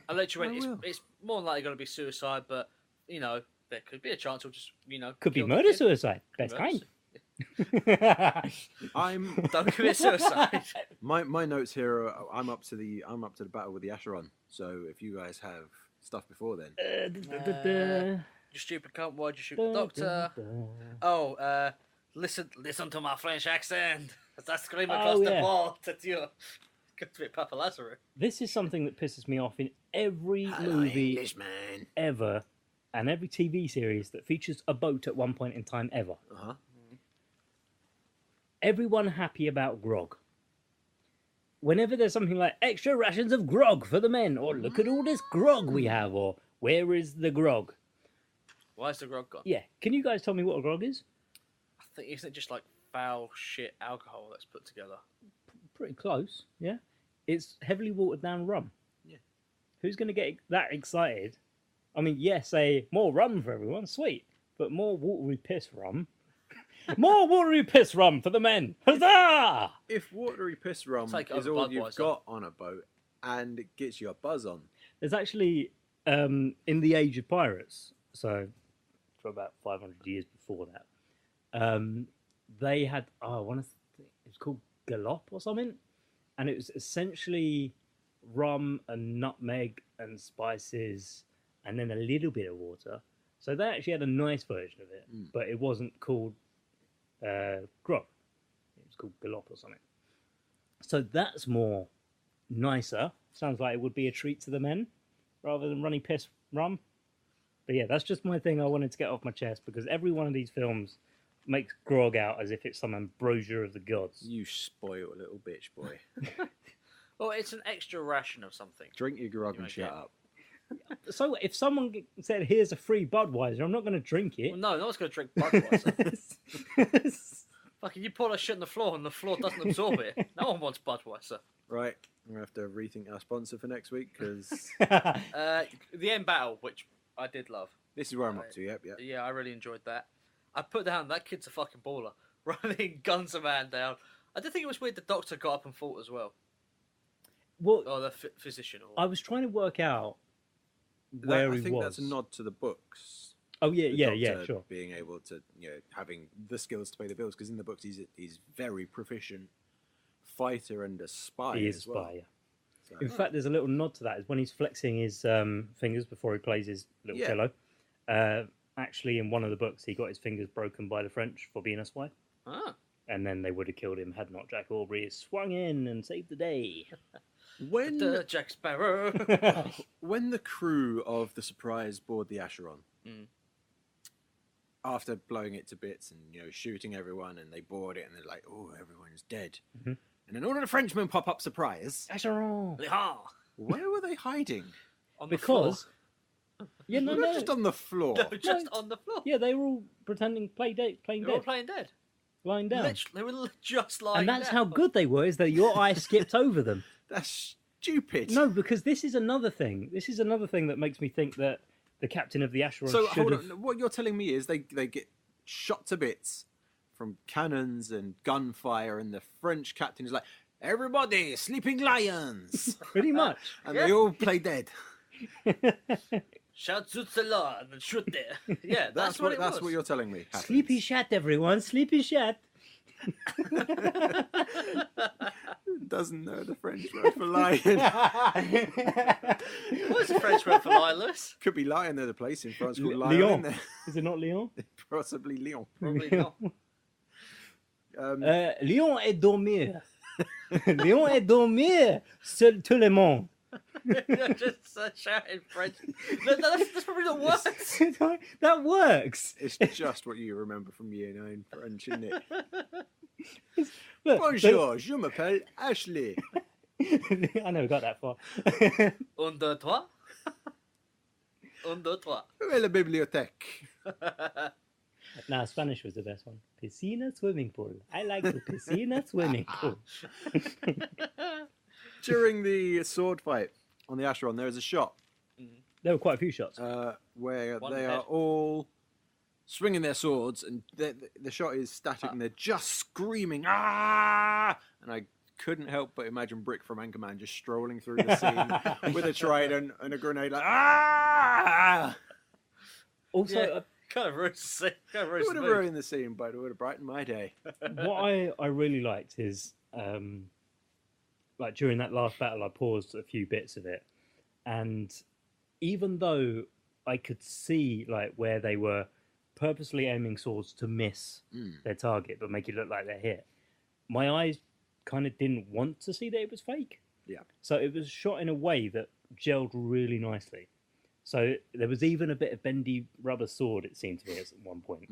S3: I literally
S2: I
S3: went.
S2: will.
S3: It's more than likely going to be suicide, but you know there could be a chance of just
S1: Could be
S3: kill the
S1: murder
S3: kid.
S1: suicide. Best
S3: Murder
S1: kind.
S2: I'm
S3: Don't commit suicide.
S2: my notes here are I'm up to the battle with the Acheron. So if you guys have stuff before then,
S3: You stupid cunt! Why'd you shoot the doctor? Oh, listen to my French accent. As I scream across
S1: Oh,
S3: the
S1: yeah.
S3: vault at you. Got to be Papa Lazarus.
S1: This is something that pisses me off in every movie
S2: Englishman.
S1: ever and every TV series that features a boat at one point in time ever.
S2: Uh-huh.
S1: Everyone happy about grog. Whenever there's something like extra rations of grog for the men, or look at all this grog we have, or where is the grog?
S3: Why is the grog gone?
S1: Yeah, can you guys tell me what a grog is?
S3: I think isn't it just like foul shit alcohol that's put together?
S1: Pretty close, yeah. It's heavily watered down rum.
S3: Yeah.
S1: Who's going to get that excited? I mean, yes, say more rum for everyone, sweet. but more watery piss rum. More watery piss rum for the men. Huzzah!
S2: If watery piss rum
S3: Take
S2: is
S3: over
S2: all you've
S3: Budweiser.
S2: got on a boat and it gets you a buzz on,
S1: There's actually, in the Age of Pirates, so for about 500 years before that, they had, I want to think, it was called Galop or something, and it was essentially rum and nutmeg and spices and then a little bit of water. So they actually had a nice version of it, but it wasn't called grog. It was called Galop or something. So that's more nicer. Sounds like it would be a treat to the men rather than runny piss rum. But yeah, that's just my thing I wanted to get off my chest, because every one of these films makes grog out as if it's some ambrosia of the gods.
S2: you spoiled little bitch boy.
S3: Well, it's an extra ration of something.
S2: Drink your grog
S3: You
S2: and
S3: make
S2: shut
S3: it.
S2: up.
S1: So if someone said, "Here's a free Budweiser," I'm not going to drink it.
S3: Well, no one's going to drink Budweiser. Fucking, you pour that shit on the floor and the floor doesn't absorb it. No one wants Budweiser.
S2: Right, I'm going to have to rethink our sponsor for next week, because
S3: The End Battle, which I did love.
S2: this is where I'm up to, yep.
S3: Yeah, I really enjoyed that. I put down, that kid's a fucking baller. Running guns a man down. I did think it was weird the doctor got up and fought as well.
S1: Well,
S3: Or the physician. Or...
S1: I was trying to work out where
S2: I
S1: he
S2: think
S1: was.
S2: that's a nod to the books.
S1: Oh yeah,
S2: The
S1: yeah,
S2: Doctor
S1: sure.
S2: being able to, having the skills to pay the bills, because in the books he's very proficient fighter and a spy
S1: He is
S2: as
S1: a
S2: well.
S1: spy. Yeah.
S2: So-
S1: In fact, there's a little nod to that. Is when he's flexing his fingers before he plays his little
S2: Yeah.
S1: cello. Actually, in one of the books, he got his fingers broken by the French for being a spy,
S3: Ah.
S1: and then they would have killed him had not Jack Aubrey swung in and saved the day.
S2: when
S3: Jack Sparrow.
S2: when the crew of the Surprise board the Acheron, after blowing it to bits and shooting everyone, and they board it, and they're like, "Oh, everyone's dead," and then all of the Frenchmen pop up, surprise.
S1: Acheron.
S3: Yeehaw.
S2: Where were they hiding?
S3: On the
S1: Because yeah,
S2: They're
S1: no,
S2: not just on the floor.
S3: floor. No, just on the floor.
S1: yeah, they were all pretending playing
S3: They were all
S1: dead,
S3: playing dead.
S1: lying down,
S3: Literally, they were just lying
S1: and that's
S3: down.
S1: how good they were. Is that your eye skipped over them?
S2: That's stupid.
S1: No, because this is another thing. This is another thing that makes me think that the captain of the Acheron
S2: So
S1: should
S2: hold
S1: have.
S2: on. What you're telling me is they get shot to bits from cannons and gunfire, and the French captain is like, "Everybody, sleeping lions,"
S1: Pretty much.
S2: and they all play dead.
S3: Shout to the Lord and shoot there. Yeah, that's what it was.
S2: That's what you're telling me. happens.
S1: Sleepy shat, everyone. Sleepy shat.
S2: Doesn't know the French word for lion.
S3: What's the French word for lioness?
S2: Could be lion. There's a place in France called Lyon.
S1: Lyon.
S2: Isn't there?
S1: Is it not Lyon?
S2: Possibly Lyon.
S3: Probably not.
S1: Lyon est dormir. Lyon est dormir. Seul tout le monde.
S3: Just shouting French. No, that's probably not words.
S1: That works.
S2: It's just what you remember from year 9 French, isn't it?
S1: Look,
S2: Bonjour, je m'appelle Ashley.
S1: I never got that far.
S3: Un, deux, trois. Un, deux, trois.
S2: Où est la bibliothèque?
S1: Nah, Spanish was the best one. Piscina swimming pool. I like the piscina swimming pool.
S2: During the sword fight on the Acheron, there is a shot
S1: There were quite a few shots.
S2: where
S3: One
S2: they
S3: head.
S2: are all swinging their swords, and the shot is static, and they're just screaming, "Ah!" And I couldn't help but imagine Brick from Anchorman just strolling through the scene with a trident and a grenade, like, "Ah!"
S1: Also,
S3: Yeah. Kind of ruins the scene. Kind of
S2: It
S3: ruins
S2: would
S3: the
S2: have
S3: mood.
S2: ruined the scene, but it would have brightened my day.
S1: what I really liked is like during that last battle I paused a few bits of it, and even though I could see like where they were purposely aiming swords to miss their target but make it look like they're hit, my eyes kind of didn't want to see that it was fake.
S2: Yeah.
S1: So it was shot in a way that gelled really nicely. So there was even a bit of bendy rubber sword, it seemed to me, at one point.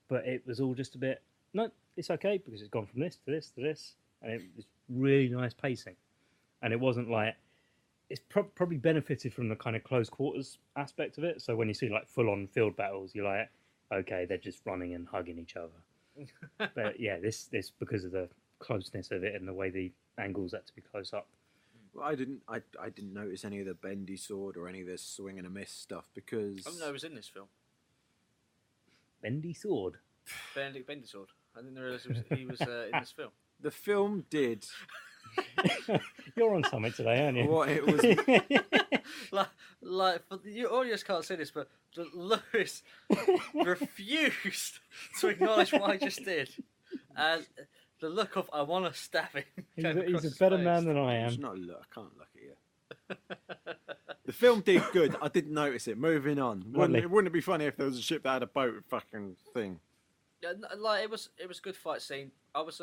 S1: But it was all just a bit, no, it's okay, because it's gone from this to this to this. And it was really nice pacing. And it wasn't like, it's probably benefited from the kind of close quarters aspect of it. So when you see like full on field battles, you're like, okay, they're just running and hugging each other. But yeah, this because of the closeness of it and the way the angles had to be close up.
S2: Well, I didn't notice any of the bendy sword or any of this swing and a miss stuff, because
S3: I didn't know it was in this film.
S1: Bendy sword.
S3: Benedict Bendersword. I didn't realise he was in this film.
S2: The film did
S1: You're on something today, aren't you?
S2: what it was.
S3: Like for the audience can't see this, but Lewis refused to acknowledge what I just did, and the look of "I want to stab him." came across
S1: He's a
S3: his
S1: better
S3: face.
S1: man than I
S2: It's
S1: am.
S2: not look. I can't look at you. The film did good. I didn't notice it. Moving on.
S1: Lovely.
S2: Wouldn't it be funny if there was a ship that had a boat fucking thing?
S3: Yeah, like it was a good fight scene. I was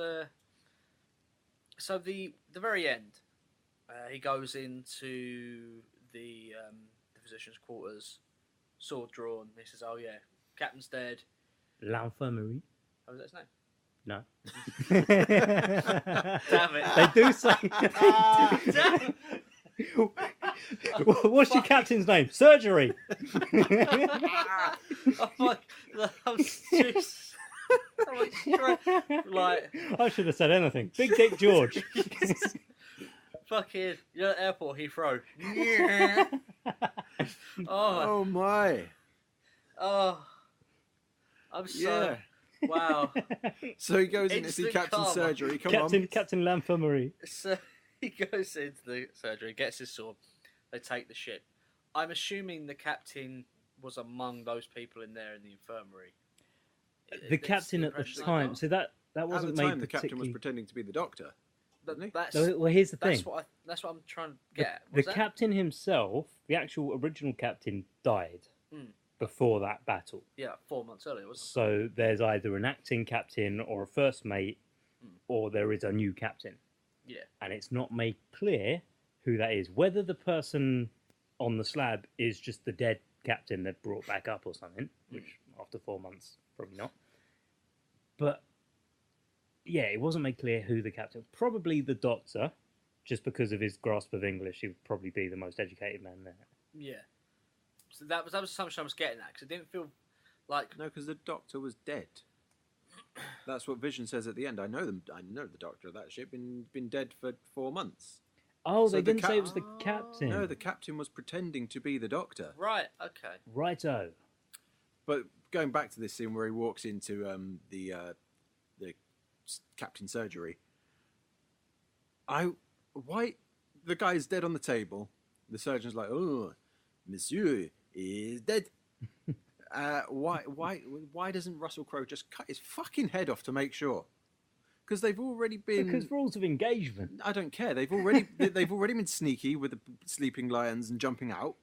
S3: so the very end, he goes into the physician's quarters, sword drawn. He says, "Oh yeah, Captain's dead."
S1: L'infirmerie.
S3: Oh, was that his name?
S1: No.
S3: Damn it!
S1: They do say.
S3: Damn it.
S1: What's your captain's name? Surgery.
S3: Oh my! I'm just like
S1: I should have said anything. Big Dick George.
S3: fucking. You're at the airport, Heathrow. Oh,
S2: Oh my!
S3: oh! I'm so
S2: Yeah.
S3: wow.
S2: So he goes in to see
S3: Instant
S2: Captain
S3: karma.
S2: Surgery. Come
S1: Captain L'Infirmerie.
S3: So he goes into the surgery, gets his sword. They take the ship. I'm assuming the captain was among those people in there in the infirmary.
S1: The
S3: That's
S1: captain at the
S3: impression I
S1: time.
S3: got.
S1: So that
S2: on. At the
S1: wasn't
S2: time,
S1: made
S2: the captain was
S1: particularly.
S2: pretending to be the doctor. wasn't he?
S3: That's,
S1: Well, here's the thing.
S3: that's what I'm trying to
S1: The,
S3: get at.
S1: the
S3: Was that-
S1: captain himself, the actual original captain, died
S3: Mm.
S1: before that battle.
S3: Yeah, 4 months earlier, wasn't
S1: So there's either an acting captain or a first mate, or there is a new captain.
S3: it? Yeah.
S1: And it's not made clear who that is. Whether the person on the slab is just the dead captain they've brought back up or something, which after 4 months, probably not. But yeah, it wasn't made clear who the captain. Probably the doctor, just because of his grasp of English, he would probably be the most educated man there.
S3: Yeah. So that was the assumption I was getting at, because it didn't feel like...
S2: No, because the doctor was dead. That's what Vision says at the end. I know them. I know the doctor of that ship. Been dead for 4 months.
S1: Oh,
S2: So
S1: they
S2: the
S1: didn't say it was the captain.
S2: No, the captain was pretending to be the doctor.
S3: Right, okay.
S1: Righto.
S2: But going back to this scene where he walks into the captain surgery, why the guy's dead on the table. The surgeon's like, "Oh, Monsieur is dead." Why doesn't Russell Crowe just cut his fucking head off to make sure? Because they've already been.
S1: Because rules of engagement.
S2: I don't care. They've already been sneaky with the sleeping lions and jumping out.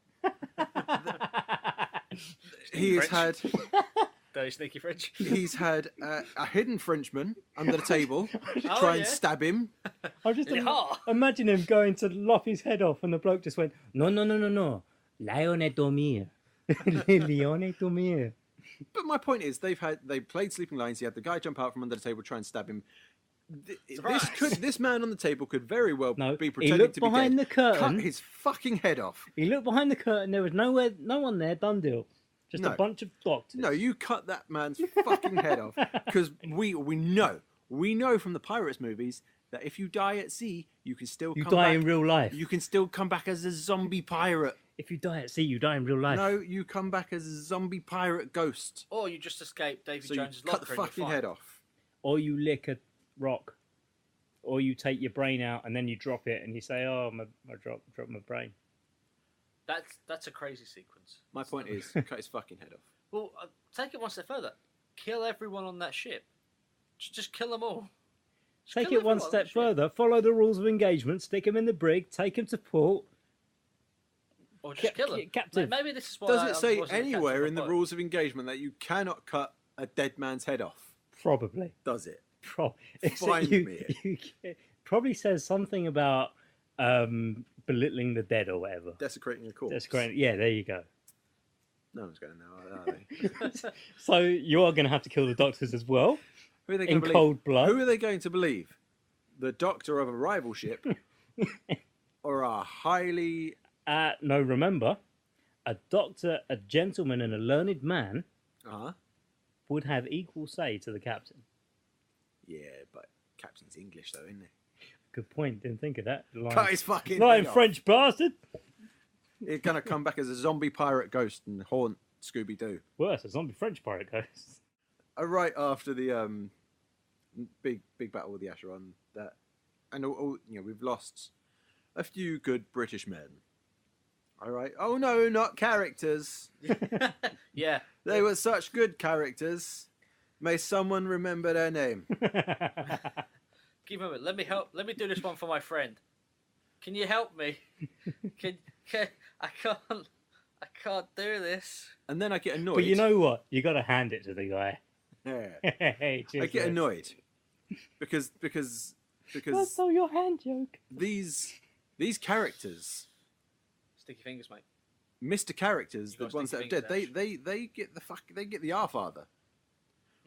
S2: He's had
S3: Very sneaky French.
S2: he's had a hidden Frenchman under the table to
S3: Oh,
S2: try
S3: yeah.
S2: and stab him.
S1: I just
S3: Yeah.
S1: imagine him going to lop his head off, and the bloke just went, "No, no, no, no, no, Lion et dormir, Lion et dormir."
S2: But my point is, they played sleeping lions. He had the guy jump out from under the table, try and stab him. This man on the table could very well
S1: No,
S2: be
S1: he
S2: pretending
S1: looked
S2: to be
S1: behind
S2: dead.
S1: the curtain.
S2: Cut his fucking head off.
S1: He looked behind the curtain. There was no one there. Done deal. Just
S2: No.
S1: a bunch of doctors.
S2: No, you cut that man's fucking head off, because we know from the Pirates movies that if you die at sea, you can still
S1: You
S2: come
S1: die
S2: back.
S1: in real life.
S2: You can still come back as a zombie pirate.
S1: If you die at sea, you die in real life.
S2: No, you come back as a zombie pirate ghost.
S3: Or you just escape Davy
S2: So you
S3: Jones's
S2: cut the
S3: locker and you're
S2: fucking
S3: fine.
S2: head off.
S1: Or you lick a rock. Or you take your brain out and then you drop it and you say, "Oh, I dropped my brain."
S3: That's a crazy sequence.
S2: My point is, cut his fucking head off.
S3: Well, take it one step further. Kill everyone on that ship. Just kill them all. Just
S1: Take
S3: kill
S1: it one
S3: everyone on
S1: step
S3: that ship.
S1: further. Follow the rules of engagement. Stick him in the brig. Take him to port.
S3: Or just kill them.
S1: Captive.
S3: Maybe this is why
S2: Does
S3: I
S2: it say
S3: wasn't a
S2: anywhere
S3: captain
S2: in the
S3: for
S2: rules of engagement that you cannot cut a dead man's head off?
S1: Probably.
S2: Does it?
S1: Find
S2: me.
S1: Probably says something about belittling the dead or whatever.
S2: Desecrating a corpse.
S1: That's great. Yeah, there you go.
S2: No one's going now, are they?
S1: So you are going to have to kill the doctors as well
S2: Who are they
S1: in
S2: going to believe?
S1: cold blood.
S2: Who are they going to believe? The doctor of a rival ship, or a highly?
S1: No, remember, a doctor, a gentleman, and a learned man would have equal say to the captain.
S2: Yeah, but Captain's English though, isn't he?
S1: Good point. Didn't think of that.
S2: Cut his fucking
S1: Lying
S2: head off.
S1: French bastard.
S2: He's going to come back as a zombie pirate ghost and haunt Scooby Doo.
S1: Worse, a zombie French pirate ghost.
S2: right after the big battle with the Acheron, that, and we've lost a few good British men. All right. Oh no, not characters.
S3: Yeah.
S2: They were such good characters. May someone remember their name.
S3: Give me a minute. Let me help. Let me do this one for my friend. Can you help me? Can I can't do this.
S2: And then I get annoyed.
S1: But you know what? You got to hand it to the guy.
S2: Yeah.
S1: Hey,
S2: I get annoyed because
S1: What's all your hand joke?
S2: these characters,
S3: Sticky fingers, mate.
S2: Mr. Characters,
S3: You
S2: the
S3: got
S2: ones that are
S3: sticky
S2: dead,
S3: fingers,
S2: they get the R father.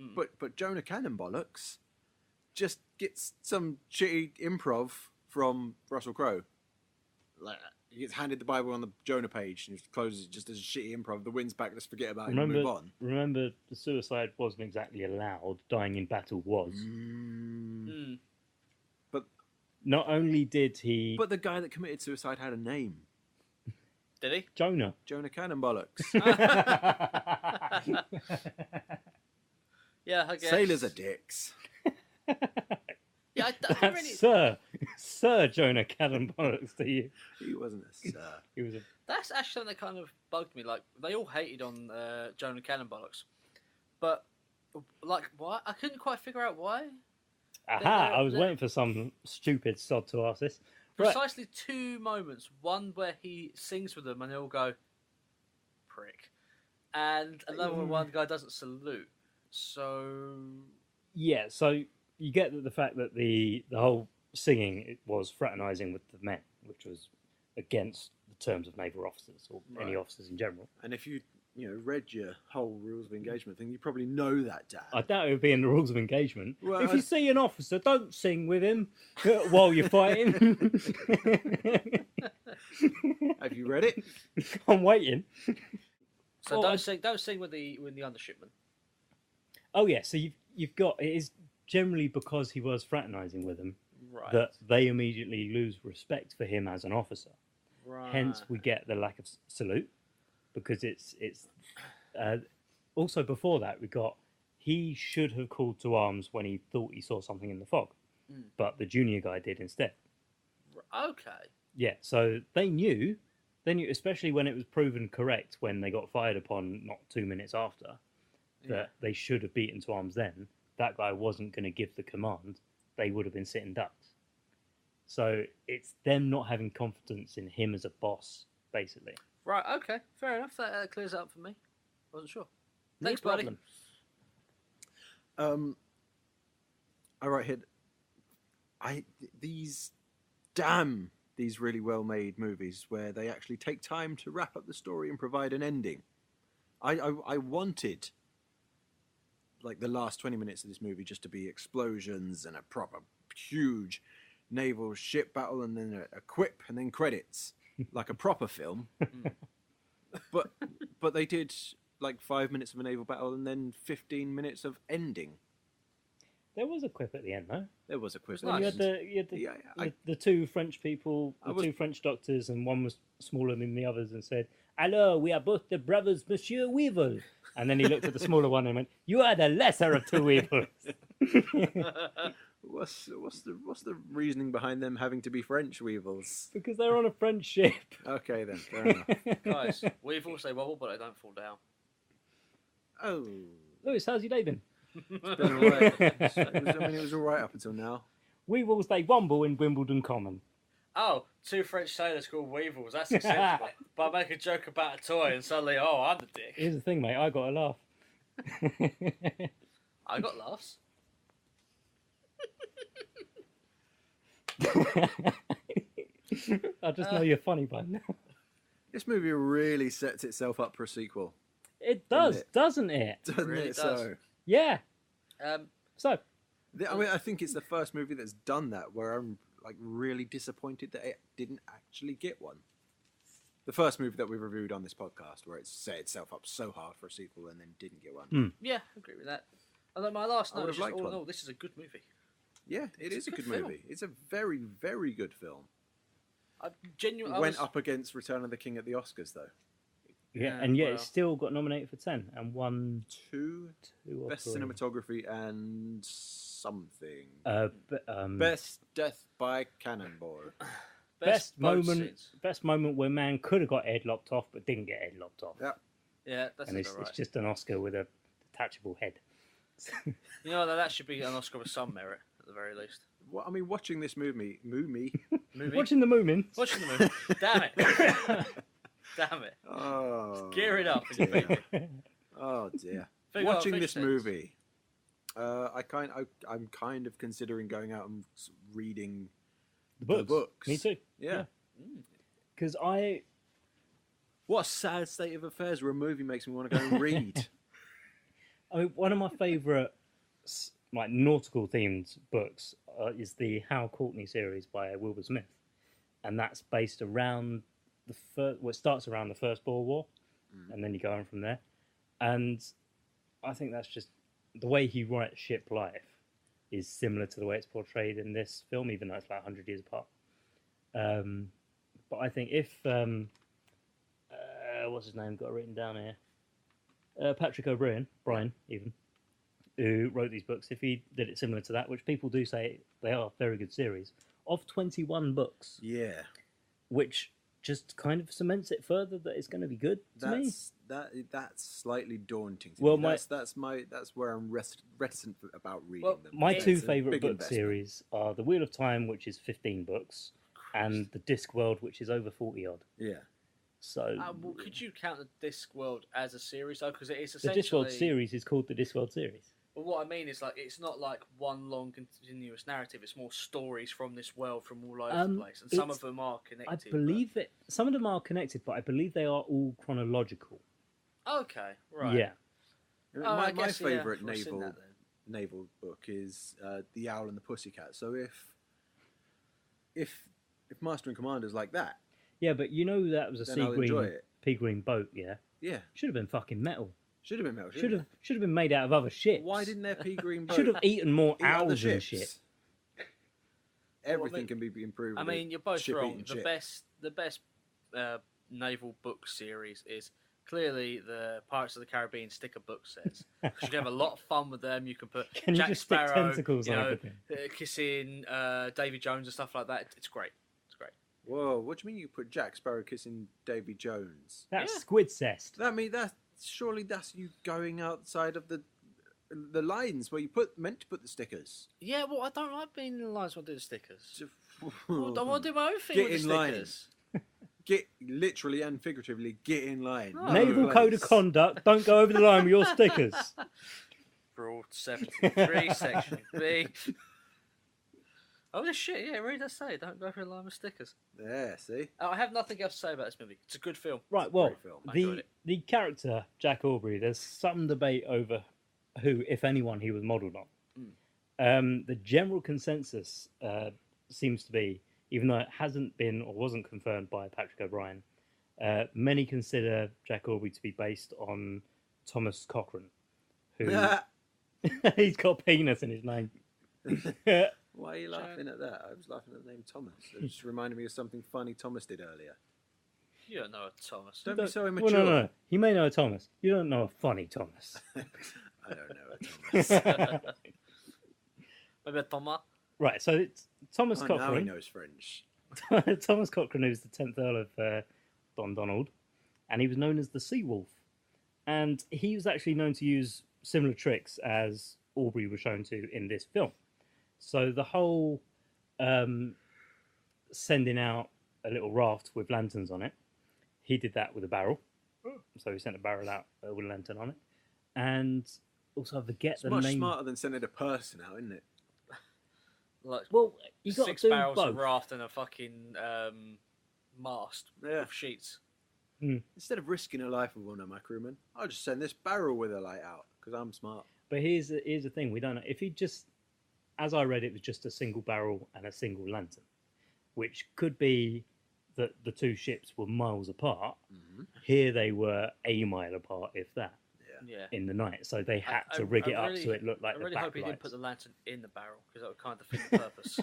S3: Mm.
S2: But Jonah Cannonbollocks just gets some shitty improv from Russell Crowe. Like, he gets handed the Bible on the Jonah page and he closes it just as a shitty improv. The wind's back, let's forget about it and move on.
S1: Remember, the suicide wasn't exactly allowed. Dying in battle was.
S3: Mm.
S2: But
S1: Not only did he...
S2: the guy that committed suicide had a name.
S3: Did he?
S1: Jonah.
S2: Jonah Cannonbollocks.
S3: Yeah, I guess.
S2: Sailors are dicks.
S3: Yeah, I
S1: That's
S3: really.
S1: Sir Jonah Cannonbollocks to you.
S2: He wasn't a sir.
S1: He was a...
S3: That's actually something that kind of bugged me. Like, they all hated on Jonah Cannonbollocks. But, like, why? I couldn't quite figure out why.
S1: Aha! I was waiting for some stupid sod to ask this. Right.
S3: Precisely 2 moments. One where he sings with them and they all go, prick. And another one, the guy doesn't salute. So...
S1: Yeah, so you get that the fact that the whole singing was fraternising with the men, which was against the terms of naval officers or any officers in general.
S2: And if you read your whole rules of engagement thing, you probably know that, Dan.
S1: I doubt it would be in the rules of engagement.
S2: Well,
S1: if you see an officer, don't sing with him while you're fighting.
S2: Have you read it?
S1: I'm waiting.
S3: So
S1: Well,
S3: don't sing with the undershipman.
S1: Oh yeah, so you've got, it is generally because he was fraternising with them
S3: Right.
S1: that they immediately lose respect for him as an officer.
S3: Right.
S1: Hence, we get the lack of salute, because it's also before that we got he should have called to arms when he thought he saw something in the fog, but the junior guy did instead.
S3: Okay.
S1: Yeah, so they knew, especially when it was proven correct when they got fired upon not 2 minutes after, that they should have beaten to arms then. That guy wasn't going to give the command. They would have been sitting ducks. So it's them not having confidence in him as a boss, basically.
S3: Right, okay. Fair enough. That clears it up for me. Wasn't sure.
S1: No
S3: Thanks, buddy.
S1: problem.
S2: All right, Hid. These really well-made movies where they actually take time to wrap up the story and provide an ending. I wanted, like, the last 20 minutes of this movie just to be explosions and a proper huge naval ship battle and then a quip and then credits, like a proper film. But they did like 5 minutes of a naval battle and then 15 minutes of ending.
S1: There was a quip at the end, though.
S2: There was a quip.
S3: Nice.
S1: You had the two French people, two French doctors, and one was smaller than the others and said, "Alors, we are both the brothers, Monsieur Weevil." And then he looked at the smaller one and went, "You are the lesser of two Weevils."
S2: What's the reasoning behind them having to be French weevils?
S1: Because they're on a French ship.
S2: Okay then, fair enough.
S3: Guys, weevils, they wobble, but they don't fall down.
S2: Oh,
S1: Lewis, how's your day been?
S2: it's been alright. It was alright up until now.
S1: Weevils, they womble in Wimbledon Common.
S3: Oh, 2 French sailors called weevils. That's acceptable. But I make a joke about a toy and suddenly, oh, I'm the dick.
S1: Here's the thing, mate. I got a laugh.
S3: I got laughs.
S1: I just know you're funny by now.
S2: This movie really sets itself up for a sequel,
S1: It does,
S2: it?
S1: doesn't it?
S2: doesn't
S3: really
S2: it?
S3: does.
S2: So,
S1: Yeah.
S3: Um,
S1: So,
S2: I mean, I think it's the first movie that's done that, where I'm like really disappointed that it didn't actually get one. The first movie that we reviewed on this podcast, where it set itself up so hard for a sequel and then didn't get one.
S3: yeah, I agree with that. Although my last
S2: I
S3: note
S2: would
S3: is
S2: have
S3: just,
S2: liked
S3: all in
S2: one.
S3: all, this is a good movie.
S2: Yeah, it
S3: It's
S2: is
S3: a
S2: a
S3: good
S2: good
S3: film.
S2: movie. It's a very, very good film.
S3: I genuinely
S2: Went up against Return of the King at the Oscars, though.
S1: Yeah,
S3: Yeah,
S1: and yet
S3: well.
S1: it still got nominated for 10 and won
S2: Two
S1: two or
S2: best
S1: three.
S2: cinematography and something.
S1: Best
S2: Best death by cannonball.
S3: Best boat
S1: moment.
S3: scenes.
S1: Best moment where man could have got head lopped off, but didn't get head lopped off.
S2: Yeah.
S3: Yeah, that's
S1: And it's
S3: alright.
S1: just an Oscar with a detachable head.
S3: You know, that should be an Oscar with some merit, at the very least.
S2: Well, I mean, watching this movie,
S3: Movie?
S1: Watching the Moomin.
S3: Watching the movie. Damn it. Damn it.
S2: oh,
S3: Gear it up. In your
S2: dear.
S3: thinking.
S2: Oh dear.
S3: Figure out
S2: Watching
S3: fish
S2: this
S3: sense.
S2: movie, I'm kind of considering going out and reading
S1: The books.
S2: the books.
S1: Me too.
S2: Yeah.
S1: Because
S2: What a sad state of affairs where a movie makes me want to go and read.
S1: I mean, one of my favourite like nautical themed books is the Hal Courtney series by Wilbur Smith, and that's based around the first. Well, it starts around the First Boer War, and then you go on from there. And I think that's just the way he writes ship life is similar to the way it's portrayed in this film, even though it's like 100 years apart. But I think if what's his name got it written down here? Patrick O'Brien, Brian even, who wrote these books, if he did it similar to that, which people do say they are very good series, of 21 books,
S2: Yeah.
S1: which just kind of cements it further that it's going to be good to me.
S2: That's slightly daunting. To
S1: Well,
S2: me. That's where I'm reticent about reading
S3: Well,
S2: them.
S1: My
S2: It's
S1: two
S2: a
S1: favourite
S2: big
S1: book
S2: investment.
S1: series are The Wheel of Time, which is 15 books, and The Discworld, which is over 40 odd.
S2: Yeah.
S1: So
S3: Well, could you count the Discworld as a series, though? Because it is
S1: the
S3: essentially...
S1: Discworld series is called the Discworld series.
S3: Well, what I mean is, like, it's not like one long continuous narrative. It's more stories from this world from all over the place, and some of them are
S1: I
S3: connected.
S1: believe that some of them are connected, but I believe they are all chronological.
S3: But... Okay, right.
S1: Yeah.
S3: I
S2: My
S3: guess, yeah,
S2: favourite
S3: I've seen that then.
S2: naval book is The Owl and the Pussycat. So if Master and Commander's like that,
S1: Yeah, but you know that was a
S2: then I'll enjoy it.
S1: pea green boat, yeah?
S2: Yeah,
S1: Should have been fucking metal.
S2: should have been metal.
S1: Should have been made out of other ships.
S2: Why didn't their pea green boat
S1: Should have eaten more
S2: eat other
S1: owls and
S2: ships?
S1: shit.
S2: Everything
S3: I mean-
S2: can be improved.
S3: I
S2: with a
S3: mean, you're both
S2: ship
S3: wrong.
S2: eating
S3: The
S2: shit.
S3: best naval book series is clearly the Pirates of the Caribbean sticker book sets. 'Cause you can have a lot of fun with them. You can put
S1: Can you
S3: Jack
S1: just stick
S3: Sparrow,
S1: tentacles
S3: you
S1: on
S3: know,
S1: everything?
S3: Kissing Davy Jones and stuff like that. It's great. It's great.
S2: Whoa, what do you mean you put Jack Sparrow kissing Davy Jones?
S1: That's
S3: Yeah.
S1: squid cest.
S2: That mean that's you going outside of the lines where you meant to put the stickers.
S3: Yeah, well, I don't like being in the lines when I do the stickers. I
S2: Get
S3: want to do my own thing
S2: Get
S3: with the
S2: in line.
S3: stickers.
S2: literally and figuratively, get in line.
S3: Oh.
S2: Know
S1: Naval
S2: your
S1: Code of
S2: place.
S1: Conduct. Don't go over the line with your stickers.
S3: Rule 73, Section B. Oh, this shit, yeah, read that say. Don't go for a line with stickers.
S2: Yeah, see?
S3: I have nothing else to say about this movie. It's a good film.
S1: Right, well,
S2: Great film.
S3: I enjoyed
S1: the
S3: it.
S1: character, Jack Aubrey, there's some debate over who, if anyone, he was modelled on. The general consensus seems to be, even though it hasn't been or wasn't confirmed by Patrick O'Brien, many consider Jack Aubrey to be based on Thomas Cochrane, who he's got penis in his name.
S2: Why are you laughing at that? I was laughing at the name Thomas. It just reminded me of something funny Thomas did earlier.
S3: You don't know a Thomas.
S2: Don't be so
S1: Well,
S2: immature.
S1: no. You may know a Thomas. You don't know a funny Thomas.
S2: I don't know a Thomas.
S3: Maybe a Thomas.
S1: Right, so it's Thomas
S2: Oh, now he
S1: Cochrane.
S2: knows French.
S1: Thomas Cochrane, who's the 10th Earl of Don Donald, and he was known as the Sea Wolf. And he was actually known to use similar tricks as Aubrey was shown to in this film. So the whole sending out a little raft with lanterns on it, he did that with a barrel. So he sent a barrel out with a lantern on it. And also, I forget
S2: It's
S1: the
S2: much
S1: name.
S2: smarter than sending a person out, isn't it?
S3: Like
S1: Well, you got to
S3: 6
S1: do
S3: barrels
S1: both.
S3: of raft and a fucking mast
S2: Yeah.
S3: with sheets.
S2: Instead of risking a life of one of my crewmen, I'll just send this barrel with a light out because I'm smart.
S1: But here's the thing: we don't know if he just, as I read, it was just a single barrel and a single lantern, which could be that the two ships were miles apart. Here they were a mile apart, if that,
S3: Yeah.
S1: in the night. So they had
S3: I-
S1: to rig
S3: I
S1: it up
S3: really-
S1: so it looked like
S3: I
S1: the
S3: really hope he didn't
S1: backlights.
S3: put the lantern in the barrel because that would kind of defeat the purpose.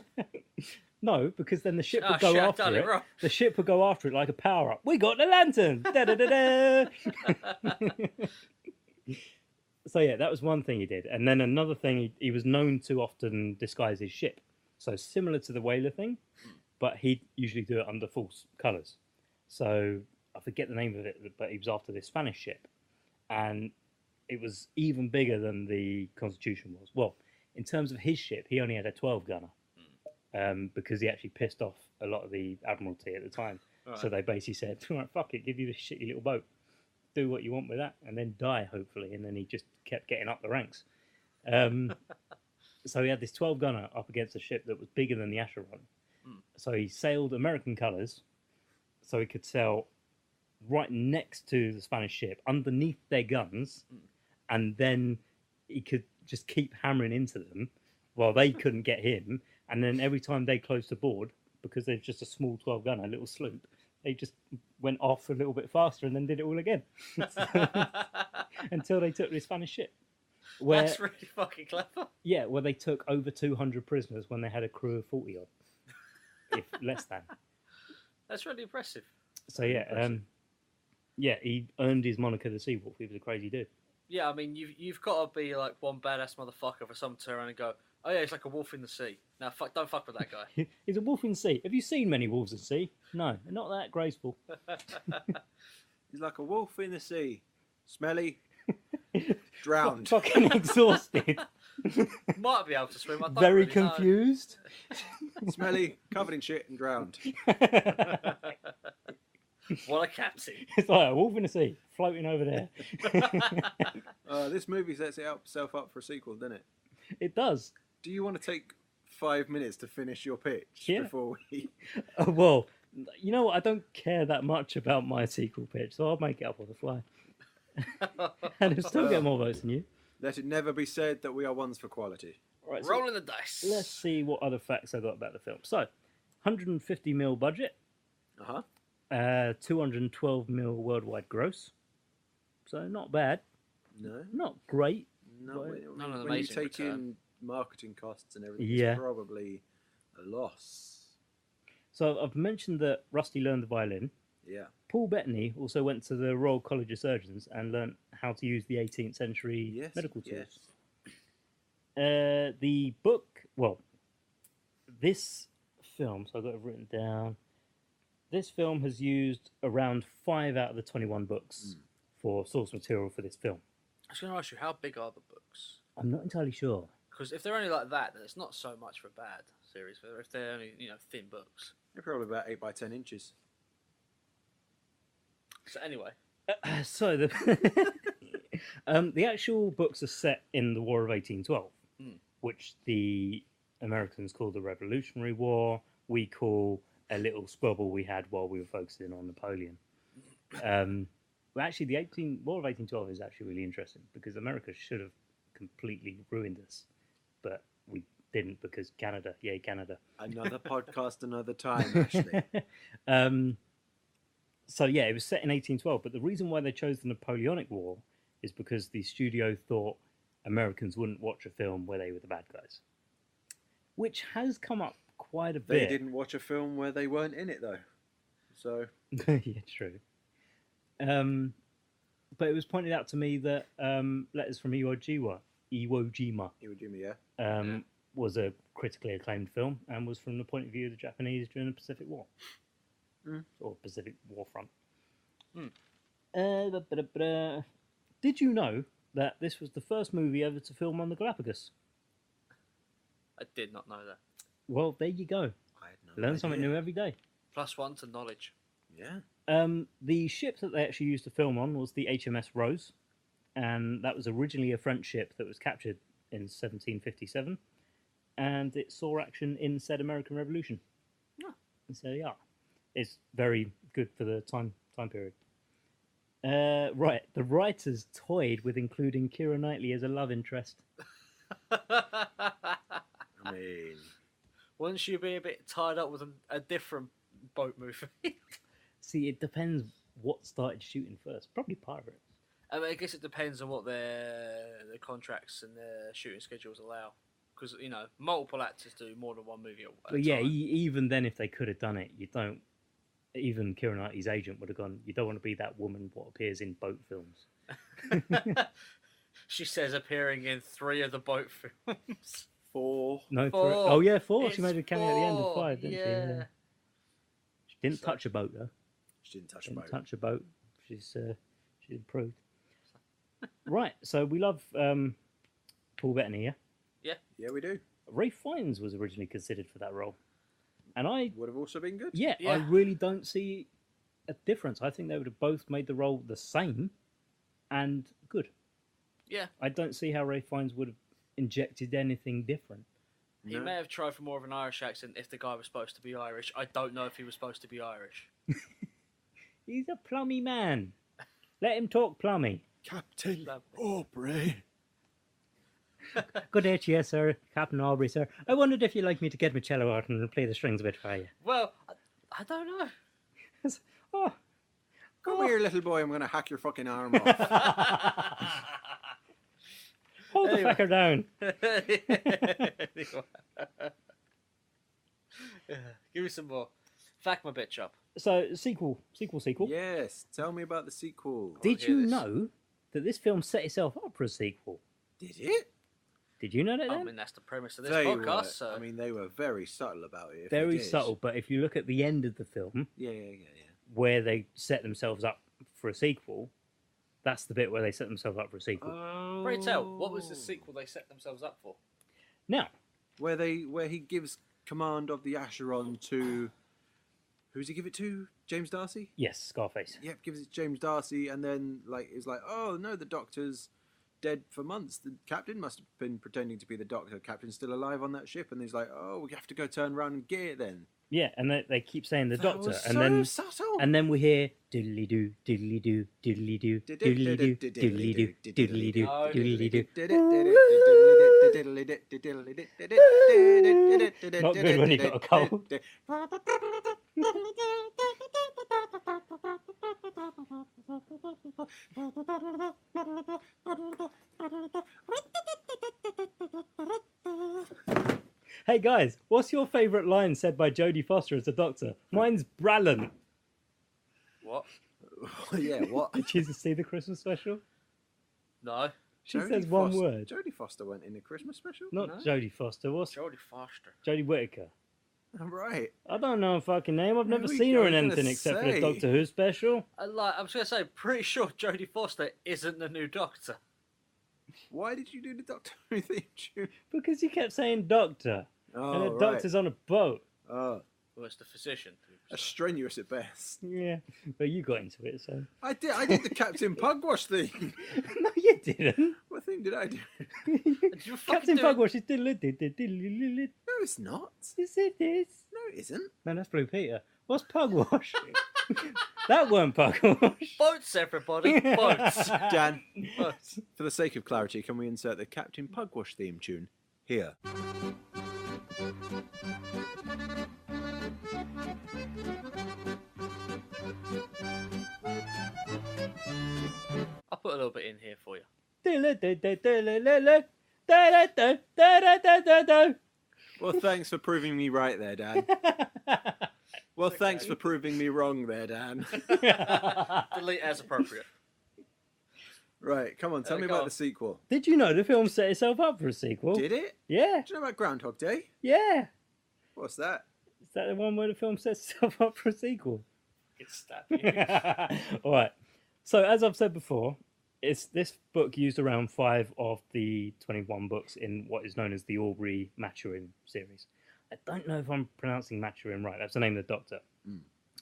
S1: No, because then the ship
S3: Oh,
S1: would go
S3: shit, I've
S1: after
S3: done
S1: it.
S3: it wrong.
S1: The ship would go after it like a power up. We got the lantern. Da, da, da, da. So yeah, that was one thing he did, and then another thing he was known to often disguise his ship. So similar to the whaler thing, but he'd usually do it under false colours. So I forget the name of it, but he was after this Spanish ship, and it was even bigger than the Constitution was. Well, in terms of his ship, he only had a 12 gunner because he actually pissed off a lot of the Admiralty at the time.
S3: Right.
S1: So they basically said, "All right, fuck it, give you this shitty little boat. Do what you want with that, and then die, hopefully." And then he just kept getting up the ranks. So he had this 12 gunner up against a ship that was bigger than the Acheron. So he sailed American colours, so he could sail right next to the Spanish ship, underneath their guns, and then he could just keep hammering into them while they couldn't get him. And then every time they closed the board, because there's just a small 12 gunner, a little sloop, they just went off a little bit faster and then did it all again until they took the Spanish ship. Where,
S3: That's really fucking clever.
S1: yeah, where they took over 200 prisoners when they had a crew of 40 odd, if less than.
S3: That's really impressive.
S1: So yeah, yeah, he earned his moniker the Sea Wolf. He was a crazy dude.
S3: Yeah, I mean, you've got to be like one badass motherfucker for someone to turn around and go, "Oh yeah, he's like a wolf in the sea." Now, don't fuck with that guy.
S1: He's a wolf in the sea. Have you seen many wolves in the sea? No, they're not that graceful.
S2: He's like a wolf in the sea. Smelly. Drowned.
S1: Fucking exhausted.
S3: Might be able to swim. I don't
S1: Very
S3: really know.
S1: confused.
S2: Smelly, covered in shit and drowned.
S3: What a captain.
S1: It's like a wolf in the sea, floating over there.
S2: This movie sets itself up for a sequel, doesn't it?
S1: It does.
S2: Do you want to take 5 minutes to finish your pitch
S1: Yeah.
S2: before we...
S1: Well, you know what? I don't care that much about my sequel pitch, so I'll make it up on the fly. And it'll still get more votes than you.
S2: Let it never be said that we are ones for quality.
S1: Right, so
S3: Rolling the dice.
S1: let's see what other facts I got about the film. So, 150 mil budget,
S2: Uh-huh.
S1: 212 mil worldwide gross. So not bad,
S2: No.
S1: not great.
S2: No.
S1: Right.
S2: When,
S3: Not an
S2: when you
S3: amazing
S2: take
S3: return.
S2: in marketing costs and everything,
S1: Yeah.
S2: it's probably a loss.
S1: So I've mentioned that Rusty learned the violin.
S2: Yeah.
S1: Paul Bettany also went to the Royal College of Surgeons and learnt how to use the 18th century
S2: Yes.
S1: medical tools.
S2: Yes.
S1: The book, well, this film, so I've got it written down. This film has used around 5 out of the 21 books for source material for this film.
S3: I was going to ask you, how big are the books?
S1: I'm not entirely sure.
S3: Because if they're only like that, then it's not so much for a bad series. But if they're only, thin books.
S2: They're probably about 8 by 10 inches.
S3: So anyway,
S1: So the the actual books are set in the War of 1812, which the Americans call the Revolutionary War. We call a little squabble we had while we were focusing on Napoleon. Well, actually, the War of 1812 is actually really interesting because America should have completely ruined us, but we didn't because Canada, yay Canada.
S2: Another podcast, another time, Ashley.
S1: So yeah, it was set in 1812, but the reason why they chose the Napoleonic War is because the studio thought Americans wouldn't watch a film where they were the bad guys, which has come up quite a
S2: They
S1: bit.
S2: didn't watch a film where they weren't in it, though. So,
S1: Yeah, true. But it was pointed out to me that Letters from Iwo Jima
S2: Iwo Jima, yeah.
S1: was a critically acclaimed film and was from the point of view of the Japanese during the Pacific War. Or Pacific War front. Did you know that this was the first movie ever to film on the Galapagos?
S3: I did not know that.
S1: Well, there you go.
S2: I had no
S1: Learn
S2: idea.
S1: something new every day.
S3: +1 to knowledge.
S2: Yeah.
S1: The ship that they actually used to film on was the HMS Rose, and that was originally a French ship that was captured in 1757, and it saw action in said American Revolution. So yeah, it's very good for the time period. Right, the writers toyed with including Keira Knightley as a love interest.
S2: I mean,
S3: Wouldn't you be a bit tied up with a different boat movie?
S1: See, it depends what started shooting first. Probably Pirates.
S3: I mean, I guess it depends on what their contracts and their shooting schedules allow. because multiple actors do more than one movie at a
S1: But yeah,
S3: time.
S1: even then, if they could have done it, you don't. Even Keira Knightley's agent would have gone. You don't want to be that woman what appears in boat films.
S3: She says appearing in 3 of the boat films.
S2: 4.
S1: No,
S3: Four.
S1: Oh yeah, 4.
S3: It's
S1: She made a cameo at the end of
S3: 4,
S1: 5, didn't she?
S3: yeah.
S1: She didn't
S3: So-
S1: touch a boat though.
S2: She didn't touch a
S1: Didn't
S2: boat.
S1: touch a boat. She's improved. Right. So we love Paul Bettany. Yeah.
S2: Yeah, we do.
S1: Ray Fiennes was originally considered for that role, and I
S2: Would have also been good.
S1: I
S3: Yeah.
S1: really don't see a difference. I think they would have both made the role the same and good.
S3: Yeah.
S1: I don't see how Ray Fiennes would have injected anything different.
S3: He
S2: No.
S3: may have tried for more of an Irish accent if the guy was supposed to be Irish. I don't know if he was supposed to be Irish.
S1: He's a plummy man. Let him talk plummy.
S2: Captain
S3: Lovely.
S2: Aubrey.
S1: Good day to you, sir. Captain Aubrey, sir. I wondered if you'd like me to get my cello out and play the strings a bit for you.
S3: Well, I don't know.
S1: Oh,
S2: Come here, little boy. I'm going to hack your fucking arm off.
S1: hold the
S3: Anyway.
S1: fucker down.
S3: Give me some more. Fact my bitch up.
S1: So, sequel.
S2: Yes. Tell me about the sequel.
S1: Did
S3: hear
S1: you
S3: this.
S1: know that this film set itself up for a sequel?
S2: Did it?
S1: Did you know that
S3: I
S1: then?
S3: mean, that's the premise of this
S2: They
S3: podcast.
S2: were,
S3: So
S2: I mean, they were very subtle about it. if they
S1: Very
S2: did.
S1: subtle, but if you look at the end of the film,
S2: Yeah.
S1: where they set themselves up for a sequel, that's the bit where they set themselves up for a sequel.
S2: Oh.
S3: pray tell, what was the sequel they set themselves up for?
S1: Now,
S2: Where he gives command of the Acheron to... Who's he give it to? James Darcy?
S1: yes, Scarface.
S2: Yep, gives it to James Darcy, and then is like, oh no, the Doctor's dead for months. The captain must have been pretending to be the Doctor. Captain's still alive on that ship, and he's like, oh, we have to go turn around and get it then.
S1: Yeah, and they keep saying the
S2: That
S1: Doctor,
S2: was
S1: and
S2: so
S1: then
S2: subtle.
S1: and then we hear diddly doo, diddly doo, diddly doo, diddly doo, diddly doo, diddly doo,
S3: Oh,
S1: diddly doo. Not good when you got a cold. Hey guys, what's your favourite line said by Jodie Foster as the Doctor? Mine's Brallan.
S3: What?
S2: Yeah, what?
S1: Did you see the Christmas special?
S3: No.
S1: She
S2: Jodie
S1: says one
S2: Foster-
S1: word.
S2: Jodie Foster went in the Christmas special?
S1: Not
S2: No?
S1: Jodie Foster. What's
S3: Jodie Foster.
S1: Jodie Whittaker?
S2: Right.
S1: I don't know her fucking name. I've never
S2: There we
S1: seen
S2: go,
S1: her in
S2: I was
S1: anything
S2: gonna
S1: except for the
S2: say.
S1: Doctor Who special.
S3: I was going to say, pretty sure Jodie Foster isn't the new Doctor.
S2: Why did you do the Doctor Who theme tune?
S1: Because you kept saying Doctor.
S2: Oh,
S1: And the
S2: right.
S1: Doctor's on a boat.
S2: Oh,
S3: Well, it's the physician.
S2: that's strenuous at best.
S1: Yeah. But you got into it, so.
S2: I did the Captain Pugwash theme.
S1: No, you didn't.
S2: What theme did I do?
S3: You fucking
S1: Captain
S3: do it.
S1: Pugwash is diddly diddly diddly.
S2: No, it's not.
S1: Yes, it is.
S2: No, it isn't.
S1: Man, that's Blue Peter. What's Pugwash? That weren't Pugwash.
S3: Boats, everybody. Boats.
S2: Dan,
S3: Boats.
S2: for the sake of clarity, can we insert the Captain Pugwash theme tune here?
S3: I'll put a little bit in here for you.
S2: Well, thanks for proving me right there, Dan. Well, thanks for proving me wrong there, Dan.
S3: Delete as appropriate.
S2: Right, come on, tell me
S3: Go
S2: about
S3: on.
S2: the sequel.
S1: Did you know the film set itself up for a sequel?
S2: Did it?
S1: Yeah,
S2: Do you know about Groundhog Day?
S1: yeah.
S2: What's that?
S1: Is that the one where the film sets itself up for a sequel?
S3: It's stabbing.
S1: All right. So, as I've said before, this book used around 5 of the 21 books in what is known as the Aubrey Maturin series. I don't know if I'm pronouncing Maturin right. That's the name of the Doctor,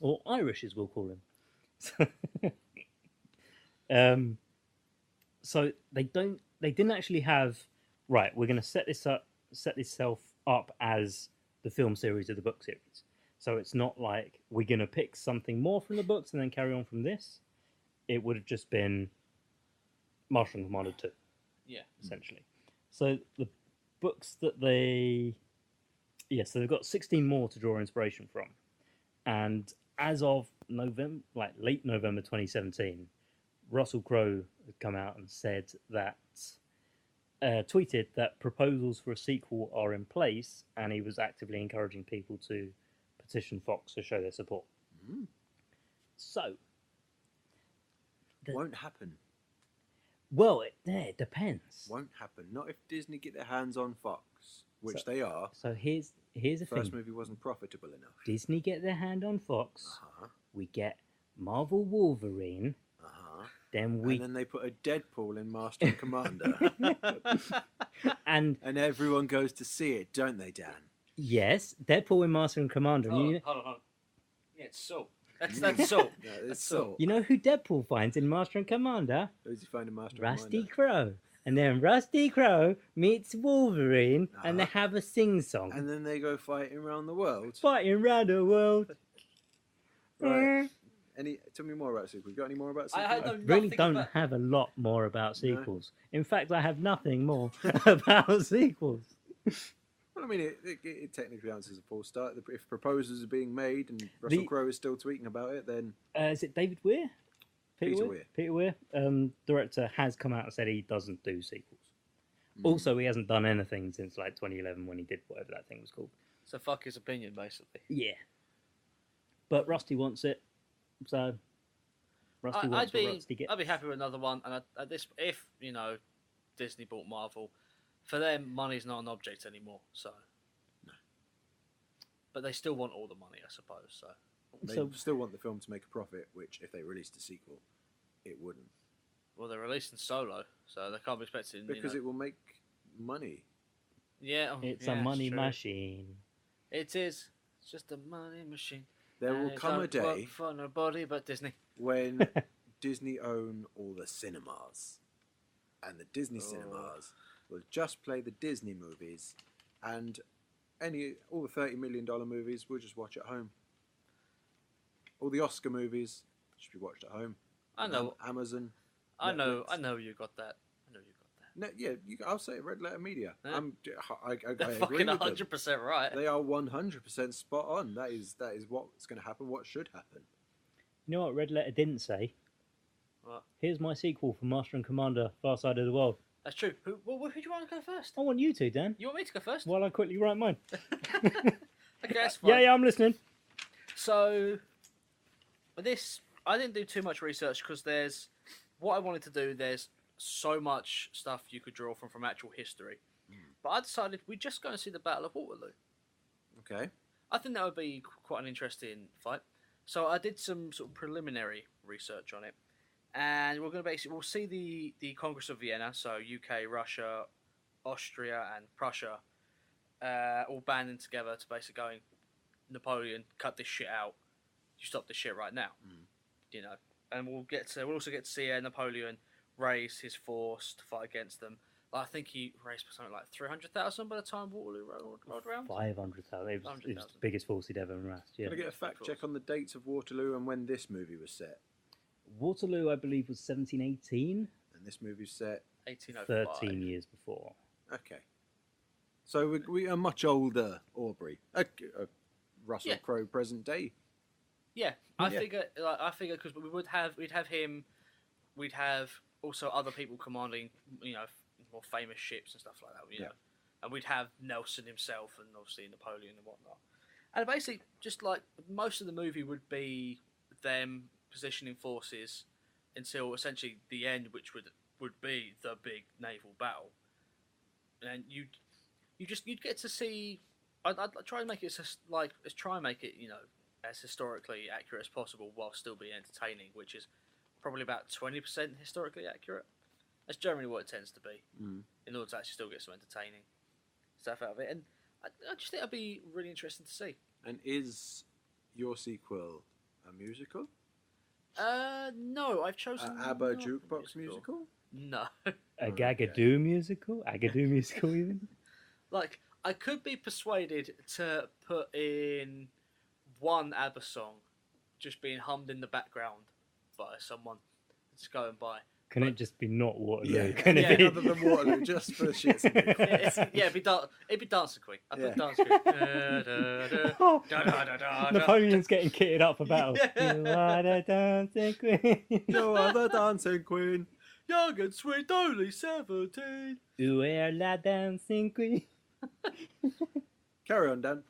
S1: or Irish, as we'll call him. So they didn't actually have, right, we're going to set itself up as the film series of the book series. So it's not like we're going to pick something more from the books and then carry on from this. It would have just been Martian Commander 2,
S3: Yeah.
S1: essentially. So the books that so they've got 16 more to draw inspiration from. And as of November, like late November 2017, Russell Crowe had come out and said that tweeted that proposals for a sequel are in place, and he was actively encouraging people to petition Fox to show their support.
S2: Mm.
S1: So,
S2: Won't happen.
S1: well, it depends.
S2: Won't happen. Not if Disney get their hands on Fox, which they are.
S1: So here's the
S2: First
S1: thing:
S2: movie wasn't profitable enough.
S1: Disney get their hand on Fox.
S2: Uh-huh.
S1: We get Marvel Wolverine.
S2: Uh-huh.
S1: Then
S2: And then they put a Deadpool in Master and Commander.
S1: and
S2: And everyone goes to see it, don't they, Dan?
S1: yes, Deadpool in Master and Commander.
S3: Hold
S1: And
S3: on, hold on, hold on. Yeah, it's Salt. That's Salt.
S2: Yeah, it's
S3: That's
S2: so.
S1: you know who Deadpool finds in Master and Commander?
S2: Who's he finding Master
S1: Rusty
S2: and Commander?
S1: Crow. And then Rusty Crow meets Wolverine, and they
S2: Uh-huh.
S1: have a sing-song.
S2: And then they go fighting around the world.
S1: Fighting around the world.
S2: Right. Tell me more about sequels. Got any more about
S3: I
S2: sequels?
S3: know
S1: I really
S3: nothing
S1: don't
S3: about-
S1: have a lot more about
S2: No.
S1: sequels. In fact, I have nothing more about sequels.
S2: Well, I mean, it technically answers a full start. If proposals are being made and Russell Crowe is still tweeting about it, then
S1: Is it David Weir?
S2: Peter Weir.
S1: Peter Weir. Director has come out and said he doesn't do sequels.
S2: Mm.
S1: Also, he hasn't done anything since like 2011 when he did whatever that thing was called.
S3: So fuck his opinion, basically.
S1: Yeah. But Rusty wants it, so Rusty wants what Rusty gets.
S3: I'd be happy with another one. And if Disney bought Marvel, for them money's not an object anymore. So,
S2: No.
S3: But they still want all the money, I suppose. So,
S2: they
S1: So-
S2: still want the film to make a profit, which if they released a sequel, it wouldn't.
S3: well, they're releasing Solo, so they can't be expecting.
S2: Because it will make money.
S3: Yeah,
S1: It's
S3: yeah,
S1: a money
S3: true.
S1: machine.
S3: It is. It's just a money machine.
S2: There
S3: And
S2: will
S3: it
S2: come a
S3: don't work
S2: day
S3: for nobody but Disney.
S2: when Disney own all the cinemas. And the Disney
S3: Oh.
S2: cinemas will just play the Disney movies, and all the $30 million movies we'll just watch at home. All the Oscar movies should be watched at home.
S3: I know.
S2: Amazon.
S3: I know.
S2: Netflix.
S3: I know you got that. I know you got that.
S2: No, yeah, I'll say Red Letter Media.
S3: Yeah.
S2: I
S3: They're
S2: agree
S3: fucking
S2: with them.
S3: 100% right.
S2: They are 100% spot on. That is what's going to happen. What should happen?
S1: You know what Red Letter didn't say?
S3: What?
S1: Here's my sequel for Master and Commander: Far Side of the World.
S3: That's true. Who do you want to go first?
S1: I want you to, Dan.
S3: You want me to go first?
S1: While I quickly write mine.
S3: Okay, that's fine.
S1: Yeah, I'm listening.
S3: So, with this, I didn't do too much research because there's what I wanted to do. There's so much stuff you could draw from actual history, but I decided we'd just go and see the Battle of Waterloo.
S2: Okay.
S3: I think that would be quite an interesting fight. So I did some sort of preliminary research on it, and we're going to we'll see the Congress of Vienna, so UK, Russia, Austria, and Prussia, all banding together to basically going, Napoleon, cut this shit out. You stop this shit right now. You know, and we'll also get to see Napoleon raise his force to fight against them. I think he raised something like 300,000 by the time Waterloo rolled around.
S1: 500,000. It was the
S3: 500,000.
S1: biggest force he'd ever amassed. Yeah.
S2: Can I get a fact check on the dates of Waterloo and when this movie was set?
S1: Waterloo, I believe, was 1718.
S2: And this movie's set.
S3: 1805.
S1: 13 years before.
S2: Okay. So we are much older Aubrey. Russell
S3: Yeah.
S2: Crowe present day.
S3: Yeah,
S2: Yeah.
S3: I figure because we'd have him, we'd have also other people commanding, more famous ships and stuff like that. You know, and we'd have Nelson himself and obviously Napoleon and whatnot. And basically, just like most of the movie would be them positioning forces until essentially the end, which would be the big naval battle. And you'd get to see. I'd try and make it as historically accurate as possible while still being entertaining, which is probably about 20% historically accurate. That's generally what it tends to be, in order to actually still get some entertaining stuff out of it. And I just think it'd be really interesting to see.
S2: And is your sequel a musical?
S3: No, I've chosen
S2: ABBA
S3: not a
S2: jukebox musical?
S3: No.
S1: A Gagadoo musical? Agadoo musical, even?
S3: Like, I could be persuaded to put in one ABBA song just being hummed in the background by someone that's going by.
S1: Can it just be not Waterloo?
S2: Yeah,
S1: Can
S3: yeah,
S1: it be...
S2: other than Waterloo, just for shits and giggles.
S3: It'd be Dancing Queen. I put
S2: Yeah.
S3: Dancing Queen. Da, da, da,
S1: Oh,
S3: da, da, da, da.
S1: Napoleon's getting kitted up for battle.
S3: Yeah.
S1: You are the dancing queen.
S2: No other dancing queen.
S3: Young and sweet, only 17.
S1: Où est la dancing queen?
S2: Carry on, Dan.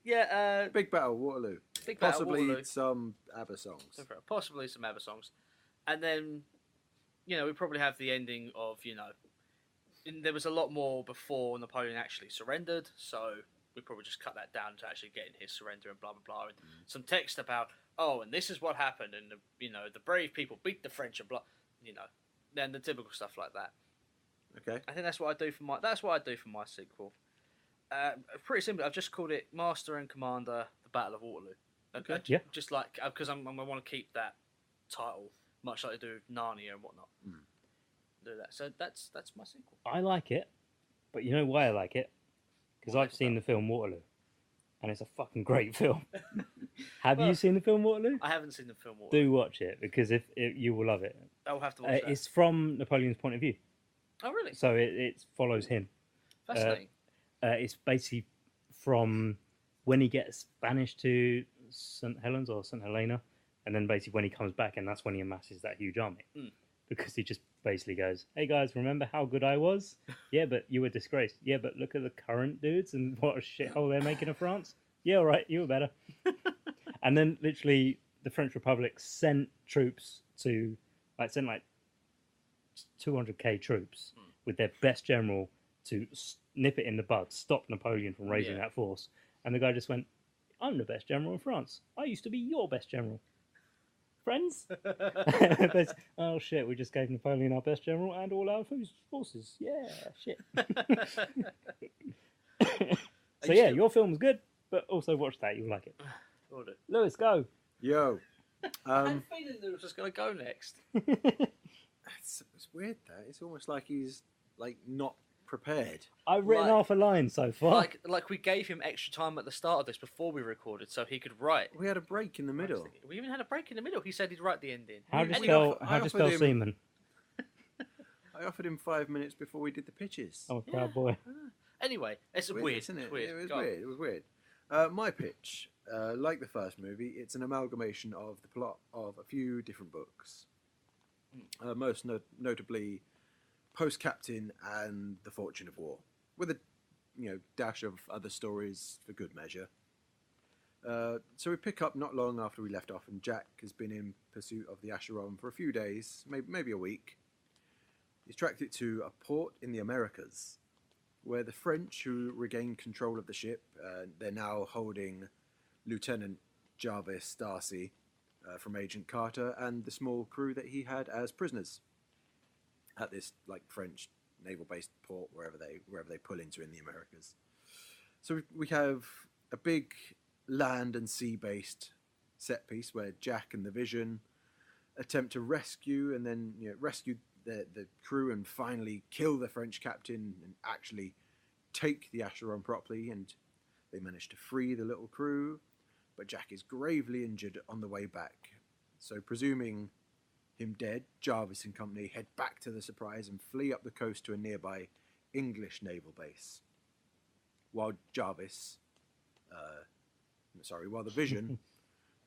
S3: Yeah,
S2: Big Battle, Waterloo.
S3: Big Battle
S2: Possibly
S3: Waterloo.
S2: some ABBA songs.
S3: Possibly some ABBA songs. And then, we probably have the ending of, there was a lot more before Napoleon actually surrendered, so we probably just cut that down to actually getting his surrender and blah, blah, blah. And some text about, and this is what happened, and, the brave people beat the French and blah, then the typical stuff like that.
S2: Okay.
S3: I think that's what I do for my sequel. Pretty simple. I've just called it Master and Commander: The Battle of Waterloo.
S2: Okay.
S1: Yeah.
S3: Just like because I want to keep that title, much like they do with Narnia and whatnot. Do that. So that's my sequel.
S1: I like it, but you know why I like it? Because I've seen the film Waterloo, and it's a fucking great film. Have you seen the film Waterloo?
S3: I haven't seen the film Waterloo.
S1: Do watch it because if you will love it.
S3: I'll have to watch that.
S1: It's from Napoleon's point of view,
S3: Oh really?
S1: so it follows him.
S3: Fascinating.
S1: It's basically from when he gets banished to St. Helens or St. Helena, and then basically when he comes back, and that's when he amasses that huge army. Because he just basically goes, "Hey guys, remember how good I was? Yeah, but you were disgraced. Yeah, but look at the current dudes and what a shithole they're making of France. Yeah, all right, you were better." And then literally the French Republic sent troops to, sent 200k troops with their best general to nip it in the bud, stop Napoleon from raising that force. And the guy just went, "I'm the best general in France. I used to be your best general. Friends?" Oh shit, we just gave Napoleon our best general and all our forces. Yeah, shit. So yeah, your film's good, but also watch that, you'll like it.
S3: Will do.
S1: Lewis, go.
S2: Yo.
S3: I had a feeling that it was just going to go next.
S2: It's weird, that. It's almost like he's, not prepared.
S1: I've written half a line so far.
S3: Like we gave him extra time at the start of this before we recorded so he could write.
S2: We had a break in the middle.
S3: We even had a break in the middle. He said he'd write the ending.
S1: How do you
S3: Anyway,
S1: spell semen?
S2: I offered him 5 minutes before we did the pitches.
S1: I'm a proud boy.
S3: Anyway, it's weird.
S2: Isn't it?
S3: It's weird.
S2: It was
S3: Go on.
S2: weird. It was weird. My pitch, like the first movie, it's an amalgamation of the plot of a few different books. Most notably, Post Captain and The Fortune of War, with a dash of other stories for good measure. So we pick up not long after we left off, and Jack has been in pursuit of the Acheron for a few days, maybe a week. He's tracked it to a port in the Americas, where the French, who regained control of the ship, they're now holding Lieutenant Jarvis Darcy from Agent Carter and the small crew that he had as prisoners at this French naval-based port wherever they pull into in the Americas. So we have a big land and sea-based set piece where Jack and the Vision attempt to rescue and then rescue the crew and finally kill the French captain and actually take the Acheron properly, and they manage to free the little crew, but Jack is gravely injured on the way back. So presuming him dead, Jarvis and company head back to the Surprise and flee up the coast to a nearby English naval base. While the Vision,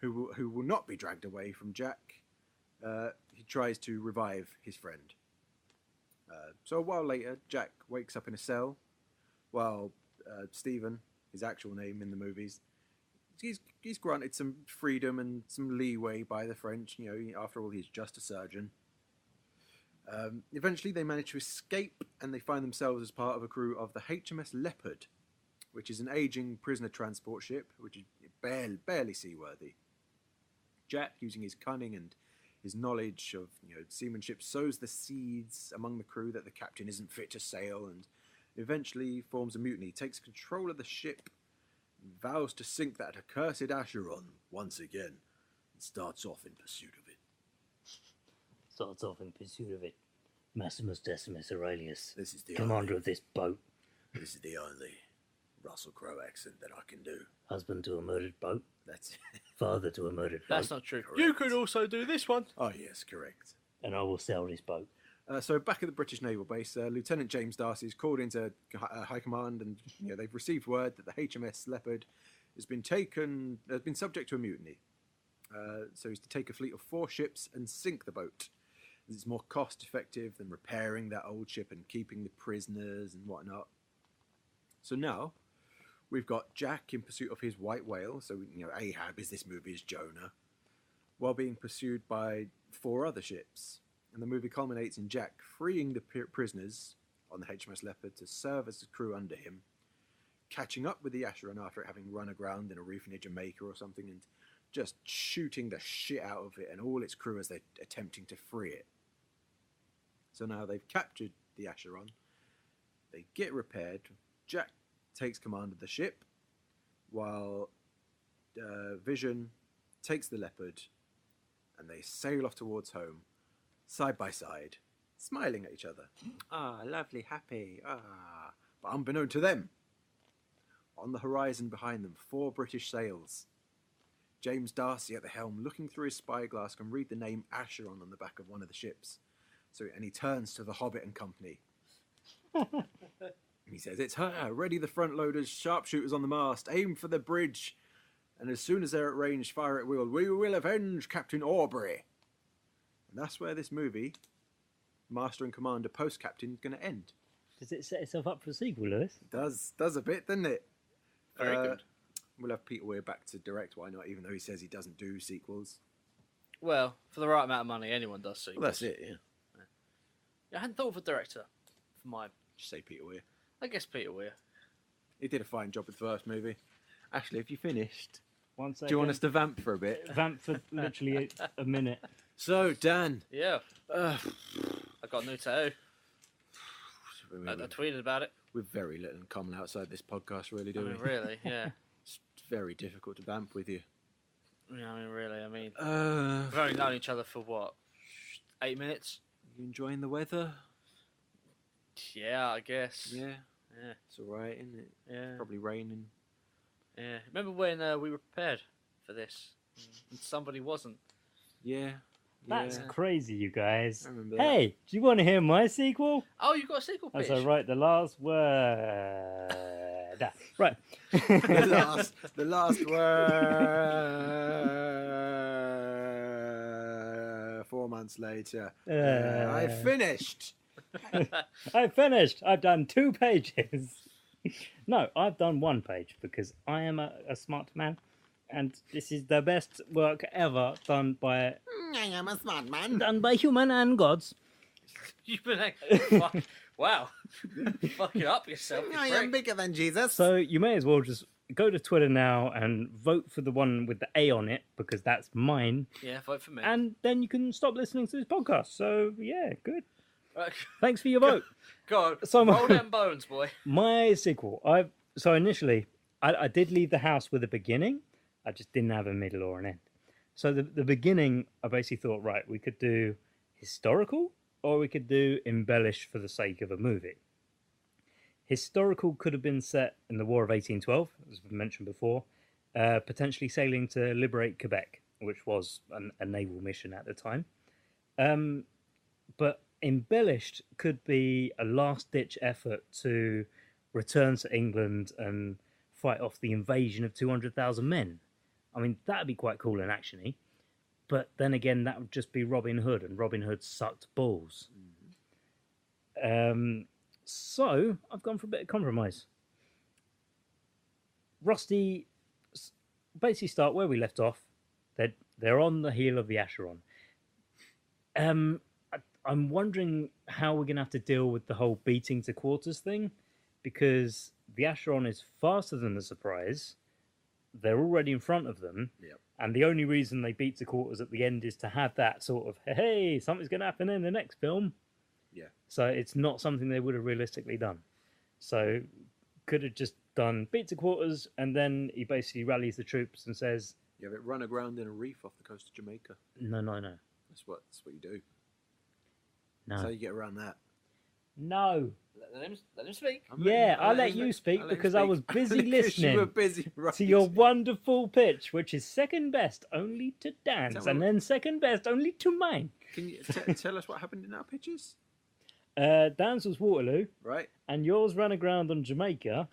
S2: who will not be dragged away from Jack, he tries to revive his friend. So a while later, Jack wakes up in a cell, while Stephen, his actual name in the movies, he's granted some freedom and some leeway by the French. After all, he's just a surgeon. Eventually, they manage to escape, and they find themselves as part of a crew of the HMS Leopard, which is an aging prisoner transport ship, which is barely seaworthy. Jack, using his cunning and his knowledge of seamanship, sows the seeds among the crew that the captain isn't fit to sail, and eventually forms a mutiny, takes control of the ship, and vows to sink that accursed Acheron once again, and starts off in pursuit of it.
S1: Starts off in pursuit of it. Maximus Decimus Aurelius,
S2: This is the
S1: commander
S2: only,
S1: of this boat,
S2: This is the only Russell Crowe accent that I can do.
S1: husband to a murdered boat,
S2: That's it.
S1: father to a murdered boat,
S3: That's not true.
S2: Correct.
S3: You could also do this one.
S2: Oh yes, correct.
S1: and I will sell this boat.
S2: So back at the British Naval Base, Lieutenant James Darcy is called into High Command, and they've received word that the HMS Leopard has been subject to a mutiny. So he's to take a fleet of 4 ships and sink the boat. It's more cost effective than repairing that old ship and keeping the prisoners and whatnot. So now we've got Jack in pursuit of his white whale. So, Ahab is this movie's Jonah, while being pursued by 4 other ships. And the movie culminates in Jack freeing the prisoners on the HMS Leopard to serve as the crew under him, catching up with the Acheron after it having run aground in a reef near Jamaica or something, and just shooting the shit out of it and all its crew as they're attempting to free it. So now they've captured the Acheron. They get repaired. Jack takes command of the ship, while Vision takes the Leopard, and they sail off towards home, side by side, smiling at each other. Ah, lovely, happy, ah. But unbeknown to them, on the horizon behind them, 4 British sails. James Darcy at the helm, looking through his spyglass, can read the name Acheron on the back of one of the ships. And he turns to the Hobbit and company. He says, "It's her. Ready the front loaders, sharpshooters on the mast. Aim for the bridge. And as soon as they're at range, fire at will. We will avenge Captain Aubrey." And that's where this movie, Master and Commander Post Captain, is going to end.
S1: Does it set itself up for a sequel, Lewis?
S2: It does a bit, doesn't it?
S3: Very good.
S2: We'll have Peter Weir back to direct. Why not? Even though he says he doesn't do sequels.
S3: Well, for the right amount of money, anyone does sequels.
S2: Well, that's it. Yeah.
S3: I hadn't thought of a director for mine.
S2: Just say Peter Weir.
S3: I guess Peter Weir.
S2: He did a fine job with the first movie. Ashley, have you finished?
S1: One second.
S2: Do you want us to vamp for a bit?
S1: Vamp for literally a minute.
S2: So, Dan.
S3: Yeah. I got a new tattoo. I tweeted about it.
S2: We've very little in common outside this podcast, really,
S3: I
S2: do
S3: mean,
S2: we?
S3: really, yeah.
S2: It's very difficult to vamp with you.
S3: Yeah, I mean, really, we've only known each other for what, 8 minutes?
S2: You enjoying the weather?
S3: Yeah, I guess.
S2: Yeah.
S3: Yeah.
S2: It's alright, isn't it?
S3: Yeah.
S2: Probably raining.
S3: Yeah. Remember when we were prepared for this and somebody wasn't?
S2: Yeah.
S1: That's
S2: yeah.
S1: crazy, you guys.
S2: I remember that.
S1: Hey, do you want to hear my sequel?
S3: Oh, you got a sequel pitch?
S1: As I write the last word. Right.
S2: the last word. 4 months later. I finished.
S1: I finished. I've done 2 pages. No, I've done 1 page because I am a smart man. And this is the best work ever done by...
S2: I am a smart man.
S1: Done by human and gods.
S3: You've been wow. Fucking up yourself. You
S2: I
S3: prick.
S2: am bigger than Jesus.
S1: So you may as well just go to Twitter now and vote for the one with the A on it because that's mine.
S3: Yeah, vote for me.
S1: And then you can stop listening to this podcast. So, yeah, good.
S3: Right.
S1: Thanks for your vote.
S3: Go on.
S1: So
S3: roll them bones, boy.
S1: My sequel. So initially, I did leave the house with a beginning. I just didn't have a middle or an end. So the beginning, I basically thought, right, we could do historical or we could do embellished for the sake of a movie. Historical could have been set in the War of 1812, as we mentioned before, potentially sailing to liberate Quebec, which was a naval mission at the time. But embellished could be a last-ditch effort to return to England and fight off the invasion of 200,000 men. I mean, that'd be quite cool and actiony. But then again, that would just be Robin Hood, and Robin Hood sucked balls. So I've gone for a bit of compromise. Rusty, basically start where we left off. They're on the heel of the Acheron. I'm wondering how we're going to have to deal with the whole beating to quarters thing, because the Acheron is faster than the Surprise. They're already in front of them.
S2: Yep.
S1: And the only reason they beat to quarters at the end is to have that sort of, hey, something's going to happen in the next film.
S2: Yeah.
S1: So it's not something they would have realistically done. So could have just done beat to quarters, and then he basically rallies the troops and says,
S2: You have it run aground in a reef off the coast of Jamaica.
S1: no.
S2: That's what you do.
S1: No.
S2: That's how you get around that.
S1: No.
S3: Let him speak.
S1: I'll let you speak because I was busy listening
S2: You were busy
S1: to your wonderful pitch, which is second best only to Dan's, and then second best only to mine.
S2: Can you tell us what happened in our pitches?
S1: Dan's was Waterloo,
S2: Right.
S1: and yours ran aground on Jamaica,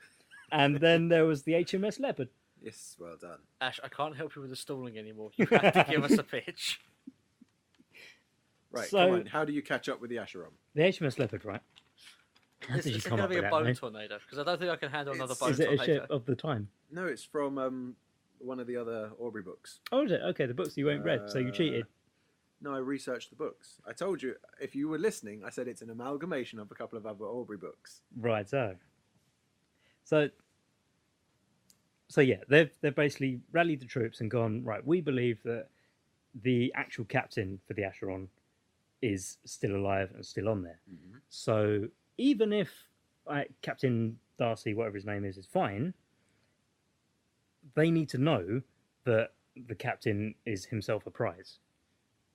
S1: and then there was the HMS Leopard.
S2: Yes, well done.
S3: Ash, I can't help you with the stalling anymore. You have to give us a pitch.
S2: Right,
S1: So-
S2: come on. How do you catch up with the Acheron?
S1: The HMS Leopard, right? How
S3: Is
S1: did you
S3: it
S1: come
S3: going to
S1: up
S3: be
S1: with
S3: a
S1: that,
S3: bone
S1: mate?
S3: tornado? Because I don't think I can handle another
S2: It's-
S3: bone
S1: Is it a
S3: tornado.
S1: ship of the time?
S2: No, it's from one of the other Aubrey books.
S1: Oh, is it? Okay, the books you won't read, so you cheated.
S2: No, I researched the books. I told you, if you were listening, I said it's an amalgamation of a couple of other Aubrey books.
S1: Right, so yeah, they've basically rallied the troops and gone, right, we believe that the actual captain for the Acheron is still alive and still on there.
S2: Mm-hmm.
S1: So even if Captain Darcy, whatever his name is fine, they need to know that the captain is himself a prize,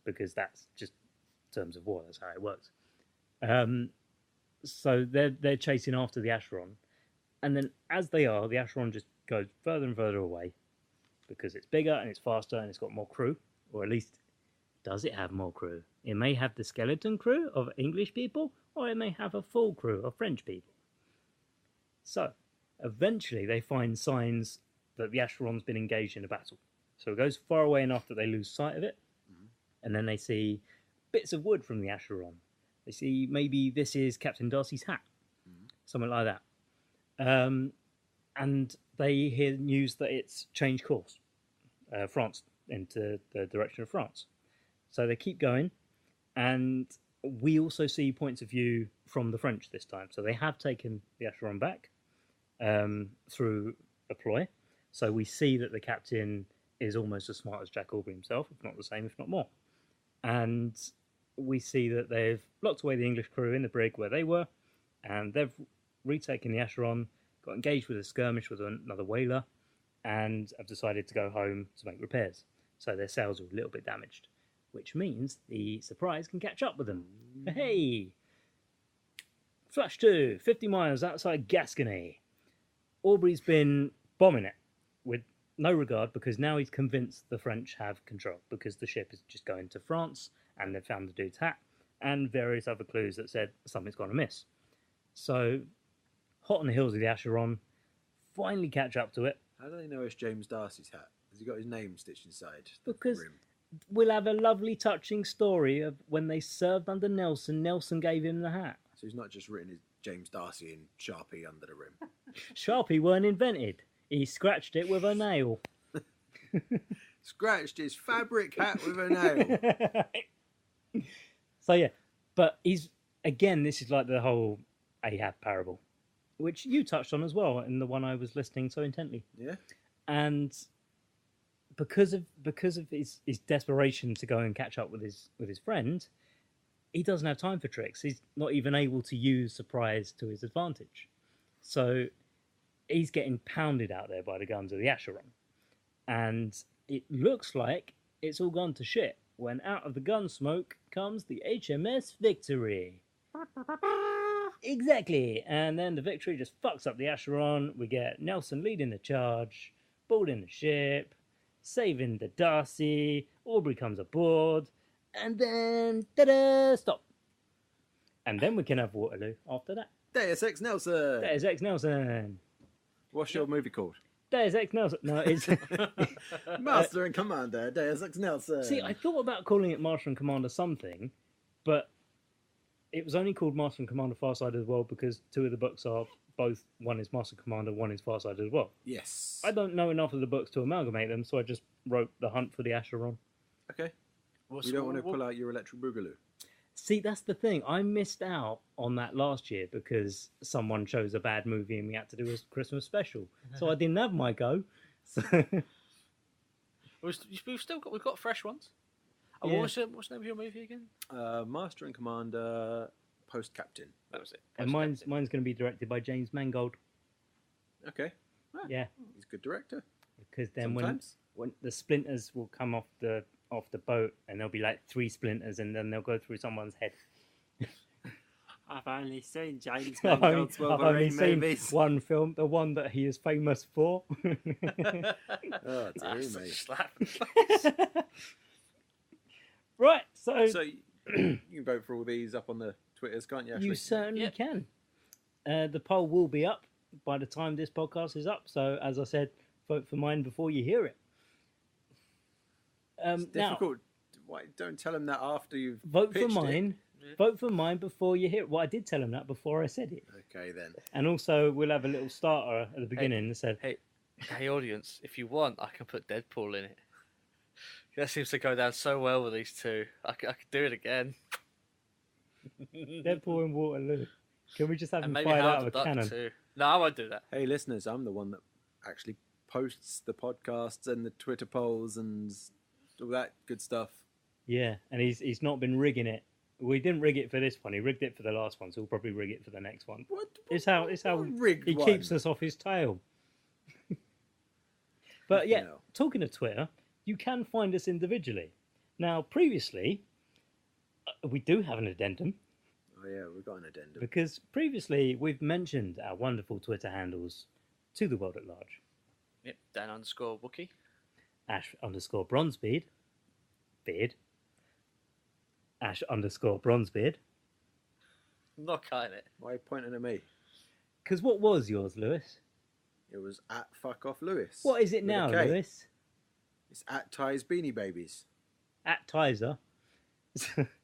S1: because that's just terms of war. That's how it works. So they're chasing after the Acheron, and then as they are, the Acheron just goes further and further away because it's bigger and it's faster and it's got more crew, or at least does it have more crew? It may have the skeleton crew of English people, or it may have a full crew of French people. So eventually they find signs that the Acheron's been engaged in a battle. So it goes far away enough that they lose sight of it, and then they see bits of wood from the Acheron. They see maybe this is Captain Darcy's hat, something like that. And they hear news that it's changed course, France, into the direction of France. So they keep going, and we also see points of view from the French this time. So they have taken the Acheron back through a ploy. So we see that the captain is almost as smart as Jack Aubrey himself, if not the same, if not more. And we see that they've locked away the English crew in the brig where they were, and they've retaken the Acheron, got engaged with a skirmish with another whaler, and have decided to go home to make repairs. So their sails are a little bit damaged, which means the Surprise can catch up with them. Hey! Flash 2, 50 miles outside Gascony. Aubrey's been bombing it with no regard, because now he's convinced the French have control, because the ship is just going to France and they've found the dude's hat and various other clues that said something's gone amiss. So, hot on the heels of the Acheron, finally catch up to it.
S2: How do they know it's James Darcy's hat? Has he got his name stitched inside the
S1: Because
S2: rim?
S1: we'll have a lovely touching story of when they served under Nelson. Nelson gave him the hat.
S2: So he's not just written his James Darcy in Sharpie under the rim.
S1: Sharpie weren't invented. He scratched it with a nail.
S2: Scratched his fabric hat with a nail.
S1: So yeah, but he's, again, this is like the whole Ahab parable, which you touched on as well in the one I was listening so intently.
S2: Yeah.
S1: And because of his desperation to go and catch up with his friend, he doesn't have time for tricks. He's not even able to use Surprise to his advantage. So he's getting pounded out there by the guns of the Acheron. And it looks like it's all gone to shit when out of the gun smoke comes the HMS Victory. Exactly. And then the Victory just fucks up the Acheron. We get Nelson leading the charge, boarding the ship, saving the Darcy. Aubrey comes aboard. And then, ta-da, stop. And then we can have Waterloo after that.
S2: Deus Ex Nelson.
S1: Deus Ex Nelson.
S2: What's your movie called?
S1: Deus Ex Nelson. No, it's...
S2: Master and Commander, Deus Ex Nelson.
S1: See, I thought about calling it Master and Commander something, but it was only called Master and Commander Far Side of the World because two of the books are both, one is Master Commander, one is Far Side of the World.
S2: Yes.
S1: I don't know enough of the books to amalgamate them, so I just wrote The Hunt for the Acheron.
S2: Okay. You don't want to pull out your Electric Boogaloo.
S1: See, that's the thing. I missed out on that last year because someone chose a bad movie and we had to do a Christmas special. So I didn't have my go. So...
S3: We've got fresh ones. Oh,
S1: Yeah.
S3: what's the name of your movie again?
S2: Master and Commander, Post Captain.
S3: That was it.
S1: And mine's going to be directed by James Mangold.
S2: Okay.
S1: Yeah,
S2: He's a good director.
S1: because then
S2: Sometimes.
S1: when the splinters will come off the boat and there'll be like 3 splinters and then they'll go through someone's head.
S8: I've only seen James
S1: I've
S8: Mangold's
S1: only
S8: Wolverine
S1: seen
S8: movies.
S1: one film, the one that he is famous for.
S2: Oh, dear
S3: That's
S2: me.
S3: a slap.
S1: Right, so,
S2: So you can vote for all these up on the Twitters, can't you, Ashley?
S1: you certainly
S3: Yep.
S1: can. The poll will be up by the time this podcast is up. So, as I said, vote for mine before you hear it.
S2: It's
S1: Now,
S2: difficult. Why don't tell him that after you've
S1: Vote for
S2: pitched it?
S1: mine. Vote for mine before you hear it. Well, I did tell him that before I said it.
S2: Okay, then.
S1: And also, we'll have a little starter at the beginning that said,
S3: Hey, audience, if you want, I can put Deadpool in it. That seems to go down so well with these two. I could do it again.
S1: Deadpool and Waterloo. Can we just have
S3: And
S1: him
S3: maybe
S1: fired
S3: Howard
S1: out of
S3: the
S1: a
S3: Duck
S1: cannon?
S3: too. No, I won't do that.
S2: Hey, listeners, I'm the one that actually posts the podcasts and the Twitter polls and all that good stuff.
S1: Yeah, and he's not been rigging it. We didn't rig it for this one. He rigged it for the last one, so we'll probably rig it for the next one. It's how
S2: rigged
S1: he
S2: one?
S1: keeps us off his tail. But yeah,
S2: hell.
S1: talking of Twitter, you can find us individually. Now, previously, we do have an addendum.
S2: Oh yeah, we've got an addendum.
S1: Because previously we've mentioned our wonderful Twitter handles to the world at large.
S3: Yep, Dan_Wookie.
S1: Ash_Bronzebeard. Beard. Ash_Bronzebeard.
S3: I'm not cutting it.
S2: Why are you pointing at me?
S1: Because what was yours, Lewis?
S2: It was at Fuck Off Lewis.
S1: What is it
S2: with a
S1: now,
S2: K.
S1: Lewis?
S2: It's at Ty's Beanie Babies.
S1: At Tizer.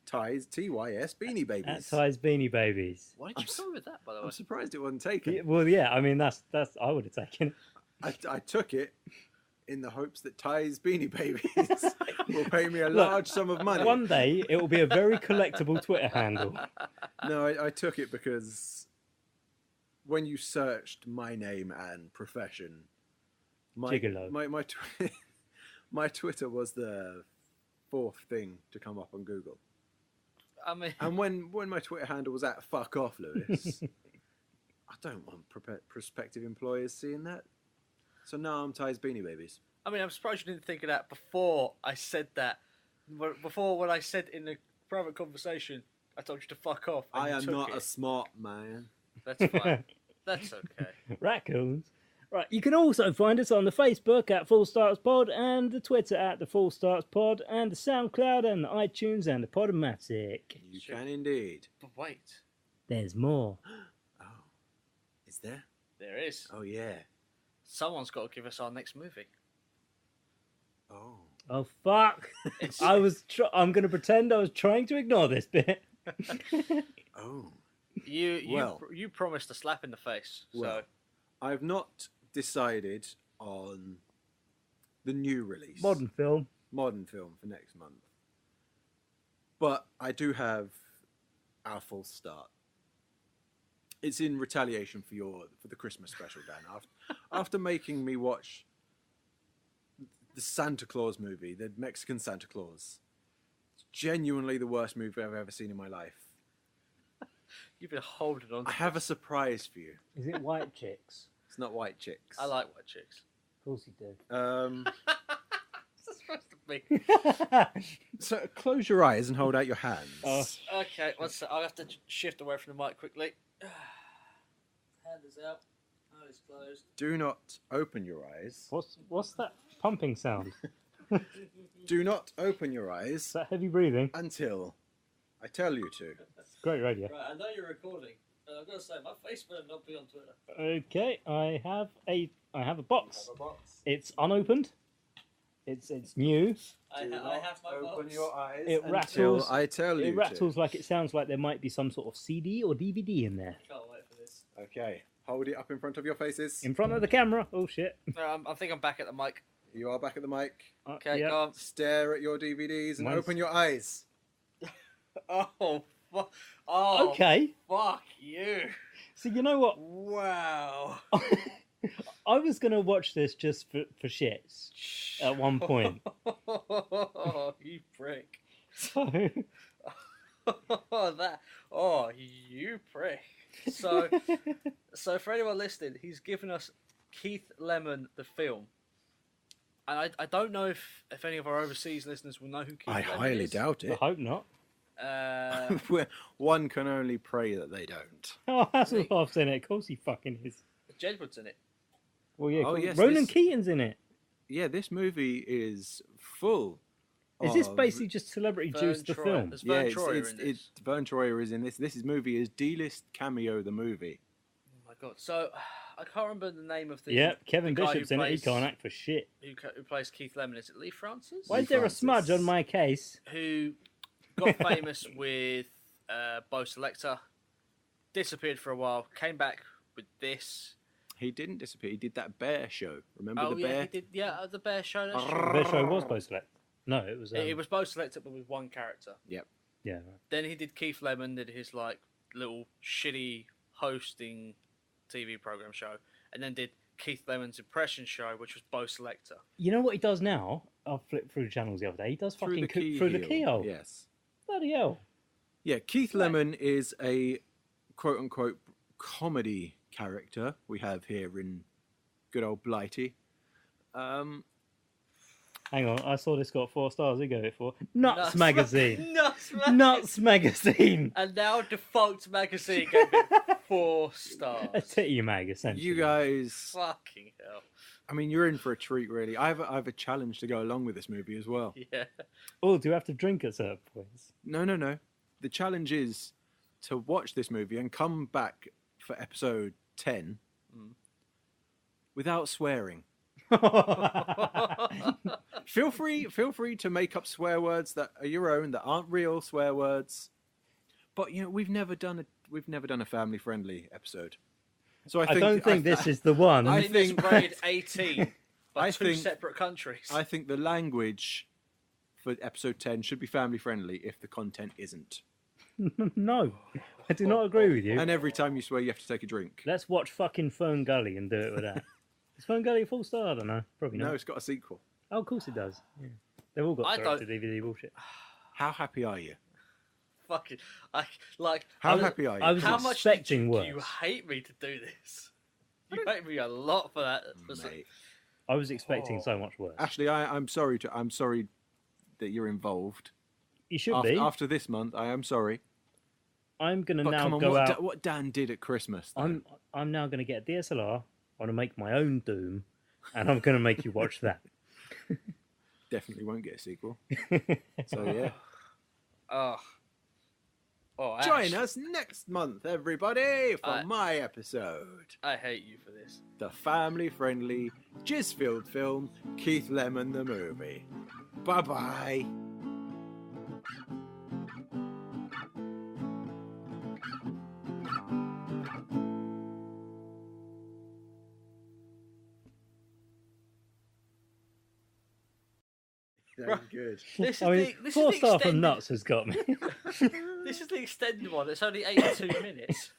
S2: Ty's TYS Beanie Babies.
S1: At Ty's Beanie Babies.
S3: Why did you go with that, by the way?
S2: I'm surprised it wasn't taken.
S1: Yeah, well, yeah, I mean, that's I would have taken it.
S2: I took it in the hopes that Ty's Beanie Babies will pay me a large sum of money.
S1: One day it will be a very collectible Twitter handle.
S2: No, I took it because when you searched my name and profession,
S1: Gigolo.
S2: my Twitter was the fourth thing to come up on Google.
S3: I mean,
S2: And when my Twitter handle was at Fuck Off Lewis, I don't want prospective employers seeing that. So now I'm Ty's Beanie Babies.
S3: I mean, I'm surprised you didn't think of that before I said that. Before, when I said in the private conversation, I told you to fuck off. and
S2: I
S3: you
S2: am
S3: took
S2: not
S3: it.
S2: a smart man.
S3: That's fine. That's okay.
S1: Raccoons. Right, you can also find us on the Facebook at Full Starts Pod and the Twitter at the Full Starts Pod and the SoundCloud and the iTunes and the Podomatic.
S2: You can indeed.
S3: But wait,
S1: There's more.
S2: Oh, is there?
S3: there is.
S2: Oh yeah.
S3: Someone's got to give us our next movie.
S2: Oh.
S1: Oh fuck!
S3: It's,
S1: I'm gonna pretend I was trying to ignore this bit.
S2: Oh.
S3: you promised a slap in the face.
S2: Well, I've not decided on the new release.
S1: Modern film.
S2: Modern film for next month. But I do have our full start. It's in retaliation for the Christmas special, Dan. After making me watch the Santa Claus movie, the Mexican Santa Claus, it's genuinely the worst movie I've ever seen in my life.
S3: you've been holding on.
S2: I have a surprise for you.
S1: Is it White Chicks?
S2: It's not White Chicks.
S3: I like white chicks.
S1: Of course you do.
S3: It's supposed to be.
S2: So close your eyes and hold out your hands.
S3: Okay, one sec. I'll have to shift away from the mic quickly. Hand is out. Eye is closed.
S2: Do not open your eyes.
S1: What's that pumping sound?
S2: Do not open your
S1: Is
S2: eyes
S1: that heavy breathing?
S2: until I tell you to.
S1: Great radio.
S3: Right, I know you're recording. I've got to say, my face better not be on Twitter.
S1: Okay, I have a box.
S2: Have a box.
S1: It's unopened. It's new.
S3: I have my
S2: Open
S3: box.
S2: your eyes
S1: It
S2: until
S1: rattles.
S2: I tell you
S1: It rattles
S2: to.
S1: like it sounds like there might be some sort of CD or DVD in there.
S3: Can't wait for this.
S2: Okay, hold it up in front of your faces.
S1: In front of the camera. Oh shit.
S3: No, I think I'm back at the mic.
S2: You are back at the mic.
S3: Okay,
S1: yeah.
S3: go on.
S2: Stare at your DVDs and
S1: Mine's-
S2: open your eyes.
S3: Oh, oh,
S1: Okay.
S3: fuck you.
S1: So you know what?
S3: Wow.
S1: I was gonna watch this just for shits at one point.
S3: You prick.
S1: So
S3: You prick. So for anyone listening, he's given us Keith Lemon the film. And I don't know if any of our overseas listeners will know who Keith
S2: I
S3: Lemon
S2: highly
S3: is.
S2: doubt
S1: I
S2: it.
S1: hope not.
S2: One can only pray that they don't.
S1: Oh, Hasselhoff's in it. Of course he fucking is.
S3: Jedward's in it.
S1: Well, yeah.
S2: Oh, yes,
S1: Ronan
S2: this-
S1: Keaton's in it.
S2: Yeah, this movie is full.
S1: Is this
S2: of-
S1: basically just celebrity juice the
S3: Troyer.
S1: film?
S3: There's
S2: Yeah,
S3: Vern
S2: it's,
S3: Troyer
S2: it's,
S3: in this.
S2: it's Vern Troyer is in this. This movie is D-list cameo the movie.
S3: Oh my god. So I can't remember the name of the.
S1: Yep, Kevin
S3: the guy
S1: Bishop's
S3: who
S1: in it. He
S3: plays-
S1: can't act for shit.
S3: Who plays Keith Lemon? Is it Lee Francis?
S1: Why is there
S2: Francis.
S1: a smudge on my case?
S3: Who got famous with Bo Selector, disappeared for a while, came back with this.
S2: He didn't disappear. He did that bear show. Remember
S3: Oh
S2: the
S3: yeah,
S2: bear?
S3: he did. Yeah, the Bear Show. That's
S1: The
S3: true.
S1: best show was Bo Select. No, it was.
S3: It was Bo Selector, but with one character.
S2: Yep.
S1: Yeah.
S3: Then he did Keith Lemon, did his like little shitty hosting TV program show, and then did Keith Lemon's impression show, which was Bo Selector.
S1: You know what he does now? I flipped through channels the other day. He does
S2: Through
S1: fucking
S2: the keyhole.
S1: through the keyhole.
S2: Yes.
S1: Bloody hell.
S2: Yeah, Keith Lemon is a quote-unquote comedy character we have here in good old Blighty.
S1: Hang on, I saw this got 4 stars. Who gave it for? Nuts Magazine.
S3: Nuts Magazine.
S1: Nuts Magazine.
S3: And now Defunct Magazine gave it 4 stars.
S1: A titty mag, essentially.
S2: You guys,
S3: Fucking hell.
S2: I mean, you're in for a treat, really. I have a challenge to go along with this movie as well.
S3: Yeah.
S1: Oh, do you have to drink at certain points?
S2: No. The challenge is to watch this movie and come back for episode 10 without swearing. Feel free to make up swear words that are your own, that aren't real swear words. But you know, we've never done a family friendly episode. So
S1: I don't think this is the one.
S3: I
S2: I
S3: think this
S2: think-
S3: grade 18 by
S2: I
S3: 2
S2: think-
S3: separate countries.
S2: I think the language for episode 10 should be family friendly if the content isn't.
S1: No, I do not agree with you.
S2: And every time you swear, you have to take a drink.
S1: Let's watch fucking Fern Gully and do it with that. Is Fern Gully a full star? I don't know. Probably
S2: No,
S1: not.
S2: it's got a sequel.
S1: Oh, of course it does. Yeah. They've all got
S3: I
S1: direct to DVD bullshit.
S2: How happy are you?
S3: Fucking, like,
S2: How happy are you?
S1: I was
S3: how much
S1: expecting
S3: do
S1: worse.
S3: you hate me to do this? You hate me a lot for that.
S2: Mate.
S1: I was expecting so much worse.
S2: Actually, I'm sorry that you're involved.
S1: You should
S2: after,
S1: be.
S2: After this month, I am sorry.
S1: I'm gonna
S2: But
S1: now
S2: come on,
S1: go out.
S2: what Dan did at Christmas. though.
S1: I'm now gonna get a DSLR. I'm gonna make my own Doom, and I'm gonna make you watch that.
S2: Definitely won't get a sequel. So yeah.
S3: Oh. Oh,
S2: Join
S3: Ash,
S2: us next month, everybody, for
S3: I-
S2: my episode.
S3: I hate you for this.
S2: The family-friendly, jizz-filled film, Keith Lemon the movie. Bye-bye. That was good.
S3: This is
S1: I mean,
S3: this
S1: 4
S3: is the
S1: star from
S3: extended,
S1: Nuts has got me.
S3: This is the extended one. It's only 82 minutes.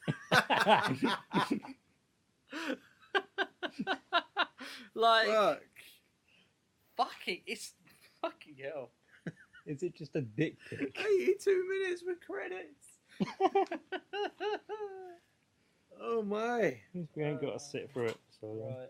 S3: Like,
S2: Fuck.
S3: fucking, it's fucking hell.
S1: Is it just a dick pic?
S2: 82 minutes with credits. Oh my.
S1: We ain't got to sit through it. So
S3: Right.